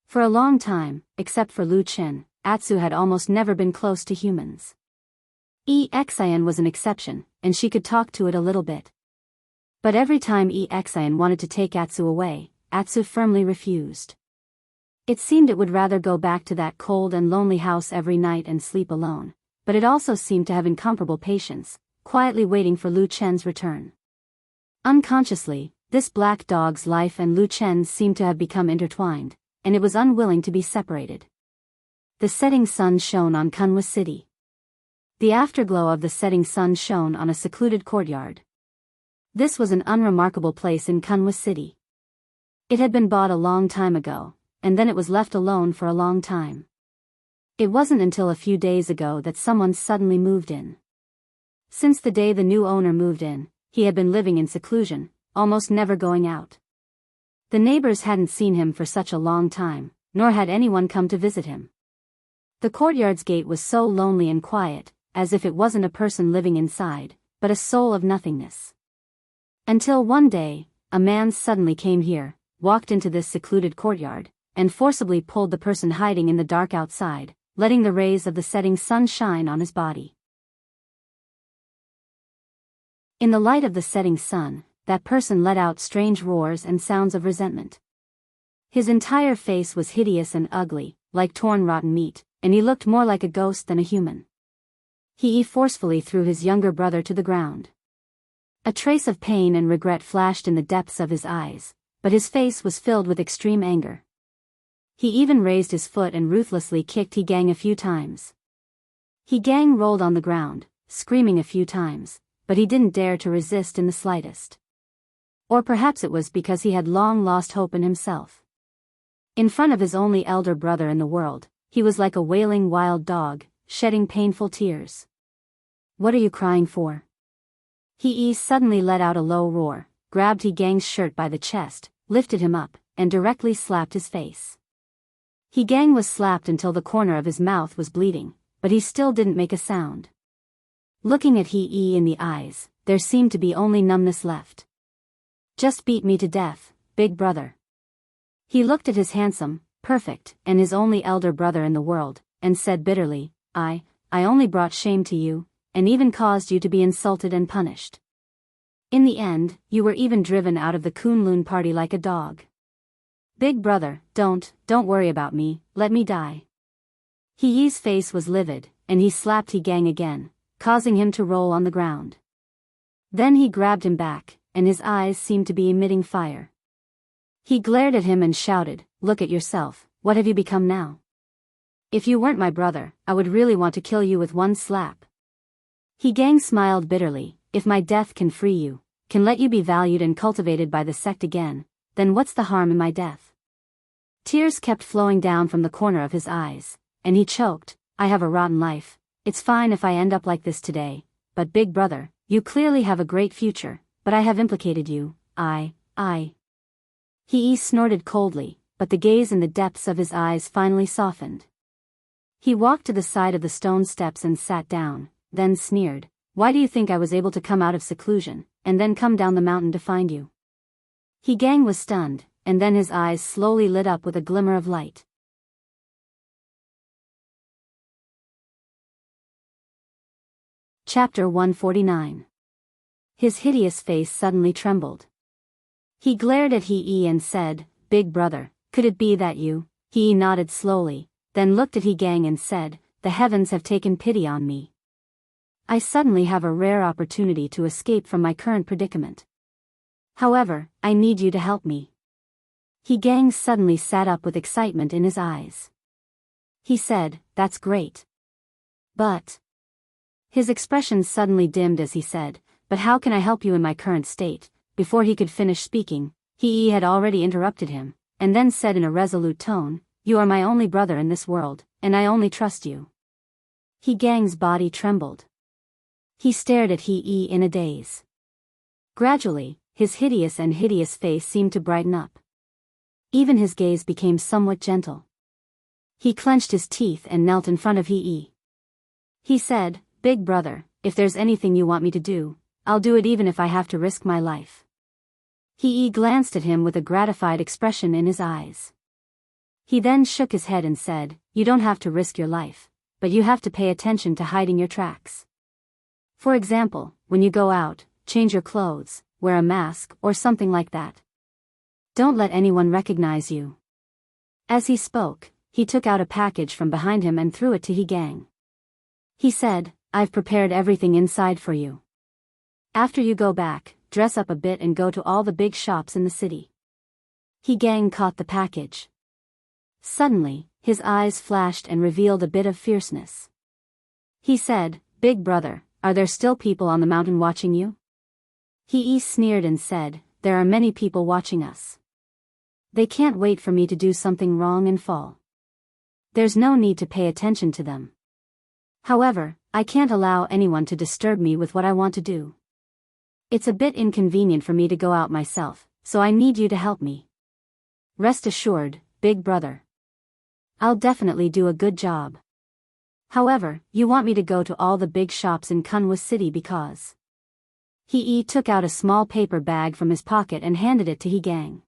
For a long time, except for Lu Chen, Atsu had almost never been close to humans. Yi Xian was an exception, and she could talk to it a little bit. But every time Yi Xian wanted to take Atsu away, Atsu firmly refused. It seemed it would rather go back to that cold and lonely house every night and sleep alone, but it also seemed to have incomparable patience, quietly waiting for Lu Chen's return. Unconsciously, this black dog's life and Lu Chen's seemed to have become intertwined, and it was unwilling to be separated. The setting sun shone on Kunwa City. The afterglow of the setting sun shone on a secluded courtyard. This was an unremarkable place in Kunwa City. It had been bought a long time ago, and then it was left alone for a long time. It wasn't until a few days ago that someone suddenly moved in. Since the day the new owner moved in, he had been living in seclusion, almost never going out. The neighbors hadn't seen him for such a long time, nor had anyone come to visit him. The courtyard's gate was so lonely and quiet, as if it wasn't a person living inside, but a soul of nothingness. Until one day, a man suddenly came here, walked into this secluded courtyard, and forcibly pulled the person hiding in the dark outside, letting the rays of the setting sun shine on his body. In the light of the setting sun, that person let out strange roars and sounds of resentment. His entire face was hideous and ugly, like torn rotten meat, and he looked more like a ghost than a human. He forcefully threw his younger brother to the ground. A trace of pain and regret flashed in the depths of his eyes, but his face was filled with extreme anger. He even raised his foot and ruthlessly kicked He Gang a few times. He Gang rolled on the ground, screaming a few times, but he didn't dare to resist in the slightest. Or perhaps it was because he had long lost hope in himself. In front of his only elder brother in the world, he was like a wailing wild dog, shedding painful tears. "What are you crying for?" He suddenly let out a low roar, grabbed He Gang's shirt by the chest, lifted him up, and directly slapped his face. He Gang was slapped until the corner of his mouth was bleeding, but he still didn't make a sound. Looking at He in the eyes, there seemed to be only numbness left. "Just beat me to death, big brother." He looked at his handsome, perfect, and his only elder brother in the world, and said bitterly, I only brought shame to you, and even caused you to be insulted and punished. In the end, you were even driven out of the Kunlun party like a dog. Big brother, don't worry about me, let me die." He's face was livid, and he slapped He Gang again, causing him to roll on the ground. Then he grabbed him back, and his eyes seemed to be emitting fire. He glared at him and shouted, "Look at yourself, what have you become now? If you weren't my brother, I would really want to kill you with one slap." He Gang smiled bitterly, "If my death can free you, can let you be valued and cultivated by the sect again, then what's the harm in my death?" Tears kept flowing down from the corner of his eyes, and he choked, "I have a rotten life, it's fine if I end up like this today, but big brother, you clearly have a great future, but I have implicated you, He snorted coldly, but the gaze in the depths of his eyes finally softened. He walked to the side of the stone steps and sat down, then sneered, why do you think I was able to come out of seclusion, and then come down the mountain to find you? Gang was stunned, and then his eyes slowly lit up with a glimmer of light. Chapter 149. His hideous face suddenly trembled. He glared at He and said, Big brother, could it be that you? He nodded slowly, then looked at Gang and said, the heavens have taken pity on me. I suddenly have a rare opportunity to escape from my current predicament. However, I need you to help me. Gang suddenly sat up with excitement in his eyes. He said, that's great. But... His expression suddenly dimmed as he said, but how can I help you in my current state? Before he could finish speaking, He had already interrupted him, and then said in a resolute tone, you are my only brother in this world, and I only trust you. Gang's body trembled. He stared at He in a daze. Gradually, his hideous face seemed to brighten up. Even his gaze became somewhat gentle. He clenched his teeth and knelt in front of He. He said, Big brother, if there's anything you want me to do, I'll do it even if I have to risk my life. He glanced at him with a gratified expression in his eyes. He then shook his head and said, you don't have to risk your life, but you have to pay attention to hiding your tracks. For example, when you go out, change your clothes, wear a mask or something like that. Don't let anyone recognize you. As he spoke, he took out a package from behind him and threw it to Gang. He said, I've prepared everything inside for you. After you go back, dress up a bit and go to all the big shops in the city. Gang caught the package. Suddenly, his eyes flashed and revealed a bit of fierceness. He said, Big brother, are there still people on the mountain watching you? He sneered and said, there are many people watching us. They can't wait for me to do something wrong and fall. There's no need to pay attention to them. However, I can't allow anyone to disturb me with what I want to do. It's a bit inconvenient for me to go out myself, so I need you to help me. Rest assured, big brother. I'll definitely do a good job. However, you want me to go to all the big shops in Kunwa City because... He took out a small paper bag from his pocket and handed it to Gang.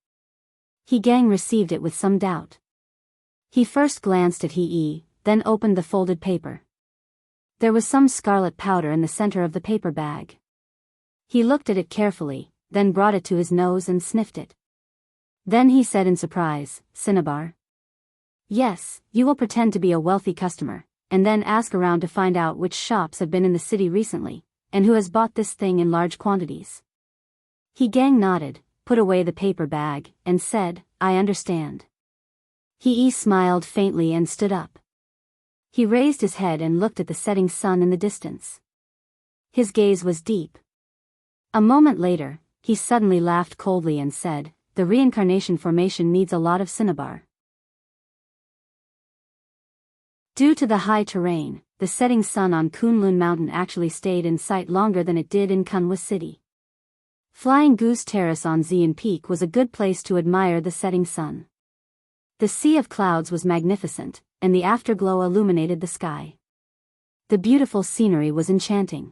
Gang received it with some doubt. He first glanced at then opened the folded paper. There was some scarlet powder in the center of the paper bag. He looked at it carefully, then brought it to his nose and sniffed it. Then he said in surprise, Cinnabar? Yes, you will pretend to be a wealthy customer, and then ask around to find out which shops have been in the city recently, and who has bought this thing in large quantities. Gang nodded, put away the paper bag, and said, I understand. He smiled faintly and stood up. He raised his head and looked at the setting sun in the distance. His gaze was deep. A moment later, he suddenly laughed coldly and said, the reincarnation formation needs a lot of cinnabar. Due to the high terrain, the setting sun on Kunlun Mountain actually stayed in sight longer than it did in Kunwa City. Flying Goose Terrace on Xian Peak was a good place to admire the setting sun. The sea of clouds was magnificent, and the afterglow illuminated the sky. The beautiful scenery was enchanting.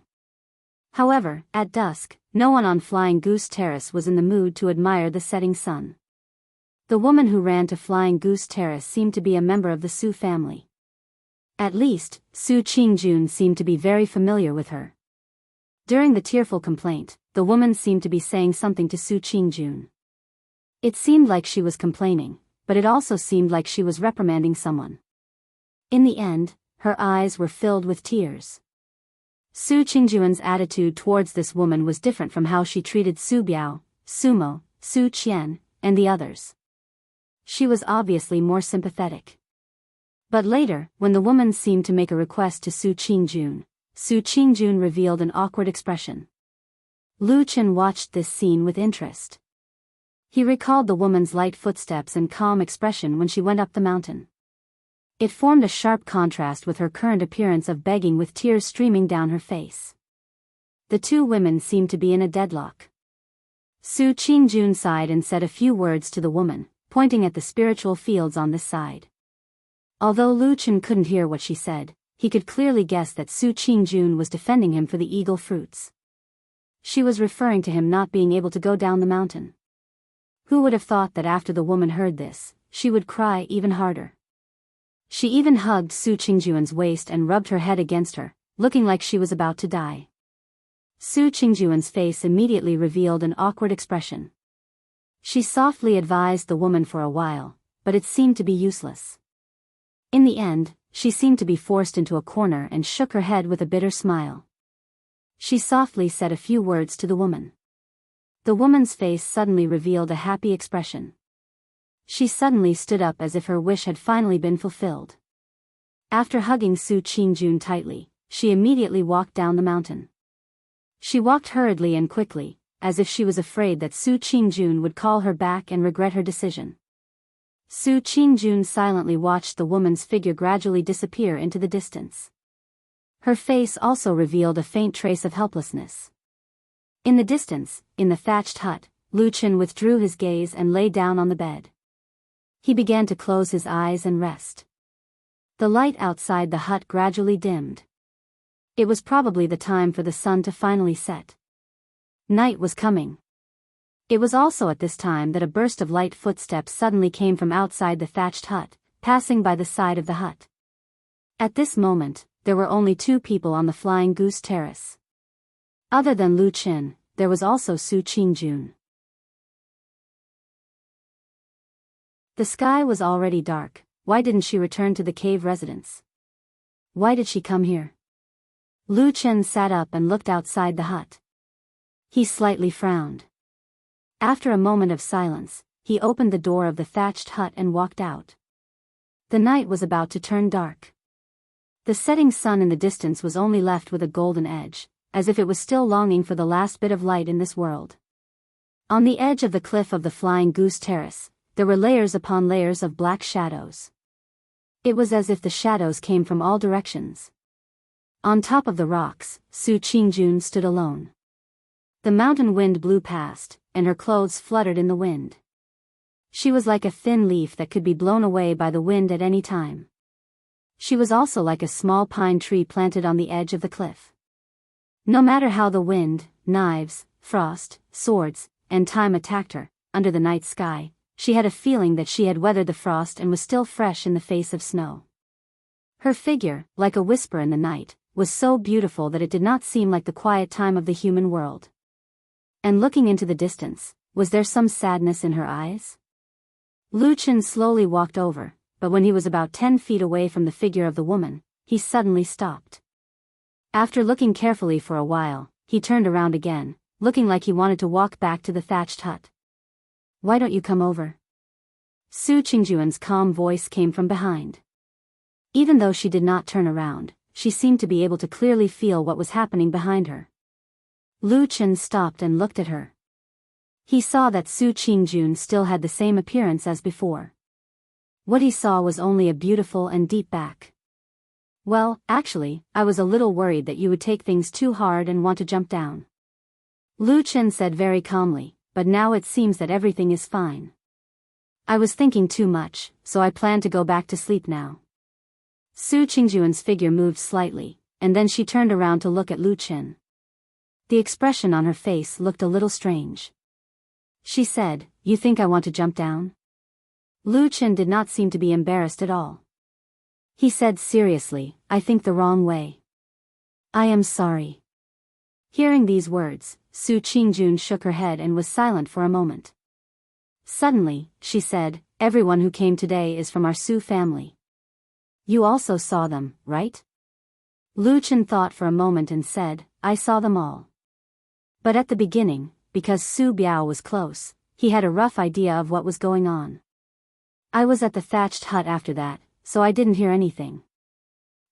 However, at dusk, no one on Flying Goose Terrace was in the mood to admire the setting sun. The woman who ran to Flying Goose Terrace seemed to be a member of the Su family. At least, Su Qingjun seemed to be very familiar with her. During the tearful complaint, the woman seemed to be saying something to Su Qingjun. It seemed like she was complaining, but it also seemed like she was reprimanding someone. In the end, her eyes were filled with tears. Su Qingjun's attitude towards this woman was different from how she treated Su Biao, Sumo, Su Qian, and the others. She was obviously more sympathetic. But later, when the woman seemed to make a request to Su Qingjun revealed an awkward expression. Lu Chen watched this scene with interest. He recalled the woman's light footsteps and calm expression when she went up the mountain. It formed a sharp contrast with her current appearance of begging with tears streaming down her face. The two women seemed to be in a deadlock. Su Qingjun sighed and said a few words to the woman, pointing at the spiritual fields on this side. Although Lu Chen couldn't hear what she said, he could clearly guess that Su Qingjun was defending him for the eagle fruits. She was referring to him not being able to go down the mountain. Who would have thought that after the woman heard this, she would cry even harder? She even hugged Su Qingjun's waist and rubbed her head against her, looking like she was about to die. Su Qingjun's face immediately revealed an awkward expression. She softly advised the woman for a while, but it seemed to be useless. In the end, she seemed to be forced into a corner and shook her head with a bitter smile. She softly said a few words to the woman. The woman's face suddenly revealed a happy expression. She suddenly stood up as if her wish had finally been fulfilled. After hugging Su Qingjun tightly, she immediately walked down the mountain. She walked hurriedly and quickly, as if she was afraid that Su Qingjun would call her back and regret her decision. Su Qingjun silently watched the woman's figure gradually disappear into the distance. Her face also revealed a faint trace of helplessness. In the distance, in the thatched hut, Lu Chen withdrew his gaze and lay down on the bed. He began to close his eyes and rest. The light outside the hut gradually dimmed. It was probably the time for the sun to finally set. Night was coming. It was also at this time that a burst of light footsteps suddenly came from outside the thatched hut, passing by the side of the hut. At this moment, there were only two people on the Flying Goose Terrace. Other than Lu Chen, there was also Su Qingjun. The sky was already dark. Why didn't she return to the cave residence? Why did she come here? Lu Chen sat up and looked outside the hut. He slightly frowned. After a moment of silence, he opened the door of the thatched hut and walked out. The night was about to turn dark. The setting sun in the distance was only left with a golden edge, as if it was still longing for the last bit of light in this world. On the edge of the cliff of the Flying Goose Terrace, there were layers upon layers of black shadows. It was as if the shadows came from all directions. On top of the rocks, Su Qingjun stood alone. The mountain wind blew past, and her clothes fluttered in the wind. She was like a thin leaf that could be blown away by the wind at any time. She was also like a small pine tree planted on the edge of the cliff. No matter how the wind, knives, frost, swords, and time attacked her, under the night sky, she had a feeling that she had weathered the frost and was still fresh in the face of snow. Her figure, like a whisper in the night, was so beautiful that it did not seem like the quiet time of the human world. And looking into the distance, was there some sadness in her eyes? Lu Chen slowly walked over, but when he was about 10 feet away from the figure of the woman, he suddenly stopped. After looking carefully for a while, he turned around again, looking like he wanted to walk back to the thatched hut. Why don't you come over? Su Qingjun's calm voice came from behind. Even though she did not turn around, she seemed to be able to clearly feel what was happening behind her. Lu Chen stopped and looked at her. He saw that Su Qingjun still had the same appearance as before. What he saw was only a beautiful and deep back. Well, actually, I was a little worried that you would take things too hard and want to jump down. Lu Chen said very calmly, but now it seems that everything is fine. I was thinking too much, so I plan to go back to sleep now. Su Qingjun's figure moved slightly, and then she turned around to look at Lu Chen. The expression on her face looked a little strange. She said, "You think I want to jump down?" Lu Chen did not seem to be embarrassed at all. He said seriously, "I think the wrong way. I am sorry." Hearing these words, Su Qingjun shook her head and was silent for a moment. Suddenly, she said, "Everyone who came today is from our Su family. You also saw them, right?" Lu Chen thought for a moment and said, "I saw them all." But at the beginning, because Su Biao was close, he had a rough idea of what was going on. I was at the thatched hut after that, so I didn't hear anything.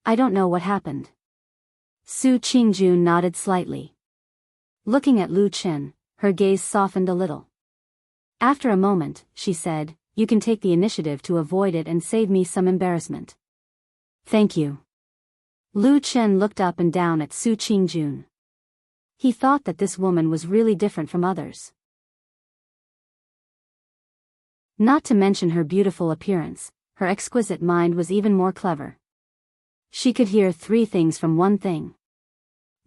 I don't know what happened. Su Qingjun nodded slightly. Looking at Lu Chen, her gaze softened a little. After a moment, she said, "You can take the initiative to avoid it and save me some embarrassment." Thank you. Lu Chen looked up and down at Su Qingjun. He thought that this woman was really different from others. Not to mention her beautiful appearance, her exquisite mind was even more clever. She could hear three things from one thing.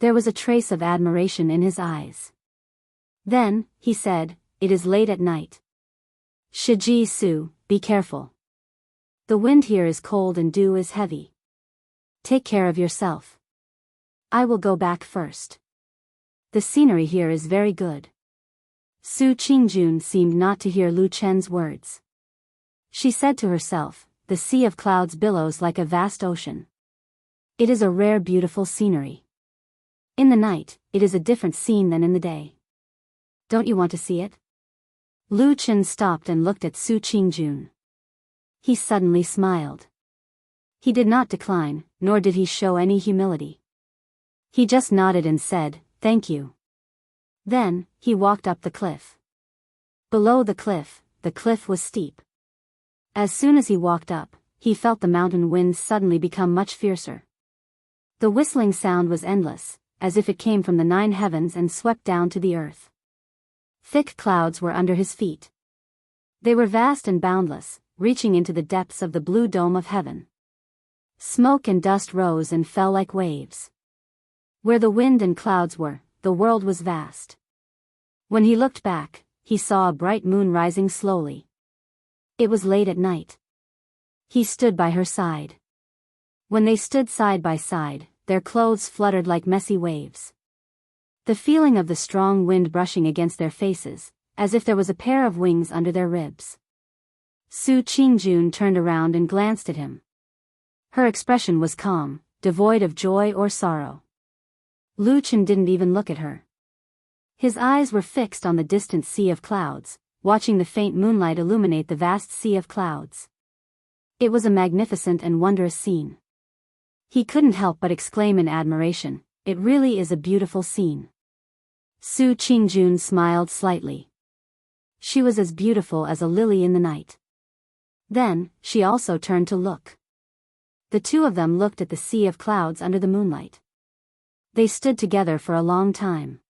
There was a trace of admiration in his eyes. Then, he said, "It is late at night. Shiji Su, be careful. The wind here is cold and dew is heavy. Take care of yourself. I will go back first. The scenery here is very good." Su Qingjun seemed not to hear Lu Chen's words. She said to herself, "The sea of clouds billows like a vast ocean. It is a rare beautiful scenery. In the night, it is a different scene than in the day. Don't you want to see it?" Lu Chen stopped and looked at Su Qingjun. He suddenly smiled. He did not decline, nor did he show any humility. He just nodded and said, "Thank you." Then, he walked up the cliff. Below the cliff was steep. As soon as he walked up, he felt the mountain winds suddenly become much fiercer. The whistling sound was endless, as if it came from the 9 heavens and swept down to the earth. Thick clouds were under his feet. They were vast and boundless, reaching into the depths of the blue dome of heaven. Smoke and dust rose and fell like waves. Where the wind and clouds were, the world was vast. When he looked back, he saw a bright moon rising slowly. It was late at night. He stood by her side. When they stood side by side, their clothes fluttered like messy waves. The feeling of the strong wind brushing against their faces, as if there was a pair of wings under their ribs. Su Qingjun turned around and glanced at him. Her expression was calm, devoid of joy or sorrow. Lu Chen didn't even look at her. His eyes were fixed on the distant sea of clouds, watching the faint moonlight illuminate the vast sea of clouds. It was a magnificent and wondrous scene. He couldn't help but exclaim in admiration, "It really is a beautiful scene." Su Qingjun smiled slightly. She was as beautiful as a lily in the night. Then, she also turned to look. The two of them looked at the sea of clouds under the moonlight. They stood together for a long time.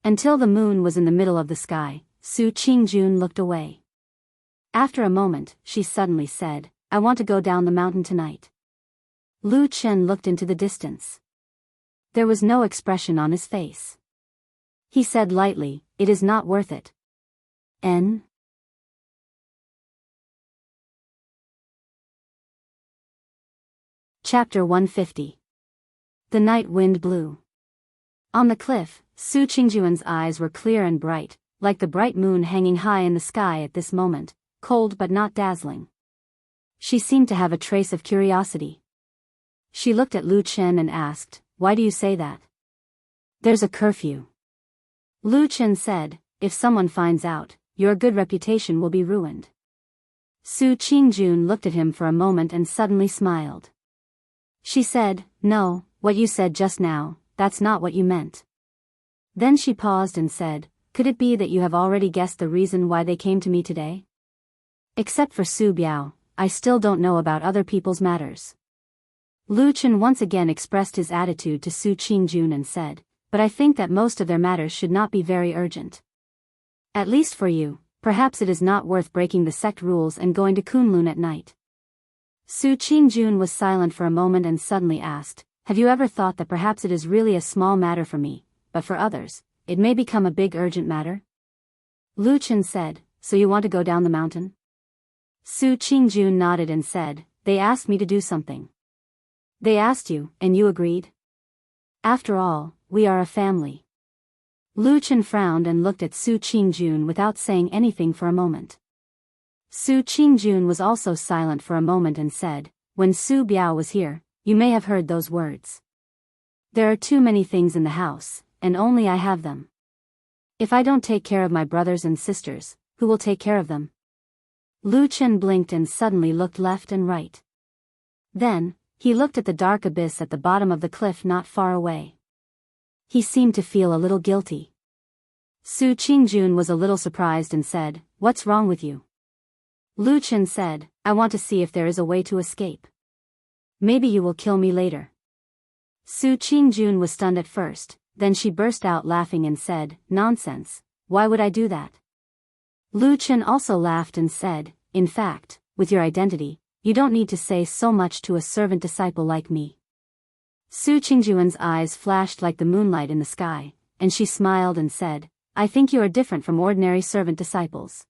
Until the moon was in the middle of the sky, Su Qingjun looked away. After a moment, she suddenly said, "I want to go down the mountain tonight." Lu Chen looked into the distance. There was no expression on his face. He said lightly, "It is not worth it." N. Chapter 150. The night wind blew. On the cliff, Su Qingjuan's eyes were clear and bright, like the bright moon hanging high in the sky at this moment, cold but not dazzling. She seemed to have a trace of curiosity. She looked at Lu Chen and asked, "Why do you say that?" "There's a curfew." Lu Chen said, "If someone finds out, your good reputation will be ruined." Su Qingjun looked at him for a moment and suddenly smiled. She said, "No, what you said just now, that's not what you meant." Then she paused and said, "Could it be that you have already guessed the reason why they came to me today? Except for Su Biao, I still don't know about other people's matters." Lu Chen once again expressed his attitude to Su Qingjun and said, "But I think that most of their matters should not be very urgent. At least for you, perhaps it is not worth breaking the sect rules and going to Kunlun at night." Su Qingjun was silent for a moment and suddenly asked, "Have you ever thought that perhaps it is really a small matter for me, but for others, it may become a big urgent matter?" Lu Chen said, "So you want to go down the mountain?" Su Qingjun nodded and said, "They asked me to do something." "They asked you, and you agreed? After all, we are a family." Lu Chen frowned and looked at Su Qingjun without saying anything for a moment. Su Qingjun was also silent for a moment and said, "When Su Biao was here, you may have heard those words. There are too many things in the house, and only I have them. If I don't take care of my brothers and sisters, who will take care of them?" Lu Chen blinked and suddenly looked left and right. Then, he looked at the dark abyss at the bottom of the cliff not far away. He seemed to feel a little guilty. Su Qingjun was a little surprised and said, "What's wrong with you?" Lu Chen said, "I want to see if there is a way to escape." Maybe you will kill me later. Su Qingjun was stunned at first, then she burst out laughing and said, "Nonsense, why would I do that?" Lu Chen also laughed and said, "In fact, with your identity, you don't need to say so much to a servant disciple like me." Su Qingjuan's eyes flashed like the moonlight in the sky, and she smiled and said, "I think you are different from ordinary servant disciples.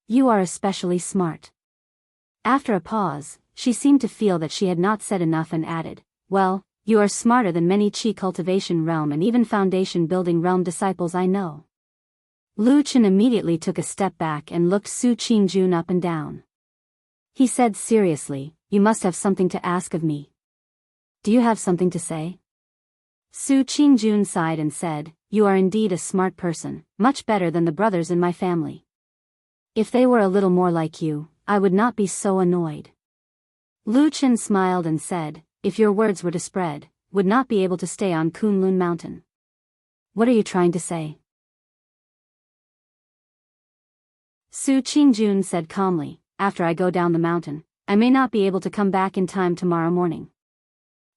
You are especially smart." After a pause, she seemed to feel that she had not said enough and added, "Well, you are smarter than many Qi cultivation realm and even foundation building realm disciples I know." Lu Chen immediately took a step back and looked Su Qingjun up and down. He said seriously, "You must have something to ask of me. Do you have something to say?" Su Qingjun sighed and said, "You are indeed a smart person, much better than the brothers in my family. If they were a little more like you, I would not be so annoyed." Lu Chen smiled and said, "If your words were to spread, would not be able to stay on Kunlun Mountain. What are you trying to say?" Su Qingjun said calmly, "After I go down the mountain, I may not be able to come back in time tomorrow morning.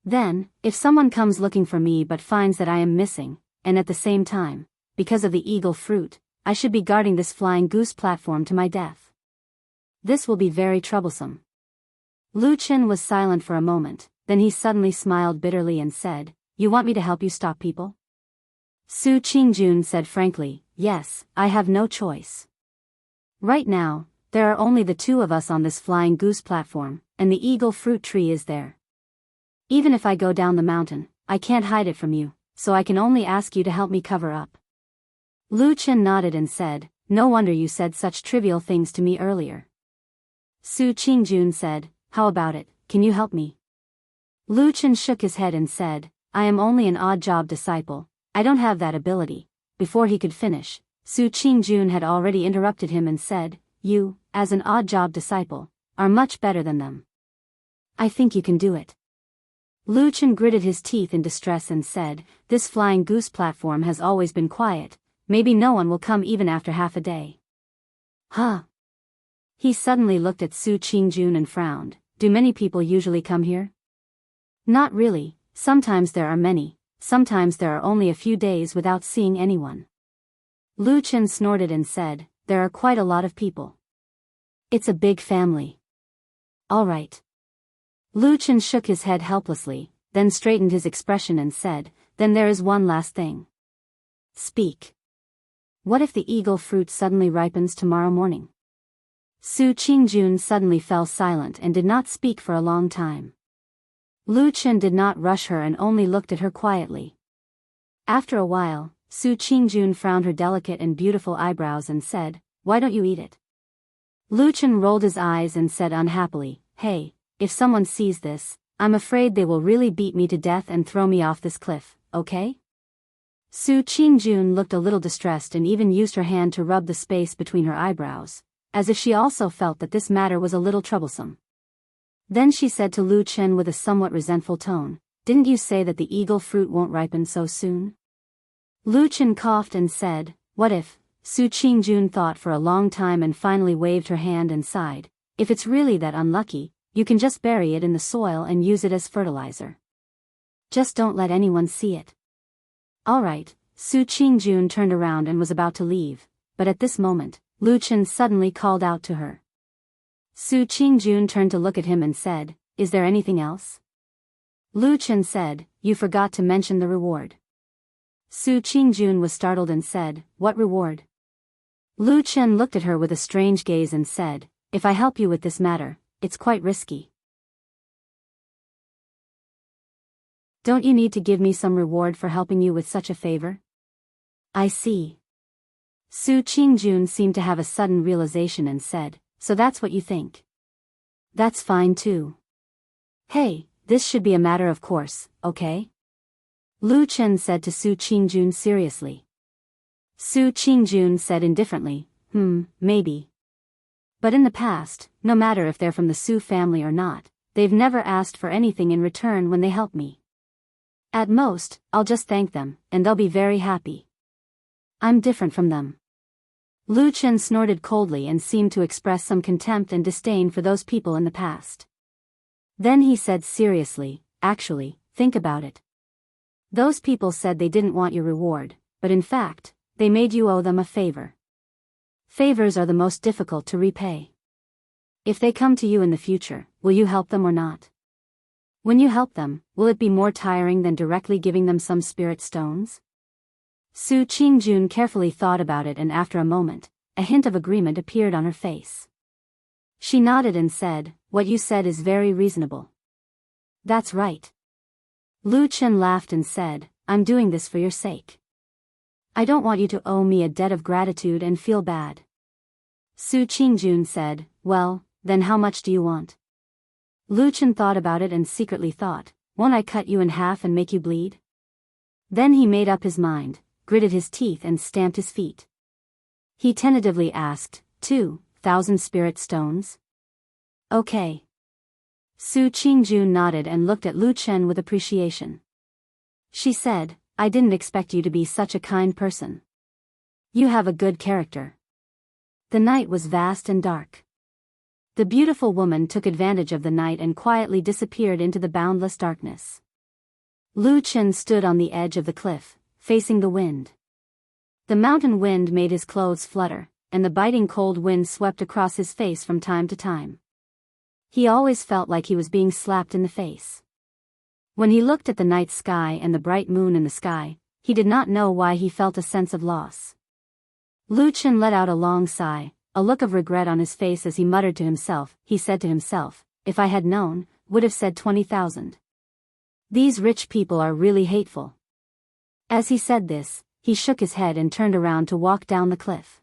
Then, if someone comes looking for me but finds that I am missing, and at the same time, because of the eagle fruit, I should be guarding this flying goose platform to my death. This will be very troublesome." Lu Chen was silent for a moment, then he suddenly smiled bitterly and said, "You want me to help you stop people?" Su Qingjun said frankly, "Yes, I have no choice. Right now, there are only the two of us on this flying goose platform, and the eagle fruit tree is there. Even if I go down the mountain, I can't hide it from you, so I can only ask you to help me cover up." Lu Chen nodded and said, "No wonder you said such trivial things to me earlier." Su Qingjun said, "How about it, can you help me?" Lu Chen shook his head and said, "I am only an odd job disciple, I don't have that ability." Before he could finish, Su Qingjun had already interrupted him and said, "You, as an odd job disciple, are much better than them. I think you can do it." Lu Chen gritted his teeth in distress and said, "This flying goose platform has always been quiet, maybe no one will come even after half a day." Huh? He suddenly looked at Su Qingjun and frowned. "Do many people usually come here?" "Not really, sometimes there are many, sometimes there are only a few days without seeing anyone." Lu Chen snorted and said, "There are quite a lot of people. It's a big family." "All right." Lu Chen shook his head helplessly, then straightened his expression and said, "Then there is one last thing." "Speak. What if the eagle fruit suddenly ripens tomorrow morning?" Su Qingjun suddenly fell silent and did not speak for a long time. Lu Chen did not rush her and only looked at her quietly. After a while, Su Qingjun frowned her delicate and beautiful eyebrows and said, "Why don't you eat it?" Lu Chen rolled his eyes and said unhappily, "Hey, if someone sees this, I'm afraid they will really beat me to death and throw me off this cliff, okay?" Su Qingjun looked a little distressed and even used her hand to rub the space between her eyebrows, as if she also felt that this matter was a little troublesome. Then she said to Lu Chen with a somewhat resentful tone, "Didn't you say that the eagle fruit won't ripen so soon?" Lu Chen coughed and said, "What if?" Su Qingjun thought for a long time and finally waved her hand and sighed, "If it's really that unlucky, you can just bury it in the soil and use it as fertilizer. Just don't let anyone see it." "All right." Su Qingjun turned around and was about to leave, but at this moment, Lu Chen suddenly called out to her. Su Qingjun turned to look at him and said, "Is there anything else?" Lu Chen said, "You forgot to mention the reward." Su Qingjun was startled and said, "What reward?" Lu Chen looked at her with a strange gaze and said, "If I help you with this matter, it's quite risky. Don't you need to give me some reward for helping you with such a favor?" "I see." Su Qingjun seemed to have a sudden realization and said, "So that's what you think. That's fine too. Hey, this should be a matter of course, okay?" Lu Chen said to Su Qingjun seriously. Su Qingjun said indifferently, maybe. But in the past, no matter if they're from the Su family or not, they've never asked for anything in return when they help me. At most, I'll just thank them, and they'll be very happy. I'm different from them." Lu Chen snorted coldly and seemed to express some contempt and disdain for those people in the past. Then he said seriously, actually, think about it. Those people said they didn't want your reward, but in fact, they made you owe them a favor. Favors are the most difficult to repay. If they come to you in the future, will you help them or not? When you help them, will it be more tiring than directly giving them some spirit stones? Su Qingjun carefully thought about it, and after a moment, a hint of agreement appeared on her face. She nodded and said, "What you said is very reasonable." "That's right." Lu Chen laughed and said, "I'm doing this for your sake. I don't want you to owe me a debt of gratitude and feel bad." Su Qingjun said, "Well, then how much do you want?" Lu Chen thought about it and secretly thought, "Won't I cut you in half and make you bleed?" Then he made up his mind, gritted his teeth and stamped his feet. He tentatively asked, 2,000 spirit stones? Okay. Su Qingjun nodded and looked at Lu Chen with appreciation. She said, "I didn't expect you to be such a kind person. You have a good character." The night was vast and dark. The beautiful woman took advantage of the night and quietly disappeared into the boundless darkness. Lu Chen stood on the edge of the cliff, facing the wind. The mountain wind made his clothes flutter, and the biting cold wind swept across his face from time to time. He always felt like he was being slapped in the face. When he looked at the night sky and the bright moon in the sky, he did not know why he felt a sense of loss. Lu Chen let out a long sigh, a look of regret on his face as he muttered to himself. He said to himself, "If I had known, would have said 20,000. These rich people are really hateful." As he said this, he shook his head and turned around to walk down the cliff.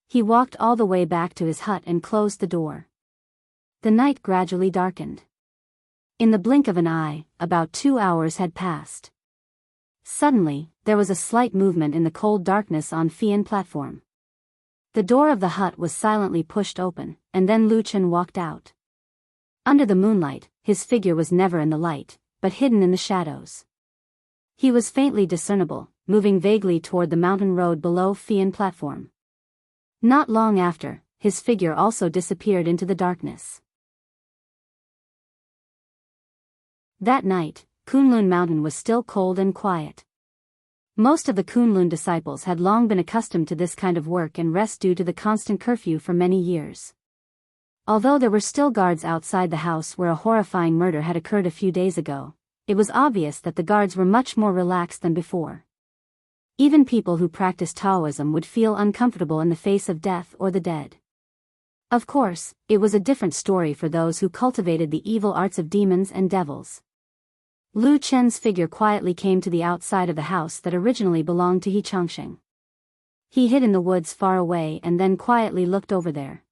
He walked all the way back to his hut and closed the door. The night gradually darkened. In the blink of an eye, about 2 hours had passed. Suddenly, there was a slight movement in the cold darkness on Fian platform. The door of the hut was silently pushed open, and then Lu Chen walked out. Under the moonlight, his figure was never in the light, but hidden in the shadows. He was faintly discernible, moving vaguely toward the mountain road below Fian platform. Not long after, his figure also disappeared into the darkness. That night, Kunlun Mountain was still cold and quiet. Most of the Kunlun disciples had long been accustomed to this kind of work and rest due to the constant curfew for many years. Although there were still guards outside the house where a horrifying murder had occurred a few days ago, it was obvious that the guards were much more relaxed than before. Even people who practiced Taoism would feel uncomfortable in the face of death or the dead. Of course, it was a different story for those who cultivated the evil arts of demons and devils. Lu Chen's figure quietly came to the outside of the house that originally belonged to Xianxia. He hid in the woods far away and then quietly looked over there.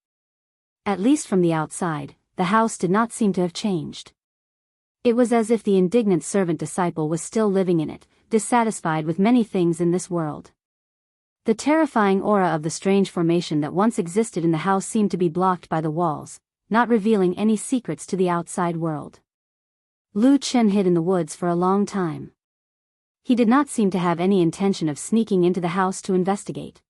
At least from the outside, the house did not seem to have changed. It was as if the indignant servant disciple was still living in it, dissatisfied with many things in this world. The terrifying aura of the strange formation that once existed in the house seemed to be blocked by the walls, not revealing any secrets to the outside world. Lu Chen hid in the woods for a long time. He did not seem to have any intention of sneaking into the house to investigate.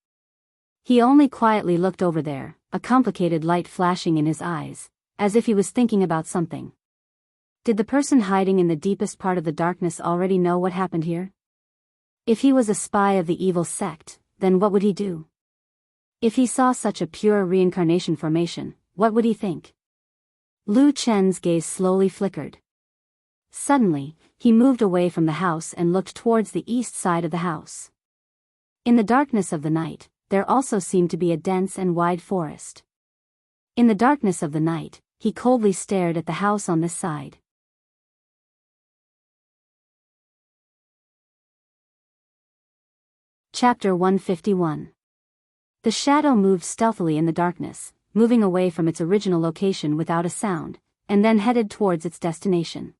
He only quietly looked over there, a complicated light flashing in his eyes, as if he was thinking about something. Did the person hiding in the deepest part of the darkness already know what happened here? If he was a spy of the evil sect, then what would he do? If he saw such a pure reincarnation formation, what would he think? Lu Chen's gaze slowly flickered. Suddenly, he moved away from the house and looked towards the east side of the house. In the darkness of the night, there also seemed to be a dense and wide forest. In the darkness of the night, he coldly stared at the house on this side. Chapter 151. The shadow moved stealthily in the darkness, moving away from its original location without a sound, and then headed towards its destination.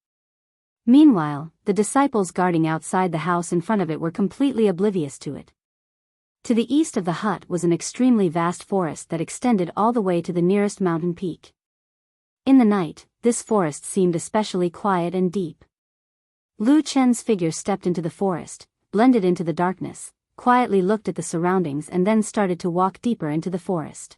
Meanwhile, the disciples guarding outside the house in front of it were completely oblivious to it. To the east of the hut was an extremely vast forest that extended all the way to the nearest mountain peak. In the night, this forest seemed especially quiet and deep. Lu Chen's figure stepped into the forest, blended into the darkness, quietly looked at the surroundings and then started to walk deeper into the forest.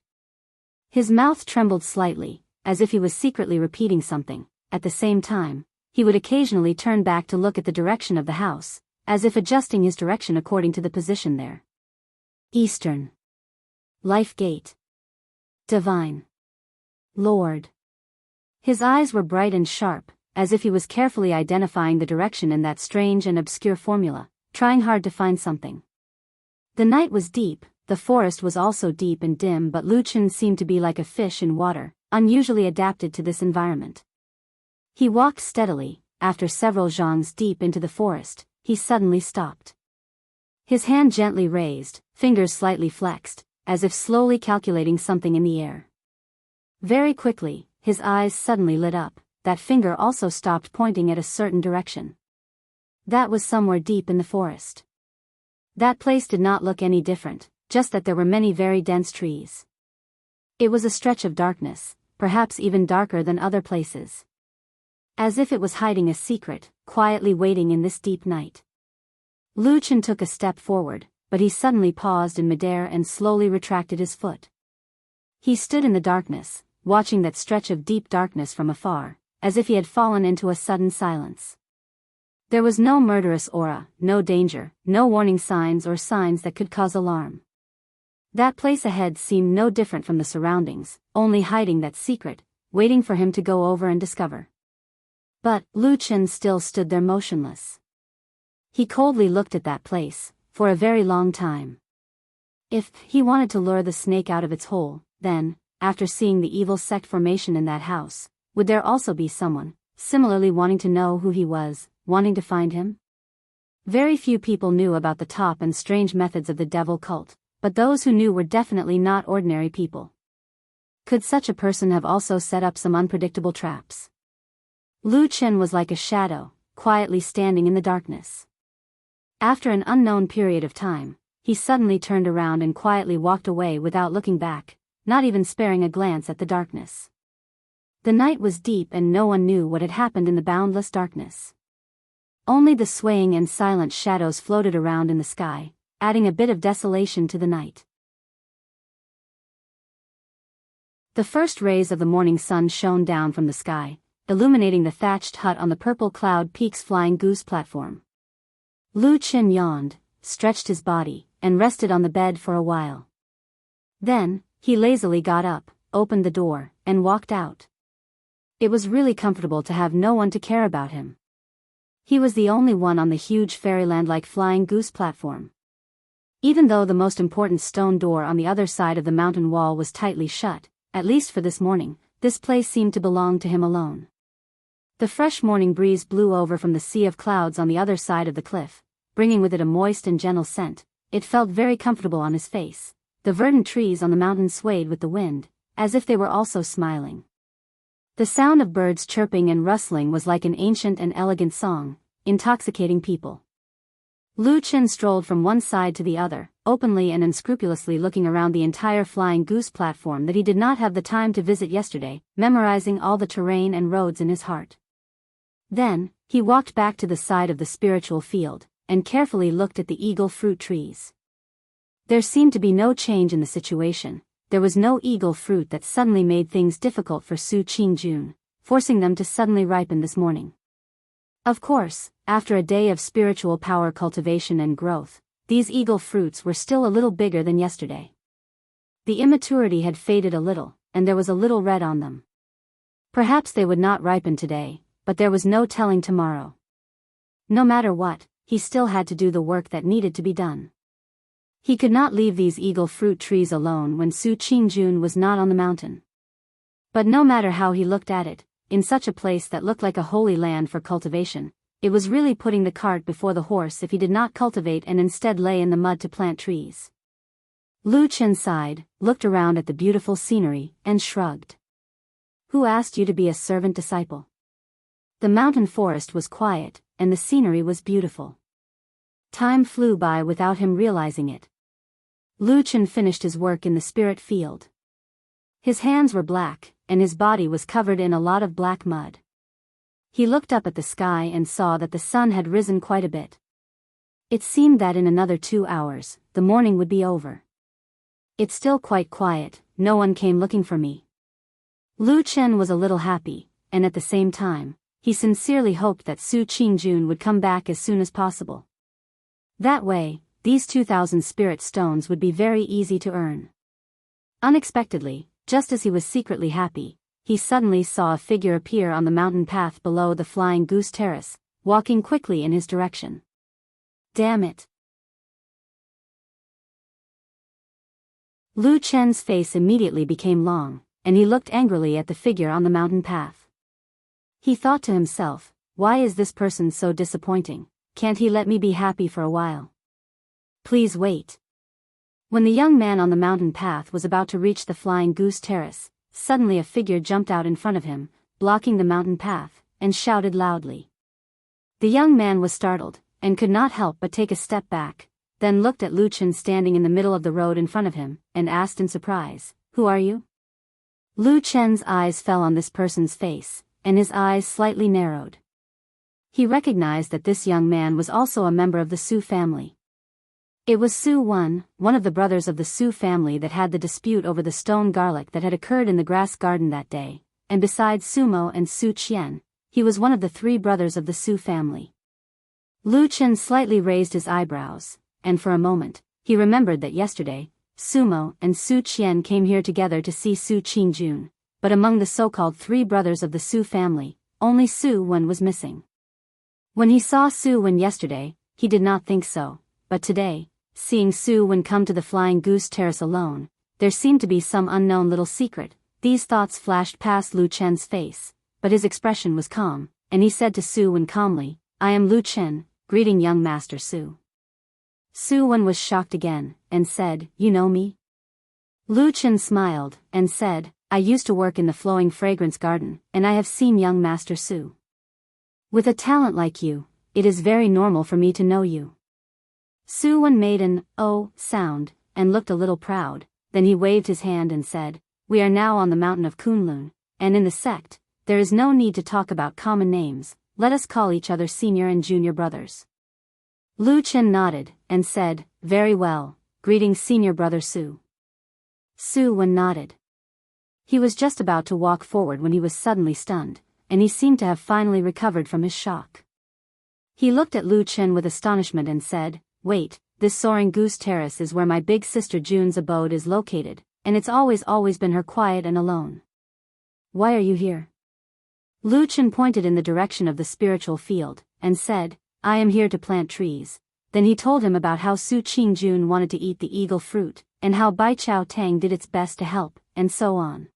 His mouth trembled slightly, as if he was secretly repeating something, at the same time, he would occasionally turn back to look at the direction of the house, as if adjusting his direction according to the position there. Eastern. Life Gate. Divine. Lord. His eyes were bright and sharp, as if he was carefully identifying the direction in that strange and obscure formula, trying hard to find something. The night was deep, the forest was also deep and dim, but Lu Chen seemed to be like a fish in water, unusually adapted to this environment. He walked steadily. After several zhongs deep into the forest, he suddenly stopped. His hand gently raised, fingers slightly flexed, as if slowly calculating something in the air. Very quickly, his eyes suddenly lit up. That finger also stopped pointing at a certain direction. That was somewhere deep in the forest. That place did not look any different, just that there were many very dense trees. It was a stretch of darkness, perhaps even darker than other places. As if it was hiding a secret, quietly waiting in this deep night. Lu Chen took a step forward, but he suddenly paused in midair and slowly retracted his foot. He stood in the darkness, watching that stretch of deep darkness from afar, as if he had fallen into a sudden silence. There was no murderous aura, no danger, no warning signs or signs that could cause alarm. That place ahead seemed no different from the surroundings, only hiding that secret, waiting for him to go over and discover. But Lu Chen still stood there motionless. He coldly looked at that place, for a very long time. If he wanted to lure the snake out of its hole, then, after seeing the evil sect formation in that house, would there also be someone, similarly wanting to know who he was, wanting to find him? Very few people knew about the top and strange methods of the devil cult, but those who knew were definitely not ordinary people. Could such a person have also set up some unpredictable traps? Lu Chen was like a shadow, quietly standing in the darkness. After an unknown period of time, he suddenly turned around and quietly walked away without looking back, not even sparing a glance at the darkness. The night was deep and no one knew what had happened in the boundless darkness. Only the swaying and silent shadows floated around in the sky, adding a bit of desolation to the night. The first rays of the morning sun shone down from the sky, illuminating the thatched hut on the purple cloud peak's flying goose platform. Lu Chen yawned, stretched his body, and rested on the bed for a while. Then, he lazily got up, opened the door, and walked out. It was really comfortable to have no one to care about him. He was the only one on the huge fairyland-like flying goose platform. Even though the most important stone door on the other side of the mountain wall was tightly shut, at least for this morning, this place seemed to belong to him alone. The fresh morning breeze blew over from the sea of clouds on the other side of the cliff, bringing with it a moist and gentle scent. It felt very comfortable on his face. The verdant trees on the mountain swayed with the wind, as if they were also smiling. The sound of birds chirping and rustling was like an ancient and elegant song, intoxicating people. Lu Chen strolled from one side to the other, openly and unscrupulously looking around the entire flying goose platform that he did not have the time to visit yesterday, memorizing all the terrain and roads in his heart. Then, he walked back to the side of the spiritual field, and carefully looked at the eagle fruit trees. There seemed to be no change in the situation. There was no eagle fruit that suddenly made things difficult for Su Qingjun, forcing them to suddenly ripen this morning. Of course, after a day of spiritual power cultivation and growth, these eagle fruits were still a little bigger than yesterday. The immaturity had faded a little, and there was a little red on them. Perhaps they would not ripen today, but there was no telling tomorrow. No matter what, he still had to do the work that needed to be done. He could not leave these eagle fruit trees alone when Su Qingjun was not on the mountain. But no matter how he looked at it, in such a place that looked like a holy land for cultivation, it was really putting the cart before the horse if he did not cultivate and instead lay in the mud to plant trees. Lu Chen sighed, looked around at the beautiful scenery, and shrugged. Who asked you to be a servant disciple? The mountain forest was quiet, and the scenery was beautiful. Time flew by without him realizing it. Lu Chen finished his work in the spirit field. His hands were black, and his body was covered in a lot of black mud. He looked up at the sky and saw that the sun had risen quite a bit. It seemed that in another 2 hours, the morning would be over. It's still quite quiet, no one came looking for me. Lu Chen was a little happy, and at the same time, he sincerely hoped that Su Qingjun would come back as soon as possible. That way, these 2,000 spirit stones would be very easy to earn. Unexpectedly, just as he was secretly happy, he suddenly saw a figure appear on the mountain path below the Flying Goose Terrace, walking quickly in his direction. Damn it! Lu Chen's face immediately became long, and he looked angrily at the figure on the mountain path. He thought to himself, why is this person so disappointing? Can't he let me be happy for a while? Please wait. When the young man on the mountain path was about to reach the Flying Goose Terrace, suddenly a figure jumped out in front of him, blocking the mountain path, and shouted loudly. The young man was startled, and could not help but take a step back, then looked at Lu Chen standing in the middle of the road in front of him, and asked in surprise, "Who are you?" Lu Chen's eyes fell on this person's face, and his eyes slightly narrowed. He recognized that this young man was also a member of the Su family. It was Su Wen, one of the brothers of the Su family that had the dispute over the stone garlic that had occurred in the grass garden that day, and besides Sumo and Su Qian, he was one of the 3 brothers of the Su family. Lu Chen slightly raised his eyebrows, and for a moment, he remembered that yesterday, Sumo and Su Qian came here together to see Su Qingjun, but among the so-called 3 brothers of the Su family, only Su Wen was missing. When he saw Su Wen yesterday, he did not think so, but today, seeing Su Wen come to the Flying Goose Terrace alone, there seemed to be some unknown little secret. These thoughts flashed past Lu Chen's face, but his expression was calm, and he said to Su Wen calmly, "I am Lu Chen, greeting young Master Su." Su Wen was shocked again, and said, "You know me?" Lu Chen smiled, and said, "I used to work in the Flowing Fragrance Garden, and I have seen young Master Su. With a talent like you, it is very normal for me to know you." Su Wen made an "oh" sound, and looked a little proud, then he waved his hand and said, "We are now on the mountain of Kunlun, and in the sect, there is no need to talk about common names, let us call each other senior and junior brothers." Lu Chen nodded, and said, "Very well, greeting senior brother Su." Su Wen nodded. He was just about to walk forward when he was suddenly stunned, and he seemed to have finally recovered from his shock. He looked at Lu Chen with astonishment and said, "Wait, this Soaring Goose Terrace is where my big sister Jun's abode is located, and it's always been her quiet and alone. Why are you here?" Lu Chen pointed in the direction of the spiritual field, and said, "I am here to plant trees." Then he told him about how Su Qingjun wanted to eat the eagle fruit, and how Bai Chao Tang did its best to help, and so on.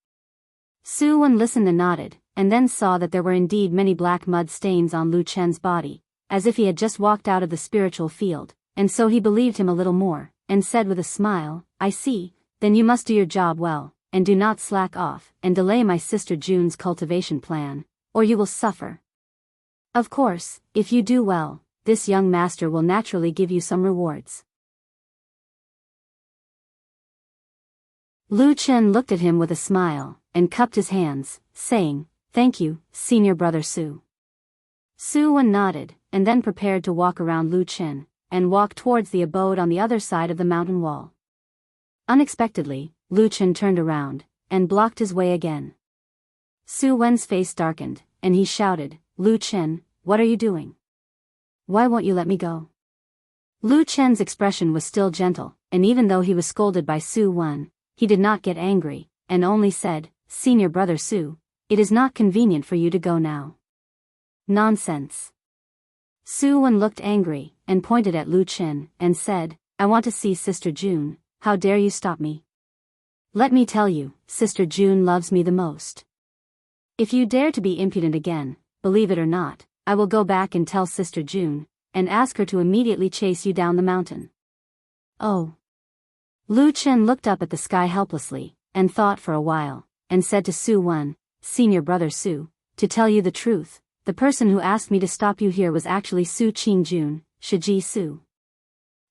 Su Wen listened and nodded, and then saw that there were indeed many black mud stains on Lu Chen's body, as if he had just walked out of the spiritual field, and so he believed him a little more, and said with a smile, "I see, then you must do your job well, and do not slack off, and delay my sister Jun's cultivation plan, or you will suffer. Of course, if you do well, this young master will naturally give you some rewards." Lu Chen looked at him with a smile, and cupped his hands, saying, "Thank you, senior brother Su." Su Wen nodded, and then prepared to walk around Lu Chen, and walk towards the abode on the other side of the mountain wall. Unexpectedly, Lu Chen turned around, and blocked his way again. Su Wen's face darkened, and he shouted, "Lu Chen, what are you doing? Why won't you let me go?" Lu Chen's expression was still gentle, and even though he was scolded by Su Wen, he did not get angry, and only said, "Senior brother Su, it is not convenient for you to go now." "Nonsense." Su Wen looked angry, and pointed at Lu Chen, and said, "I want to see Sister Jun, how dare you stop me? Let me tell you, Sister Jun loves me the most. If you dare to be impudent again, believe it or not, I will go back and tell Sister Jun, and ask her to immediately chase you down the mountain." "Oh." Lu Chen looked up at the sky helplessly, and thought for a while, and said to Su Wen, "Senior brother Su, to tell you the truth, the person who asked me to stop you here was actually Su Qingjun, Shiji Su."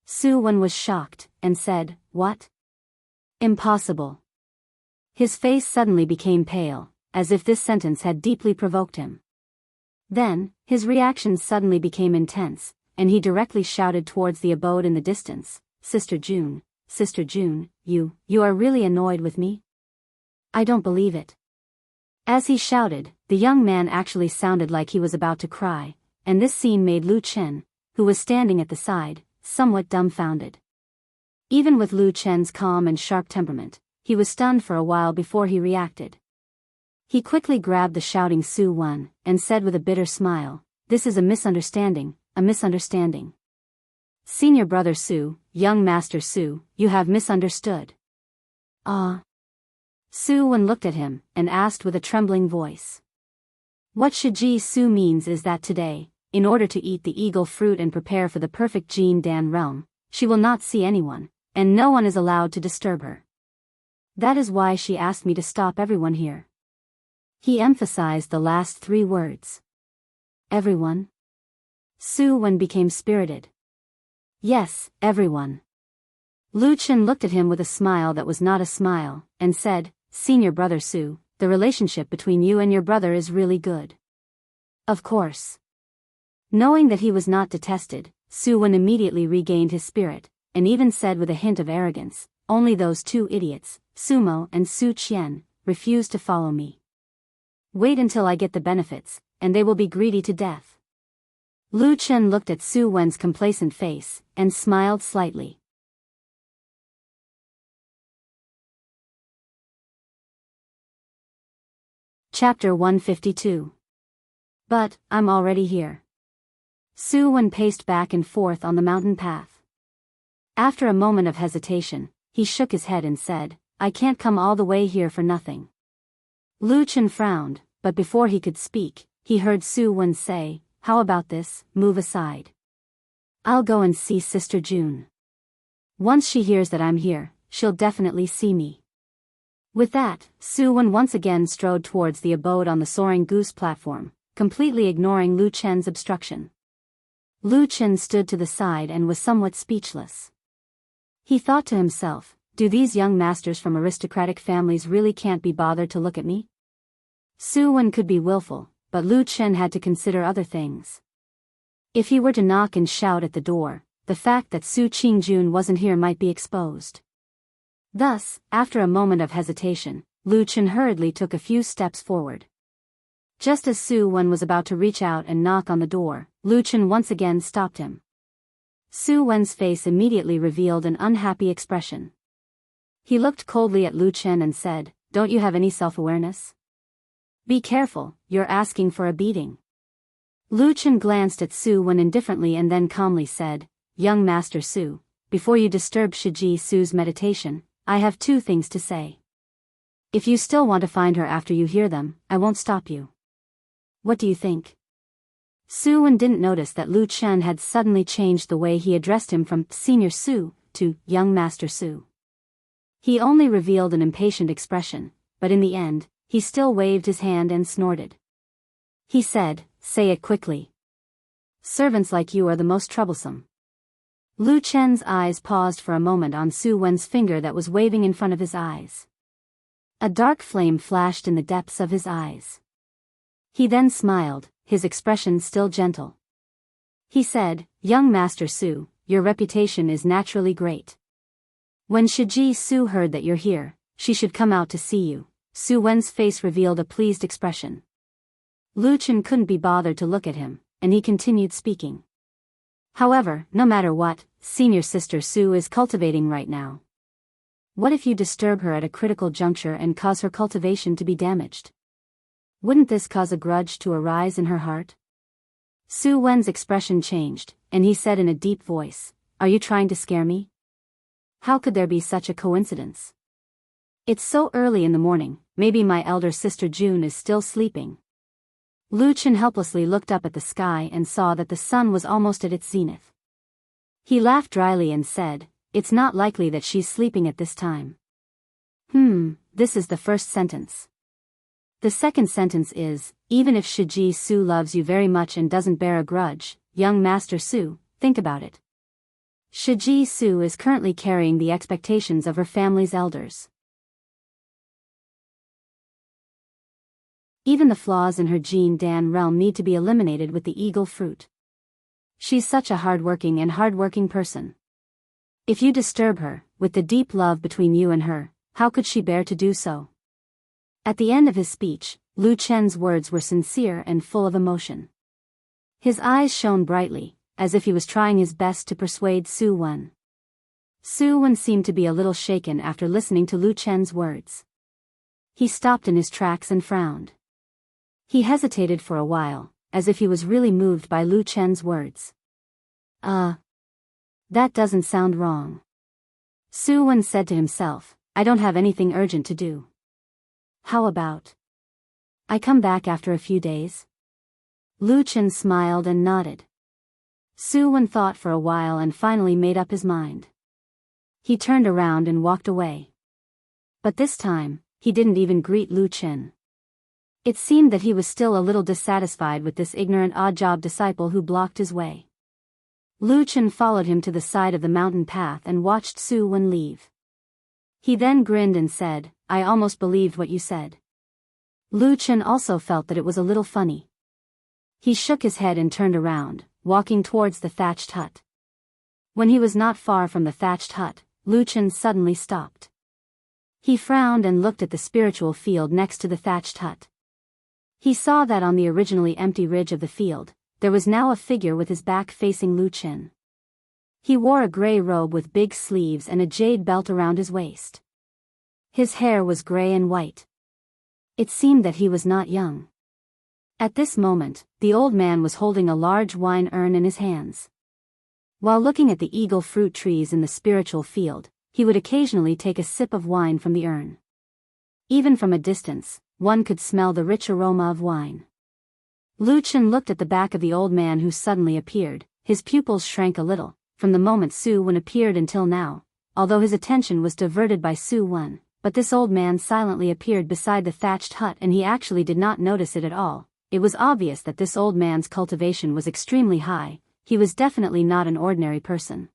Su Wen was shocked, and said, "What? Impossible." His face suddenly became pale, as if this sentence had deeply provoked him. Then, his reaction suddenly became intense, and he directly shouted towards the abode in the distance, Sister Jun, you are really annoyed with me? I don't believe it." As he shouted, The young man actually sounded like he was about to cry, and this scene made Lu Chen, who was standing at the side, somewhat dumbfounded. Even with Lu Chen's calm and sharp temperament, he was stunned for a while before he reacted. He quickly grabbed the shouting Su Wen, and said with a bitter smile, "This is a misunderstanding, a misunderstanding. Senior brother Su, young master Su, you have misunderstood." Su Wen looked at him, and asked with a trembling voice. What Shiji Su means is that today, in order to eat the eagle fruit and prepare for the perfect Jin Dan realm, she will not see anyone, and no one is allowed to disturb her. That is why she asked me to stop everyone here. He emphasized the last 3 words. Everyone? Su Wen became spirited. Yes, everyone. Lu Chen looked at him with a smile that was not a smile, and said, "Senior brother Su, the relationship between you and your brother is really good." Of course. Knowing that he was not detested, Su Wen immediately regained his spirit, and even said with a hint of arrogance, "Only those 2 idiots, Sumo and Su Qian, refuse to follow me. Wait until I get the benefits, and they will be greedy to death." Lu Chen looked at Su Wen's complacent face, and smiled slightly. Chapter 152. But, I'm already here. Su Wen paced back and forth on the mountain path. After a moment of hesitation, he shook his head and said, "I can't come all the way here for nothing." Lu Chen frowned, but before he could speak, he heard Su Wen say, "How about this, move aside. I'll go and see Sister June. Once she hears that I'm here, she'll definitely see me." With that, Su Wen once again strode towards the abode on the soaring goose platform, completely ignoring Lu Chen's obstruction. Lu Chen stood to the side and was somewhat speechless. He thought to himself, do these young masters from aristocratic families really can't be bothered to look at me? Su Wen could be willful, but Lu Chen had to consider other things. If he were to knock and shout at the door, the fact that Su Qingjun wasn't here might be exposed. Thus, after a moment of hesitation, Lu Chen hurriedly took a few steps forward. Just as Su Wen was about to reach out and knock on the door, Lu Chen once again stopped him. Su Wen's face immediately revealed an unhappy expression. He looked coldly at Lu Chen and said, "Don't you have any self-awareness? Be careful, you're asking for a beating." Lu Chen glanced at Su Wen indifferently and then calmly said, "Young Master Su, before you disturb Shiji Su's meditation, I have 2 things to say. If you still want to find her after you hear them, I won't stop you. What do you think?" Su Wen didn't notice that Lu Chen had suddenly changed the way he addressed him from Senior Su to Young Master Su. He only revealed an impatient expression, but in the end, he still waved his hand and snorted. He said, "Say it quickly. Servants like you are the most troublesome." Lu Chen's eyes paused for a moment on Su Wen's finger that was waving in front of his eyes. A dark flame flashed in the depths of his eyes. He then smiled, his expression still gentle. He said, "Young Master Su, your reputation is naturally great. When Shiji Su heard that you're here, she should come out to see you." Su Wen's face revealed a pleased expression. Lu Chen couldn't be bothered to look at him, and he continued speaking. "However, no matter what, Senior Sister Su is cultivating right now. What if you disturb her at a critical juncture and cause her cultivation to be damaged? Wouldn't this cause a grudge to arise in her heart?" Su Wen's expression changed, and he said in a deep voice, "Are you trying to scare me? How could there be such a coincidence? It's so early in the morning, maybe my elder sister June is still sleeping." Lu Chen helplessly looked up at the sky and saw that the sun was almost at its zenith. He laughed dryly and said, "It's not likely that she's sleeping at this time." This is the first sentence. The second sentence is, even if Shiji Su loves you very much and doesn't bear a grudge, young Master Su, think about it. Shiji Su is currently carrying the expectations of her family's elders. Even the flaws in her Jin Dan realm need to be eliminated with the eagle fruit. She's such a hardworking person. If you disturb her, with the deep love between you and her, how could she bear to do so? At the end of his speech, Lu Chen's words were sincere and full of emotion. His eyes shone brightly, as if he was trying his best to persuade Su Wen. Su Wen seemed to be a little shaken after listening to Lu Chen's words. He stopped in his tracks and frowned. He hesitated for a while, as if he was really moved by Lu Chen's words. That doesn't sound wrong. Su Wen said to himself, I don't have anything urgent to do. How about I come back after a few days? Lu Chen smiled and nodded. Su Wen thought for a while and finally made up his mind. He turned around and walked away. But this time, he didn't even greet Lu Chen. It seemed that he was still a little dissatisfied with this ignorant odd-job disciple who blocked his way. Lu Chen followed him to the side of the mountain path and watched Su Wen leave. He then grinned and said, I almost believed what you said. Lu Chen also felt that it was a little funny. He shook his head and turned around, walking towards the thatched hut. When he was not far from the thatched hut, Lu Chen suddenly stopped. He frowned and looked at the spiritual field next to the thatched hut. He saw that on the originally empty ridge of the field, there was now a figure with his back facing Lu Chen. He wore a gray robe with big sleeves and a jade belt around his waist. His hair was gray and white. It seemed that he was not young. At this moment, the old man was holding a large wine urn in his hands. While looking at the eagle fruit trees in the spiritual field, he would occasionally take a sip of wine from the urn. Even from a distance, one could smell the rich aroma of wine. Lu Chen looked at the back of the old man who suddenly appeared. His pupils shrank a little, from the moment Su Wen appeared until now, although his attention was diverted by Su Wen, but this old man silently appeared beside the thatched hut and he actually did not notice it at all. It was obvious that this old man's cultivation was extremely high. He was definitely not an ordinary person.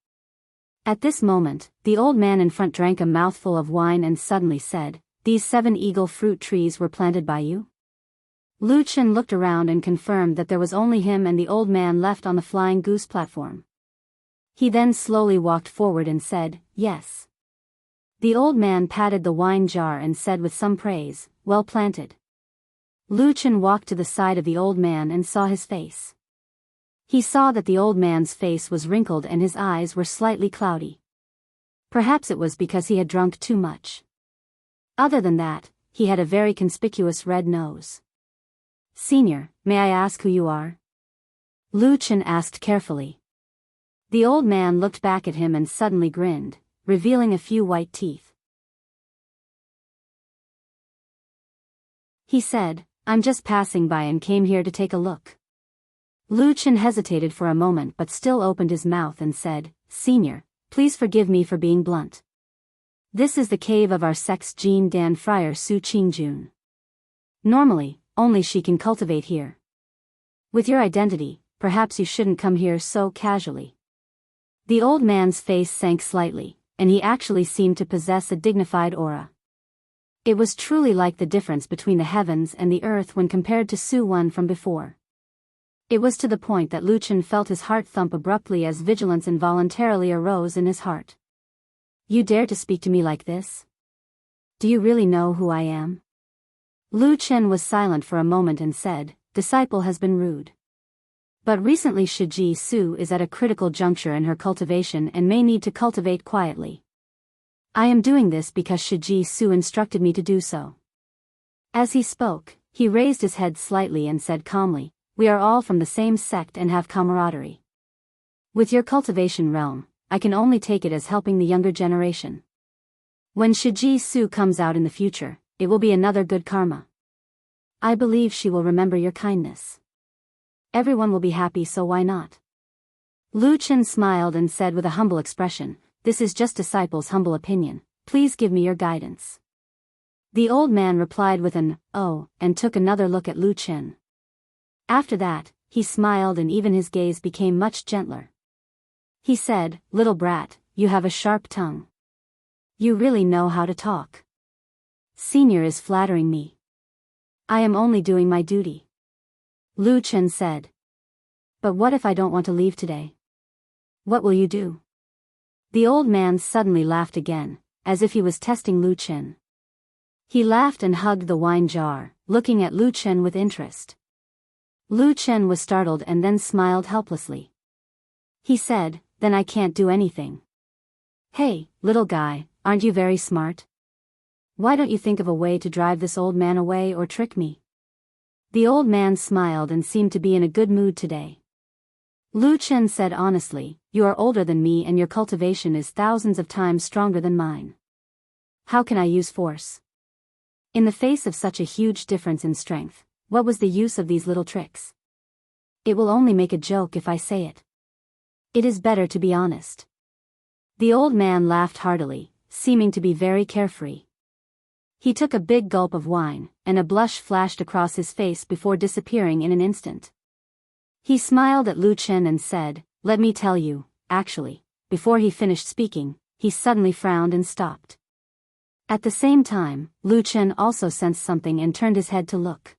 At this moment, the old man in front drank a mouthful of wine and suddenly said, These 7 eagle fruit trees were planted by you? Lu Chen looked around and confirmed that there was only him and the old man left on the flying goose platform. He then slowly walked forward and said, Yes. The old man patted the wine jar and said with some praise, Well planted. Lu Chen walked to the side of the old man and saw his face. He saw that the old man's face was wrinkled and his eyes were slightly cloudy. Perhaps it was because he had drunk too much. Other than that, he had a very conspicuous red nose. Senior, may I ask who you are? Lu Chen asked carefully. The old man looked back at him and suddenly grinned, revealing a few white teeth. He said, I'm just passing by and came here to take a look. Lu Chen hesitated for a moment but still opened his mouth and said, Senior, please forgive me for being blunt. This is the cave of our sect's Jin Dan friar Su Qingjun. Normally, only she can cultivate here. With your identity, perhaps you shouldn't come here so casually. The old man's face sank slightly, and he actually seemed to possess a dignified aura. It was truly like the difference between the heavens and the earth when compared to Su Wen from before. It was to the point that Lu Chen felt his heart thump abruptly as vigilance involuntarily arose in his heart. You dare to speak to me like this? Do you really know who I am? Lu Chen was silent for a moment and said, Disciple has been rude. But recently Shiji Su is at a critical juncture in her cultivation and may need to cultivate quietly. I am doing this because Shiji Su instructed me to do so. As he spoke, he raised his head slightly and said calmly, We are all from the same sect and have camaraderie. With your cultivation realm, I can only take it as helping the younger generation. When Shiji Su comes out in the future, it will be another good karma. I believe she will remember your kindness. Everyone will be happy, so why not? Lu Chen smiled and said with a humble expression, This is just disciple's humble opinion, please give me your guidance. The old man replied with an, Oh, and took another look at Lu Chen. After that, he smiled and even his gaze became much gentler. He said, Little brat, you have a sharp tongue. You really know how to talk. Senior is flattering me. I am only doing my duty. Lu Chen said. But what if I don't want to leave today? What will you do? The old man suddenly laughed again, as if he was testing Lu Chen. He laughed and hugged the wine jar, looking at Lu Chen with interest. Lu Chen was startled and then smiled helplessly. He said, "Then I can't do anything." "Hey, little guy, aren't you very smart? Why don't you think of a way to drive this old man away or trick me?" The old man smiled and seemed to be in a good mood today. Lu Chen said honestly, "You are older than me and your cultivation is thousands of times stronger than mine. How can I use force?" In the face of such a huge difference in strength, what was the use of these little tricks? "It will only make a joke if I say it. It is better to be honest." The old man laughed heartily, seeming to be very carefree. He took a big gulp of wine, and a blush flashed across his face before disappearing in an instant. He smiled at Lu Chen and said, "Let me tell you, actually." Before he finished speaking, he suddenly frowned and stopped. At the same time, Lu Chen also sensed something and turned his head to look.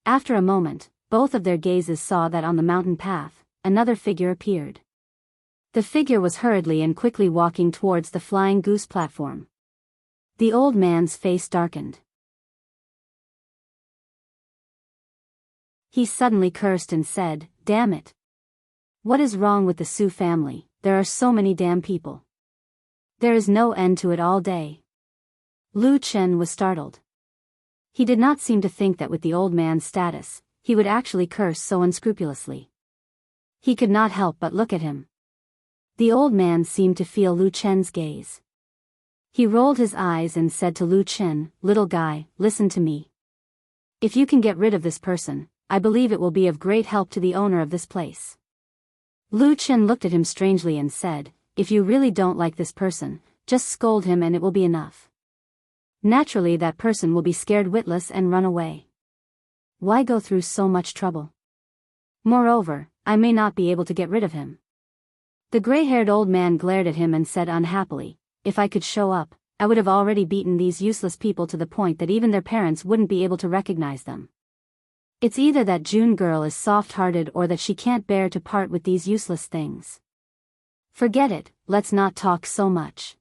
After a moment, both of their gazes saw that on the mountain path, another figure appeared. The figure was hurriedly and quickly walking towards the flying goose platform. The old man's face darkened. He suddenly cursed and said, "Damn it. What is wrong with the Su family? There are so many damn people. There is no end to it all day." Lu Chen was startled. He did not seem to think that with the old man's status, he would actually curse so unscrupulously. He could not help but look at him. The old man seemed to feel Lu Chen's gaze. He rolled his eyes and said to Lu Chen, "Little guy, listen to me. If you can get rid of this person, I believe it will be of great help to the owner of this place." Lu Chen looked at him strangely and said, "If you really don't like this person, just scold him and it will be enough. Naturally that person will be scared witless and run away. Why go through so much trouble? Moreover, I may not be able to get rid of him." The gray-haired old man glared at him and said unhappily, "If I could show up, I would have already beaten these useless people to the point that even their parents wouldn't be able to recognize them. It's either that June girl is soft-hearted or that she can't bear to part with these useless things. Forget it, let's not talk so much.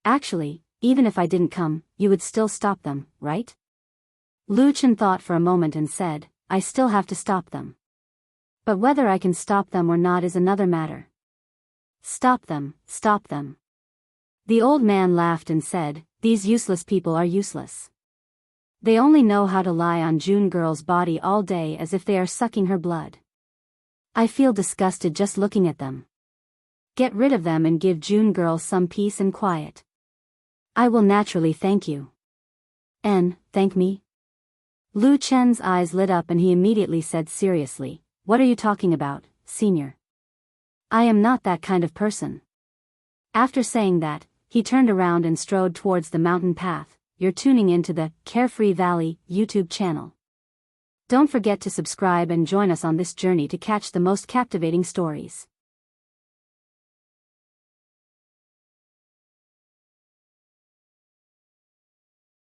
Actually, even if I didn't come, you would still stop them, right?" Lu Chen thought for a moment and said, "I still have to stop them. But whether I can stop them or not is another matter." "Stop them, stop them." The old man laughed and said, "These useless people are useless. They only know how to lie on June girl's body all day as if they are sucking her blood. I feel disgusted just looking at them. Get rid of them and give June girl some peace and quiet. I will naturally thank you." Thank me?" Lu Chen's eyes lit up and he immediately said seriously, "What are you talking about, senior? I am not that kind of person." After saying that, he turned around and strode towards the mountain path. You're tuning into the Carefree Valley YouTube channel. Don't forget to subscribe and join us on this journey to catch the most captivating stories.